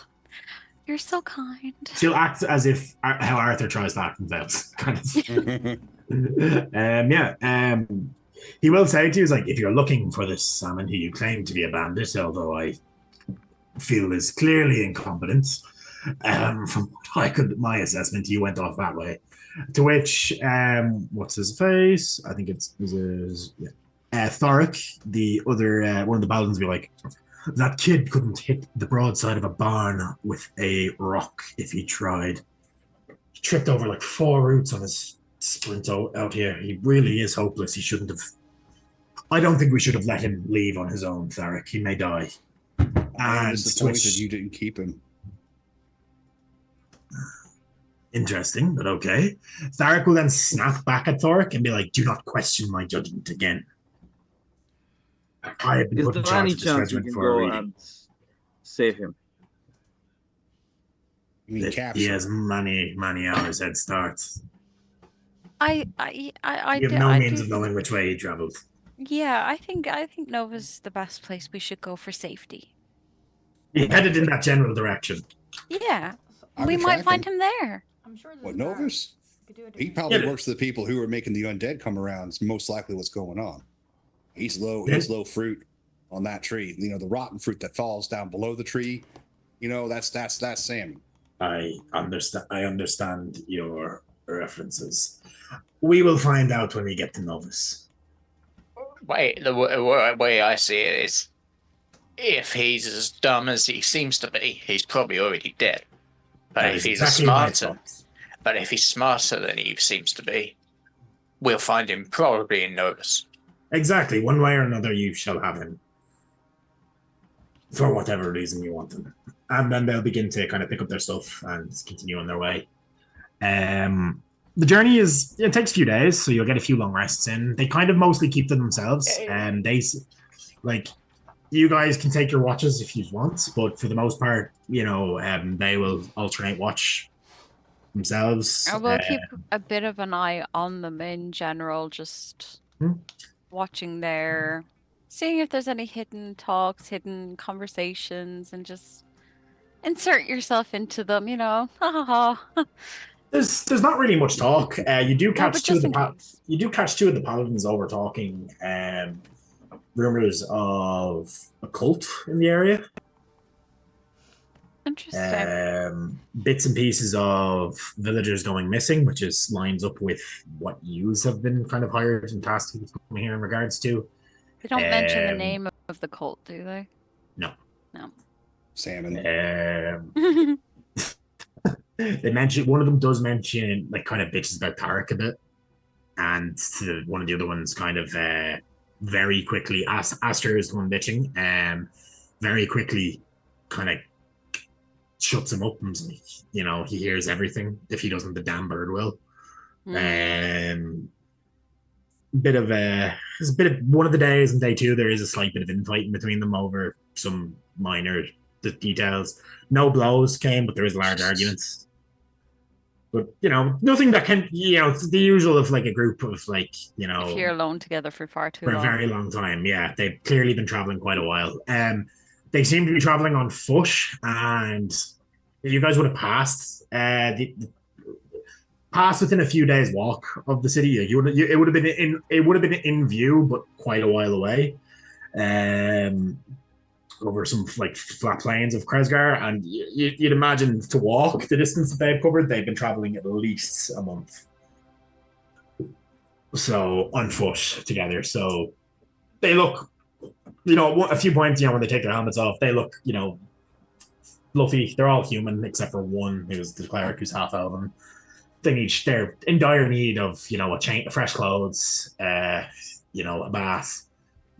you're so kind. She'll act as if how Arthur tries to act himself. Kind of. He will say to you, like, if you're looking for this salmon who you claim to be a bandit, although I feel is clearly incompetent, from my assessment, you went off that way. To which, what's his face? I think it's Thoric, the other one of the paladins, be like, that kid couldn't hit the broadside of a barn with a rock if he tried. He tripped over like 4 roots on his sprint out here. He really is hopeless. He shouldn't have. I don't think we should have let him leave on his own, Tharic. He may die. I'm disappointed you didn't keep him. Interesting, but okay. Tharic will then snap back at Thoric and be like, do not question my judgment again. I have been Is put in there charge any of this chance we regiment can for a go reading. and save him? You mean He capture? has many hours head start. I You have no means of knowing which way he travelled. Yeah, I think Nova's the best place we should go for safety. He headed in that general direction. Yeah, I we could might track find him. him there. I'm sure there's What, a bar. Novus? We could do it He again. probably Yeah. works for the people who are making the undead come around. It's most likely what's going on. He's low fruit on that tree. You know, the rotten fruit that falls down below the tree. You know, that's salmon. I understand your references. We will find out when we get to Novus. Wait, the way I see it is, if he's as dumb as he seems to be, he's probably already dead. But That if is he's exactly my smarter, thoughts. but if he's smarter than he seems to be, we'll find him probably in Novus. Exactly. One way or another, you shall have him. For whatever reason you want him. And then they'll begin to kind of pick up their stuff and continue on their way. The journey it takes a few days, so you'll get a few long rests in. They kind of mostly keep to themselves. You guys can take your watches if you want, but for the most part, they will alternate watch themselves. I will keep a bit of an eye on them in general, just watching seeing if there's any hidden talks, hidden conversations, and just insert yourself into them, you know. There's not really much talk. You do catch but two of just in the case. you do catch 2 of the paladins over talking rumors of a cult in the area. Interesting. Bits and pieces of villagers going missing, which lines up with what yous have been kind of hired and tasked with coming here in regards to. They don't mention the name of the cult, do they? No. Salmon. They mention, one of them does mention, like, kind of bitches about Tarek a bit, and one of the other ones kind of very quickly, Aster is the one bitching, very quickly kind of shuts him up and, he hears everything. If he doesn't, the damn bird will. bit of one of the days, and day two there is a slight bit of infighting between them over some minor details. No blows came, but there is large arguments. But nothing that can it's the usual of like a group of like If you're alone together for far too for long. a very long time. Yeah, they've clearly been traveling quite a while. They seem to be traveling on foot, and you guys would have passed passed within a few days walk of the city. It would have been in view, but quite a while away. Over some like flat plains of Kresgar, and you'd imagine to walk the distance that they've covered, they've been traveling at least a month. So on foot together. So they look, a few points, when they take their helmets off, they look, fluffy. They're all human except for one who's the cleric who's half elven. They're in dire need of, a change, fresh clothes, a bath.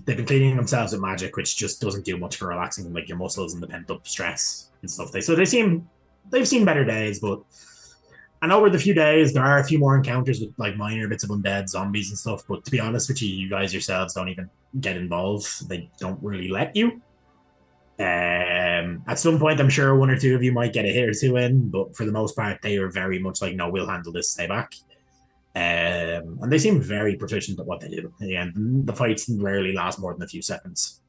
They've been cleaning themselves with magic, which just doesn't do much for relaxing like your muscles and the pent up stress and stuff. They've seen better days, and over the few days there are a few more encounters with like minor bits of undead zombies and stuff. But to be honest with you, you guys yourselves don't even get involved. They don't really let you. At some point, I'm sure one or two of you might get a hit or two in, but for the most part, they are very much like, no, we'll handle this, stay back. And they seem very proficient at what they do. And the fights rarely last more than a few seconds.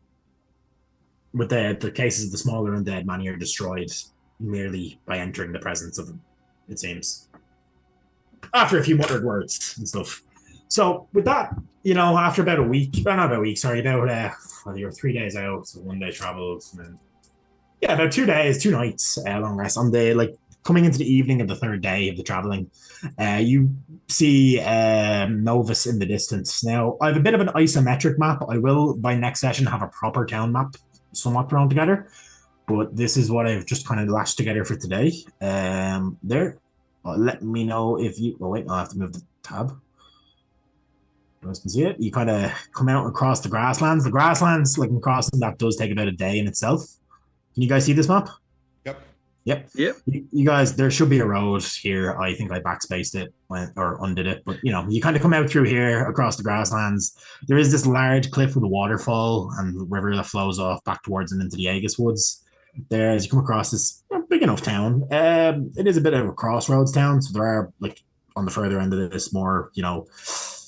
With the cases of the smaller undead, many are destroyed merely by entering the presence of them, it seems. After a few muttered words and stuff. So with that, after about a week, not about a week, sorry, about you're 3 days out, so 1 day travel, and then, about 2 days, 2 nights, long rest. On the coming into the evening of the third day of the traveling, you see Novus in the distance. Now, I have a bit of an isometric map. I will, by next session, have a proper town map somewhat thrown together, but this is what I've just kind of lashed together for today. Let me know if you... Oh, wait, I'll have to move the tab. You guys can see it. You kind of come out across the grasslands. The grasslands, like in crossing, that does take about a day in itself. Can you guys see this map? Yep. You guys, there should be a road here. I think I backspaced it or undid it, but you kind of come out through here across the grasslands. There is this large cliff with a waterfall and river that flows off back towards and into the Aegis woods. There, as you come across this big enough town, it is a bit of a crossroads town. So there are on the further end of this more,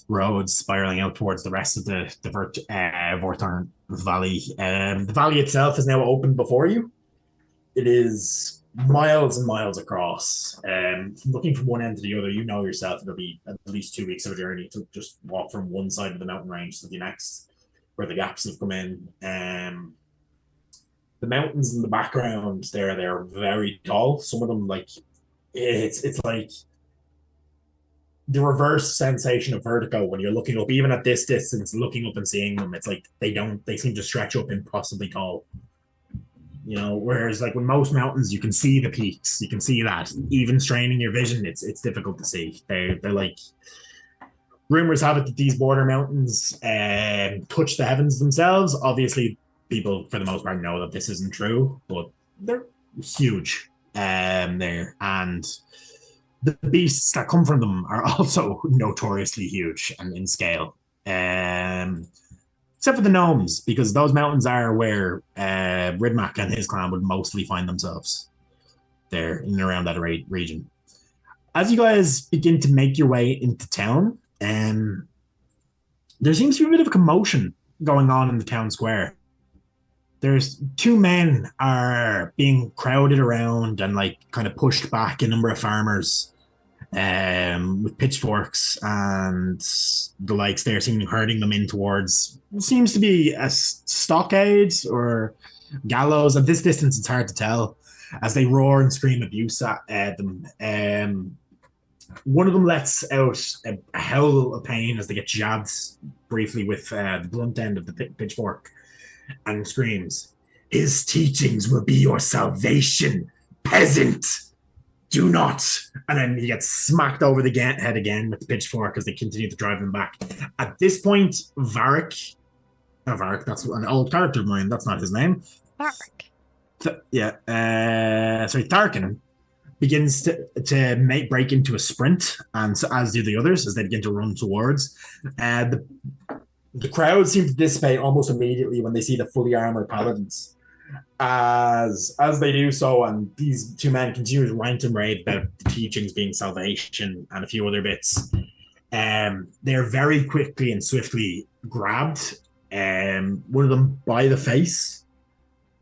roads spiraling out towards the rest of the Vortarn Valley. The valley itself is now open before you. It is miles and miles across. Looking from one end to the other, yourself, it'll be at least 2 weeks of a journey to just walk from one side of the mountain range to the next, where the gaps have come in. The mountains in the background, they're very tall. Some of them, it's like the reverse sensation of vertigo when you're looking up, even at this distance, looking up and seeing them. It's like they seem to stretch up impossibly tall. Whereas when most mountains, you can see the peaks, you can see that. Even straining your vision, it's difficult to see. They're like, rumors have it that these border mountains touch the heavens themselves. Obviously, people for the most part know that this isn't true, but they're huge there, and the beasts that come from them are also notoriously huge and in scale. Except for the gnomes, because those mountains are where Ridmac and his clan would mostly find themselves. There, in and around that region. As you guys begin to make your way into town, there seems to be a bit of a commotion going on in the town square. There's 2 men are being crowded around and kind of pushed back, a number of farmers with pitchforks and the likes there, seeming herding them in towards what seems to be a stockade or gallows. At this distance, it's hard to tell as they roar and scream abuse at them. One of them lets out a howl of pain as they get jabbed briefly with the blunt end of the pitchfork and screams, "His teachings will be your salvation, peasant! Do not!" And then he gets smacked over the head again with the pitchfork as they continue to drive him back. At this point, Varric, that's an old character of mine, that's not his name. Varric. Tarkin begins to break into a sprint, and so, as do the others as they begin to run towards. The crowd seems to dissipate almost immediately when they see the fully armored paladins. As they do so, and these two men continue to rant and rave about the teachings being salvation and a few other bits, they're very quickly and swiftly grabbed. One of them by the face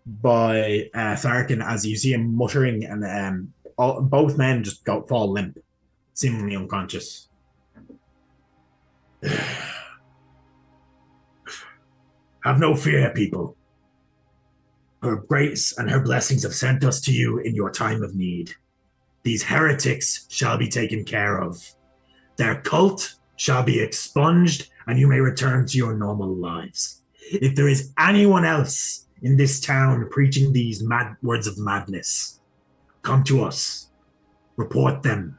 by Tharkin, as you see him muttering, and both men just fall limp, seemingly unconscious. Have no fear, people. Her grace and her blessings have sent us to you in your time of need. These heretics shall be taken care of. Their cult shall be expunged, and you may return to your normal lives. If there is anyone else in this town preaching these mad words of madness, come to us. Report them.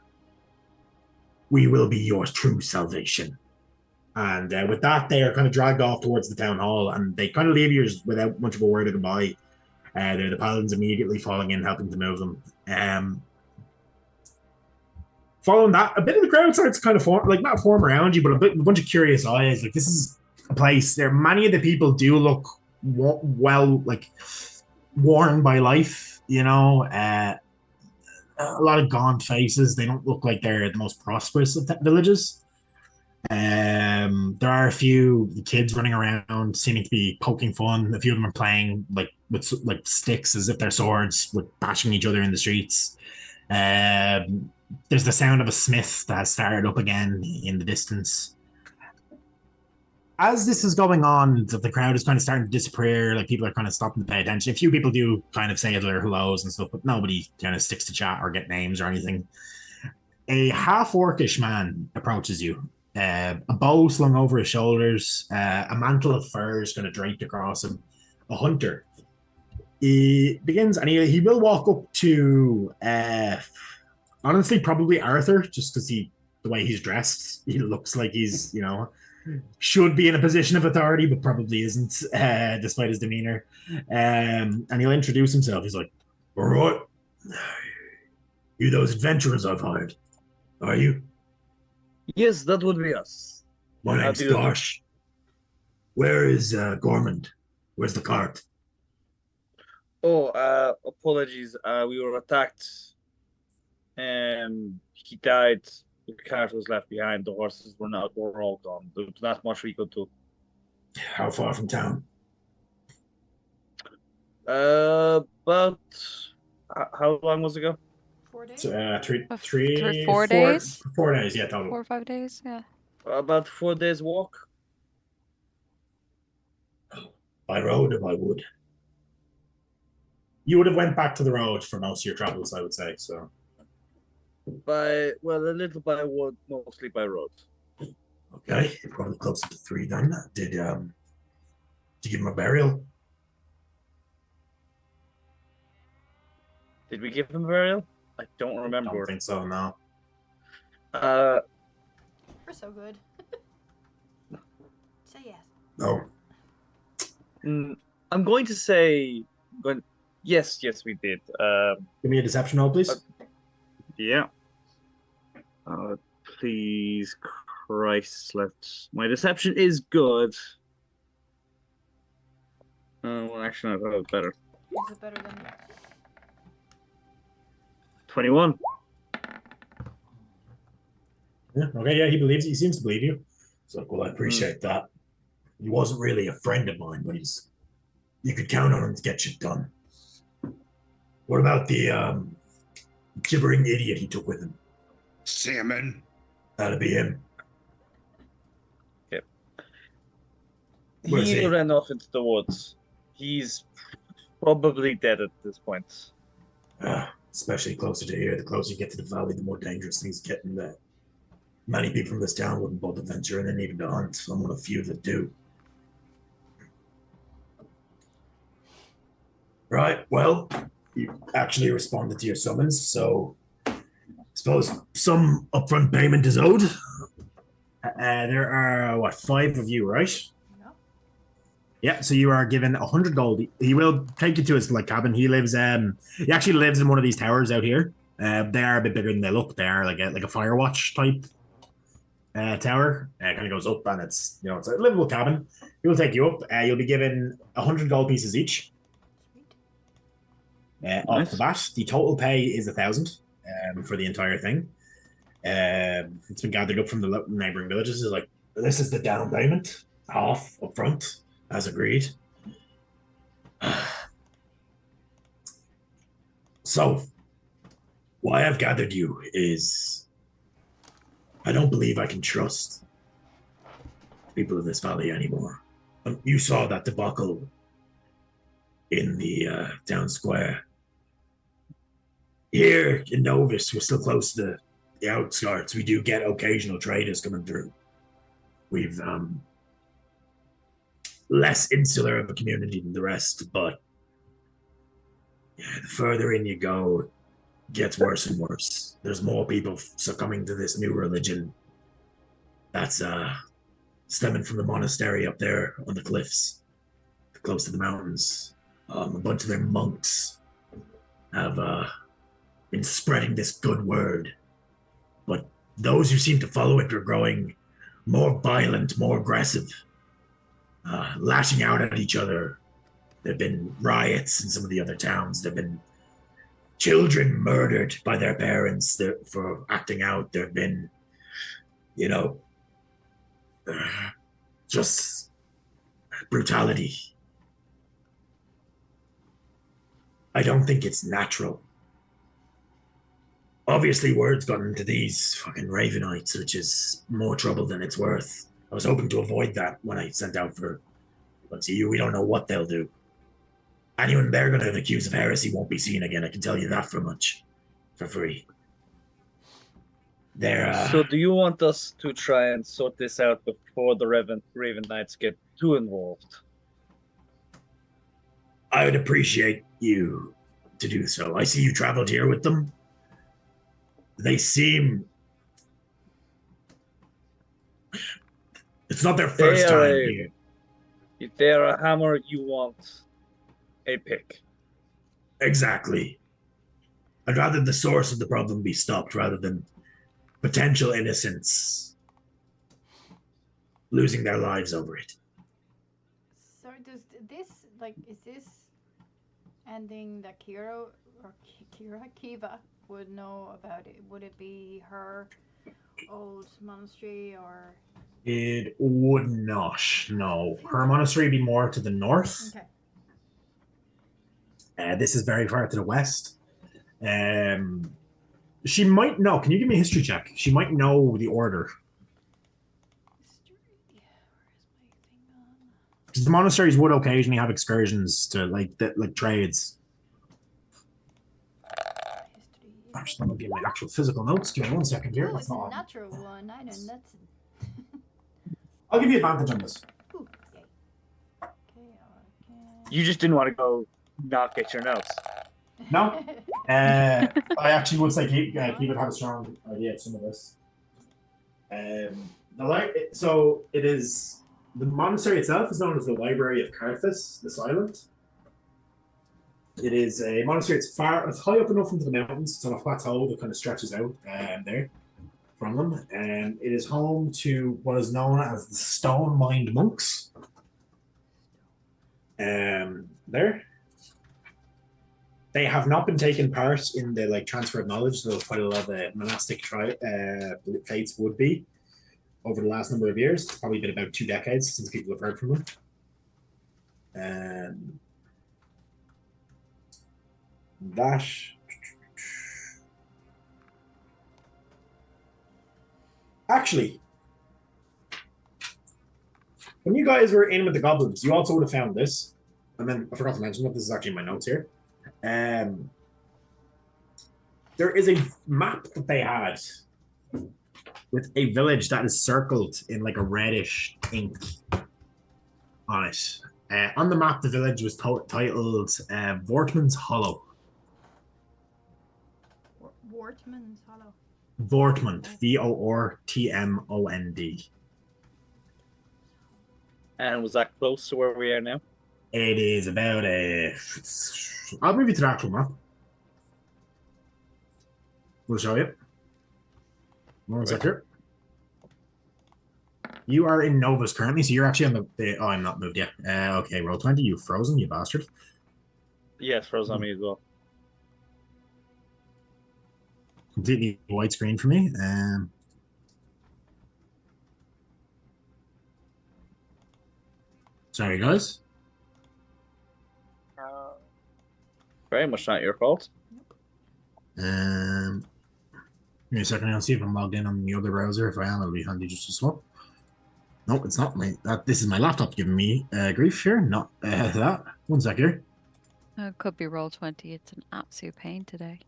We will be your true salvation. And with that, they are kind of dragged off towards the town hall, and they kind of leave you without much of a word of goodbye. They're the paladins immediately falling in, helping to move them. Following that, a bit of the crowd starts to kind of not form around you, but a bunch of curious eyes. Like, this is a place there. Many of the people do look well, like, worn by life, you know. A lot of gaunt faces. They don't look like they're the most prosperous of villages. There are a few kids running around, seeming to be poking fun. A few of them are playing with sticks as if they're swords, with bashing each other in the streets. There's the sound of a smith that has started up again in the distance. As this is going on, the crowd is kind of starting to disappear. Like, people are kind of stopping to pay attention. A few people do kind of say their hellos and stuff, but nobody kind of sticks to chat or get names or anything. A half-orcish man approaches you. A bow slung over his shoulders, a mantle of furs kind of draped across him. A hunter. He begins, and he will walk up to, honestly, probably Arthur, just because the way he's dressed, he looks like he's, should be in a position of authority, but probably isn't, despite his demeanor. And he'll introduce himself. He's like, "All right, you those adventurers I've hired, are you?" Yes, that would be us. My name's Darsh. Where is Gormand? Where's the cart? Oh, apologies. We were attacked. He died. The cart was left behind. The horses were all gone. There was not much we could do. How far from town? About how long was it ago? 4 days. 4 days. 4 days, yeah, total. 4 or 5 days, yeah. About 4 days walk. By road or by wood? You would have went back to the road for most of your travels, I would say. So, a little by wood, mostly by road. Okay, probably closer to 3 then. Did you give him a burial? Did we give him a burial? I don't remember. I don't think so, no. We're so good. Say yes. No. I'm going to say, yes, we did. Give me a deception roll, please. Yeah. Please, Christ, my deception is good. Actually, I thought it was better. Is it better than 21. Yeah, okay, yeah, he believes it. He seems to believe you. It's like, well, I appreciate that. He wasn't really a friend of mine, but you could count on him to get shit done. What about the gibbering idiot he took with him? Salmon. That'd be him. Yep. Where's He he? ran off into the woods. He's probably dead at this point. Especially closer to here. The closer you get to the valley, the more dangerous things get in there. Many people from this town wouldn't bother venturing in even to hunt. I'm one of the few that do. Right, well, you actually responded to your summons, so I suppose some upfront payment is owed. There are, 5 of you, right? no? Yeah, so you are given 100 gold. He will take you to his cabin. He actually lives in one of these towers out here. They are a bit bigger than they look. They are like a Firewatch type tower. Kind of goes up, and it's it's a livable cabin. It will take you up. You'll be given 100 gold pieces each. Off the bat, the total pay is 1,000 for the entire thing. It's been gathered up from the neighboring villages. It's like, this is the down payment, half up front, as agreed. So, why I've gathered you is I don't believe I can trust the people of this valley anymore. You saw that debacle in the town square. Here in Novus, we're still close to the outskirts. We do get occasional traders coming through. We've less insular of a community than the rest, but the further in you go, it gets worse and worse. There's more people succumbing to this new religion that's stemming from the monastery up there on the cliffs, close to the mountains. A bunch of their monks have been spreading this good word, but those who seem to follow it are growing more violent, more aggressive, lashing out at each other. There have been riots in some of the other towns. There have been children murdered by their parents for acting out. There have been, just brutality. I don't think it's natural. Obviously, word's gotten to these fucking Ravenites, which is more trouble than it's worth. I was hoping to avoid that when I sent out for you. We don't know what they'll do. Anyone they're going to accuse of heresy won't be seen again. I can tell you that for free. So do you want us to try and sort this out before the Raven Knights get too involved? I would appreciate you to do so. I see you traveled here with them. They seem... It's not their first time here. If they're a hammer, you want a pick. Exactly. I'd rather the source of the problem be stopped rather than potential innocents losing their lives over it. So does this, is this ending that Kiva would know about it? Would it be her old monastery or? It would not, no. Her monastery would be more to the north. Okay. This is very far to the west. She might know. Can you give me a history check? She might know the order. Because the monasteries would occasionally have excursions to like trades. I'm just going to give my actual physical notes. Give me 1 second here. Oh, it's a natural one. I know that's. I'll give you advantage on this. Ooh, yay. Okay, You just didn't want to go not get your notes. No. I actually would say he would have a strong idea of some of this. So it is the monastery itself is known as the Library of Carthus, the Silent. It is a monastery. It's high up enough into the mountains. It's on a plateau that kind of stretches out there from them, and it is home to what is known as the Stone Mind Monks. There. They have not been taking part in the transfer of knowledge, though quite a lot of monastic faiths would be over the last number of years. It's probably been about 2 decades since people have heard from them. That actually, when you guys were in with the goblins, you also would have found this. And then I forgot to mention that this is actually in my notes here. There is a map that they had with a village that is circled in a reddish ink on it. On the map, the village was titled Vortman's Hollow. Vortman's Hollow. Vortmund, Vortmond. And was that close to where we are now? It is about I'll move you to the actual map. We'll show you. One second. You are in Novus currently, so you're actually on the oh, I'm not moved yet. Okay, roll 20. You frozen, you bastard. Yes, froze on me as well. Completely white screen for me. Sorry, guys. Very much not your fault. Give me a second. I'll see if I'm logged in on the other browser. If I am, it'll be handy just to swap. No, it's not my. This is my laptop giving me grief here. Not that. One sec here. It could be Roll20. It's an absolute pain today.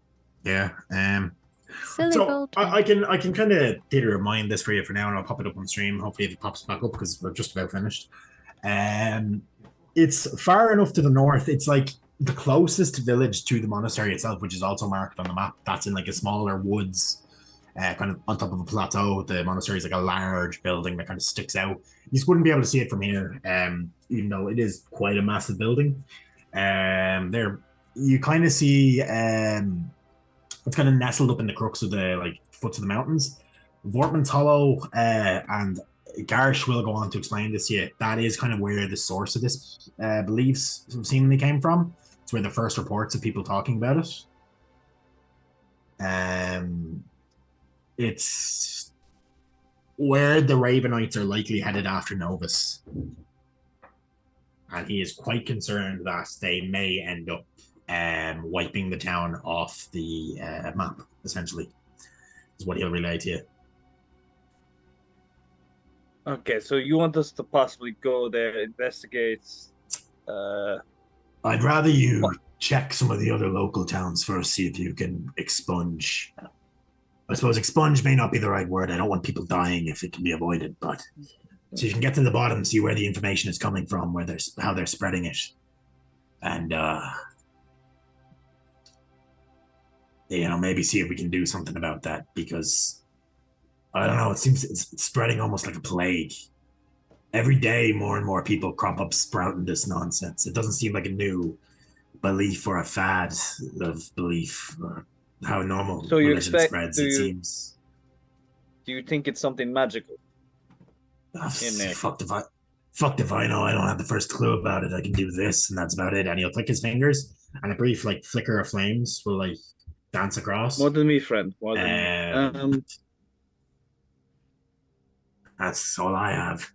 Yeah. Silly So Roll20. I can kind of theater of mind this for you for now, and I'll pop it up on stream. Hopefully, if it pops back up because we're just about finished. It's far enough to the north. It's like the closest village to the monastery itself, which is also marked on the map. That's in like a smaller woods, kind of on top of a plateau. The monastery is like a large building that kind of sticks out. You just wouldn't be able to see it from here, even though it is quite a massive building. There, you kind of see it's kind of nestled up in the crux of the like foots of the mountains. Vortman's Hollow, and Garsh will go on to explain this to you. That is kind of where the source of this beliefs seemingly came from. It's where the first reports of people talking about it. It's where the Ravenites are likely headed after Novus. And he is quite concerned that they may end up wiping the town off the map, essentially, is what he'll relay to you. Okay, so you want us to possibly go there, investigate. I'd rather you check some of the other local towns first, see if you can expunge. I suppose expunge may not be the right word. I don't want people dying if it can be avoided, but so you can get to the bottom, see where the information is coming from, how they're spreading it, and maybe see if we can do something about that, because I don't know, it seems it's spreading almost like a plague. Every day, more and more people crop up sprouting this nonsense. It doesn't seem like a new belief or a fad of belief, or how normal religion spreads, it seems. Do you think it's something magical? Fuck if I know. I don't have the first clue about it. I can do this, and that's about it. And he'll click his fingers, and a brief like flicker of flames will like dance across. More than me, friend. More than me. That's all I have.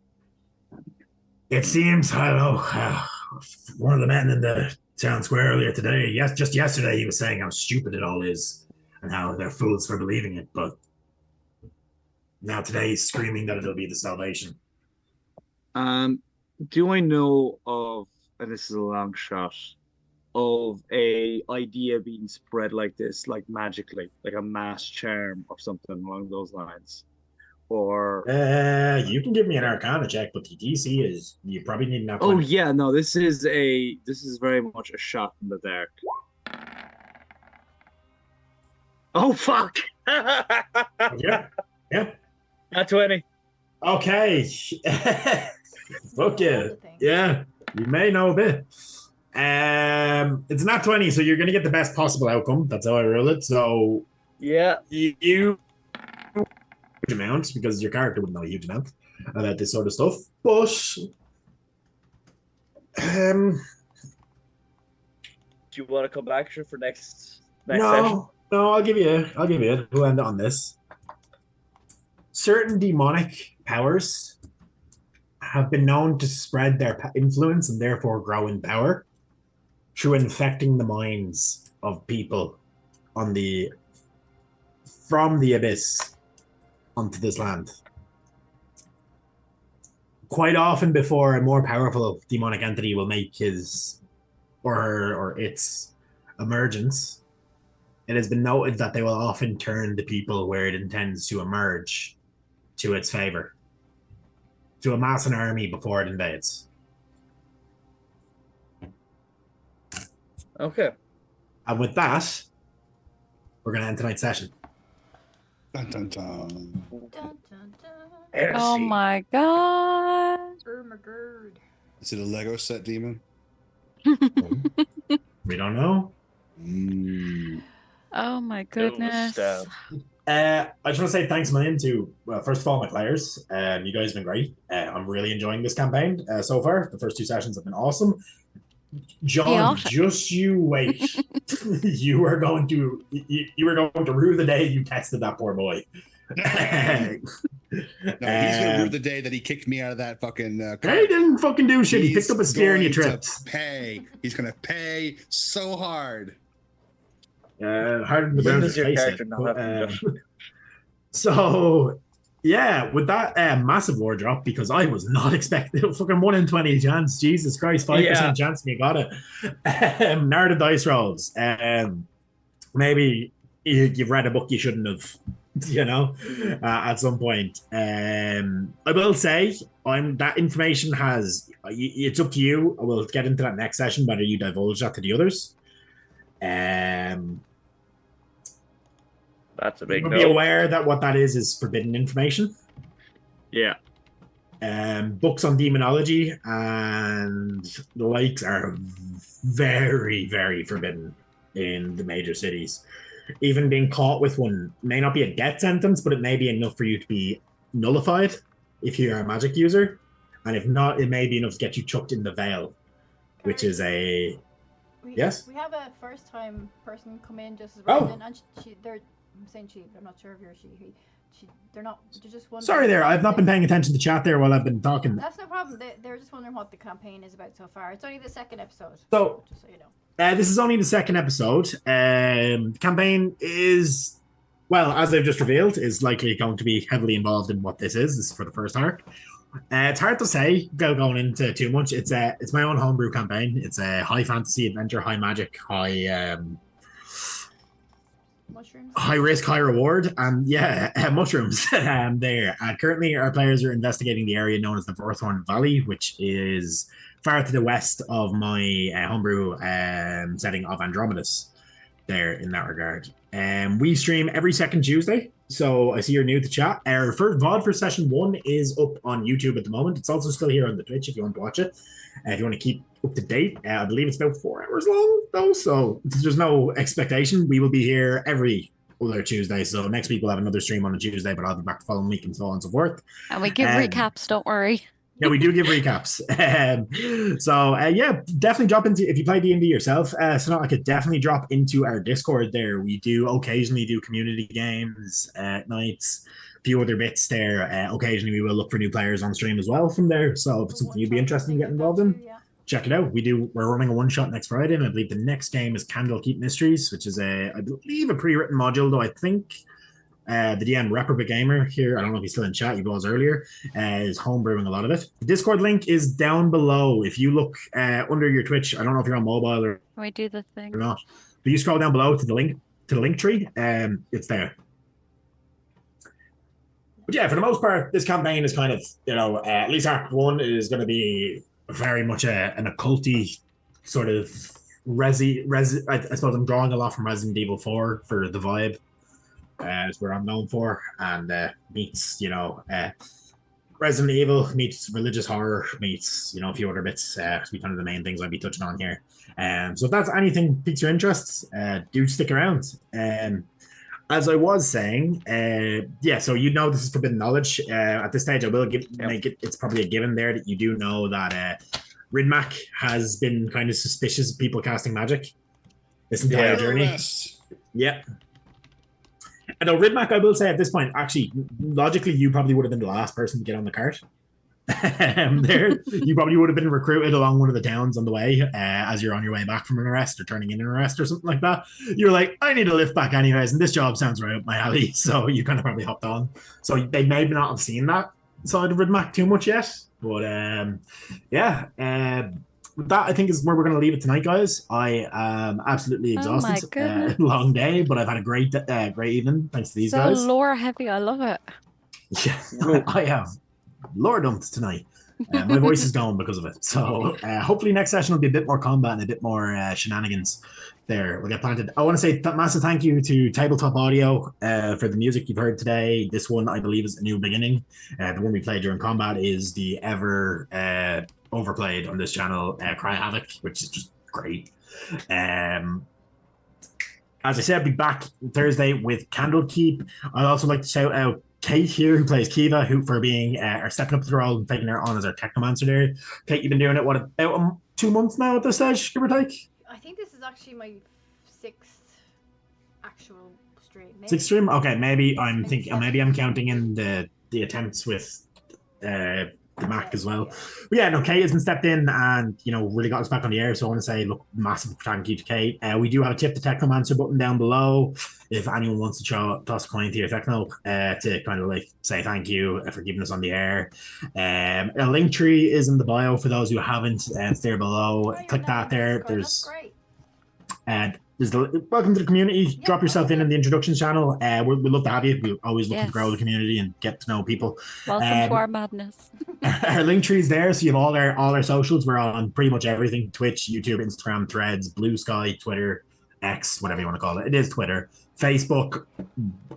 It seems, I don't know, one of the men in the town square earlier today, just yesterday, he was saying how stupid it all is and how they're fools for believing it, but now today he's screaming that it'll be the salvation. Do I know of, and this is a long shot, of a idea being spread like this, like magically, like a mass charm or something along those lines? Or you can give me an Arcana check, but the DC is you probably need an. Oh yeah, no, this is very much a shot in the dark. Oh fuck! yeah. Not 20. Okay. Fuck yeah. Yeah, you may know a bit. It's not 20, so you're gonna get the best possible outcome. That's how I roll it. So yeah, you amount, because your character wouldn't know a huge amount about this sort of stuff, but do you want to come back for next no session? No, I'll give you it. We'll end on this. Certain demonic powers have been known to spread their influence and therefore grow in power through infecting the minds of people from the abyss onto this land. Quite often before a more powerful demonic entity will make his or its emergence, it has been noted that they will often turn the people where it intends to emerge to its favor, to amass an army before it invades. Okay. And with that, we're going to end tonight's session. Dun, dun, dun. Dun, dun, dun. Oh my god. Ermagerd. Is it a Lego set demon? We don't know. Oh my goodness. Steph. I just want to say thanks a million to, well, first of all, my players. You guys have been great. I'm really enjoying this campaign so far. The first 2 sessions have been awesome. John, Chaotic. just you wait. you were going to rue the day you tested that poor boy. No, he's gonna rue the day that he kicked me out of that fucking car. He didn't fucking do shit. He He's picked up a spear and you going to tripped. pay. He's gonna pay so hard. Harder than the When brown does your face character it. not have to do So yeah, with that massive war drop, because I was not expecting a fucking 1 in 20 chance. Jesus Christ, 5% chance me got it. Narrative dice rolls. Maybe you've read a book you shouldn't have, at some point. I will say, that information it's up to you. We'll get into that next session, whether you divulge that to the others. That's a big no. Be aware that what that is forbidden information. Yeah. Books on demonology and the likes are very, very forbidden in the major cities. Even being caught with one may not be a death sentence, but it may be enough for you to be nullified if you're a magic user. And if not, it may be enough to get you chucked in the veil, which is a... Yes? We have a first-time person come in just as Oh. well, and I'm saying she, I'm not sure if you're he. They're just wondering. Sorry there, I've not been paying attention to chat there while I've been talking. That's no problem. They're just wondering what the campaign is about so far. It's only the 2nd episode. So, just so you know. This is only the 2nd episode. The campaign is, well, as they've just revealed, is likely going to be heavily involved in what this is. This is for the first arc. It's hard to say going into too much. It's my own homebrew campaign. It's a high fantasy adventure, high magic, Mushrooms. high risk, high reward, and mushrooms. There. Currently, our players are investigating the area known as the Vorthorn Valley, which is far to the west of my homebrew setting of Andromedus. There, in that regard, we stream every 2nd Tuesday. So I see you're new to chat. Our first VOD for session 1 is up on YouTube at the moment. It's also still here on the Twitch if you want to watch it. If you want to keep up to date, I believe it's about 4 hours long, though. So there's no expectation. We will be here every other Tuesday. So next week we'll have another stream on a Tuesday, but I'll be back the following week and so on and so forth. And we give recaps, don't worry. Yeah, we do give recaps. Definitely drop into, if you play D&D yourself, so I could definitely drop into our Discord there. We do occasionally do community games at nights, a few other bits there. Occasionally we will look for new players on stream as well from there. So if it's something you'd be interested in getting involved in, check it out. We're running a one-shot next Friday, and I believe the next game is Candlekeep Mysteries, which is I believe a pre-written module, though I think the DM Reprobate Gamer here, I don't know if he's still in chat, he was earlier, is homebrewing a lot of it. The Discord link is down below. If you look under your Twitch, I don't know if you're on mobile or We do the thing. or not, but you scroll down below to the link tree, it's there. But yeah, for the most part, this campaign is kind of, at least Act 1 is going to be very much an occulty sort of I suppose I'm drawing a lot from Resident Evil 4 for the vibe. Is where I'm known for, and meets Resident Evil meets religious horror meets a few other bits. Be kind of the main things I'll be touching on here. So if that's anything piques your interest, do stick around. As I was saying, so this is forbidden knowledge. At this stage, I will make it. It's probably a given there that you do know that Ridmac has been kind of suspicious of people casting magic this entire journey. Yep. And though Ridmac, I will say at this point, actually, logically, you probably would have been the last person to get on the cart. You probably would have been recruited along one of the towns on the way as you're on your way back from an arrest or turning in an arrest or something like that. You're like, I need a lift back anyways, and this job sounds right up my alley. So you kind of probably hopped on. So they may not have seen that side of Ridmac too much yet. But with that, I think is where we're going to leave it tonight, guys. I am absolutely exhausted. Oh my goodness. Long day, but I've had a great evening thanks to these guys. So lore heavy, I love it. Yeah, I have lore dumped tonight. My voice is going because of it. So hopefully next session will be a bit more combat and a bit more shenanigans there. We'll get planted. I want to say massive thank you to Tabletop Audio for the music you've heard today. This one, I believe, is A New Beginning. The one we played during combat is the ever overplayed on this channel, Cry Havoc, which is just great. as I said, I'll be back Thursday with Candlekeep. I'd also like to shout out Kate here, who plays Kiva, who for being or stepping up to the role and taking her on as our technomancer there. Kate, you've been doing it, what, about 2 months now at this stage, give or take? I think this is actually my 6th actual stream. Maybe. 6th stream? Okay, maybe I'm Maybe thinking, 7. maybe I'm counting in the attempts with the Mac as well. Yeah. But yeah, no, Kate has been stepped in and, really got us back on the air. So I want to say, look, massive thank you to Kate. We do have a tip the Technomancer button down below if anyone wants to toss a coin to your Techno to kind of like say thank you for keeping us on the air. A link tree is in the bio for those who haven't. It's there below. Click that there. That's great. Welcome to the community. Yeah, Drop yourself in the introduction channel. We'd love to have you. We're always looking to grow the community and get to know people. Welcome to our madness. Our link tree is there, so you have all our socials. We're on pretty much everything: Twitch, YouTube, Instagram, Threads, Blue Sky, Twitter, X, whatever you want to call it. It is Twitter. Facebook,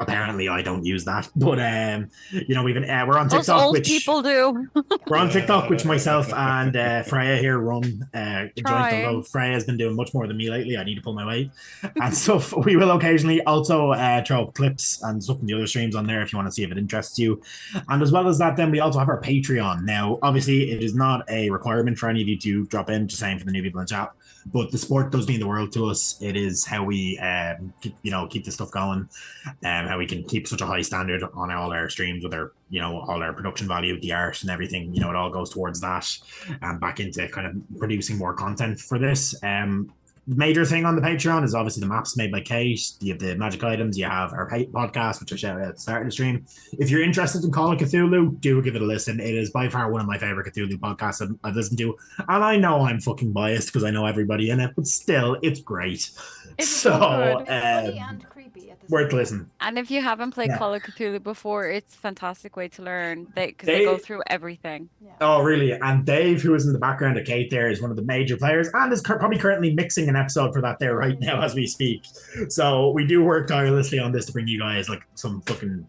apparently I don't use that, but we're on TikTok. Most old people do. We're on TikTok, which myself and Freya here run joint. Although Freya has been doing much more than me lately, I need to pull my weight and stuff. We will occasionally also throw up clips and stuff from the other streams on there if you want to see if it interests you. And as well as that, then we also have our Patreon. Now, obviously, it is not a requirement for any of you to drop in. Just saying for the new people in chat. But the sport does mean the world to us. It is how we, keep this stuff going, how we can keep such a high standard on all our streams with our, all our production value, the art and everything. It all goes towards that and back into kind of producing more content for this. Major thing on the Patreon is obviously the maps made by Kate. You have the magic items. You have our podcast, which I shouted out at the start of the stream. If you're interested in Call of Cthulhu, do give it a listen. It is by far one of my favorite Cthulhu podcasts I've listened to. And I know I'm fucking biased because I know everybody in it, but still, it's great. It's so good. Funny and creepy at the worth listening. And if you haven't played Call of Cthulhu before, it's a fantastic way to learn because they go through everything. Yeah. Oh, really? And Dave, who is in the background of Kate there, is one of the major players and is probably currently mixing an episode for that there right now as we speak. So we do work tirelessly on this to bring you guys like some fucking,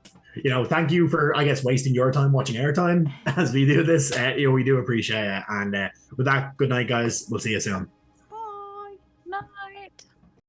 thank you for, I guess, wasting your time watching our time as we do this. We do appreciate it. And with that, good night, guys. We'll see you soon.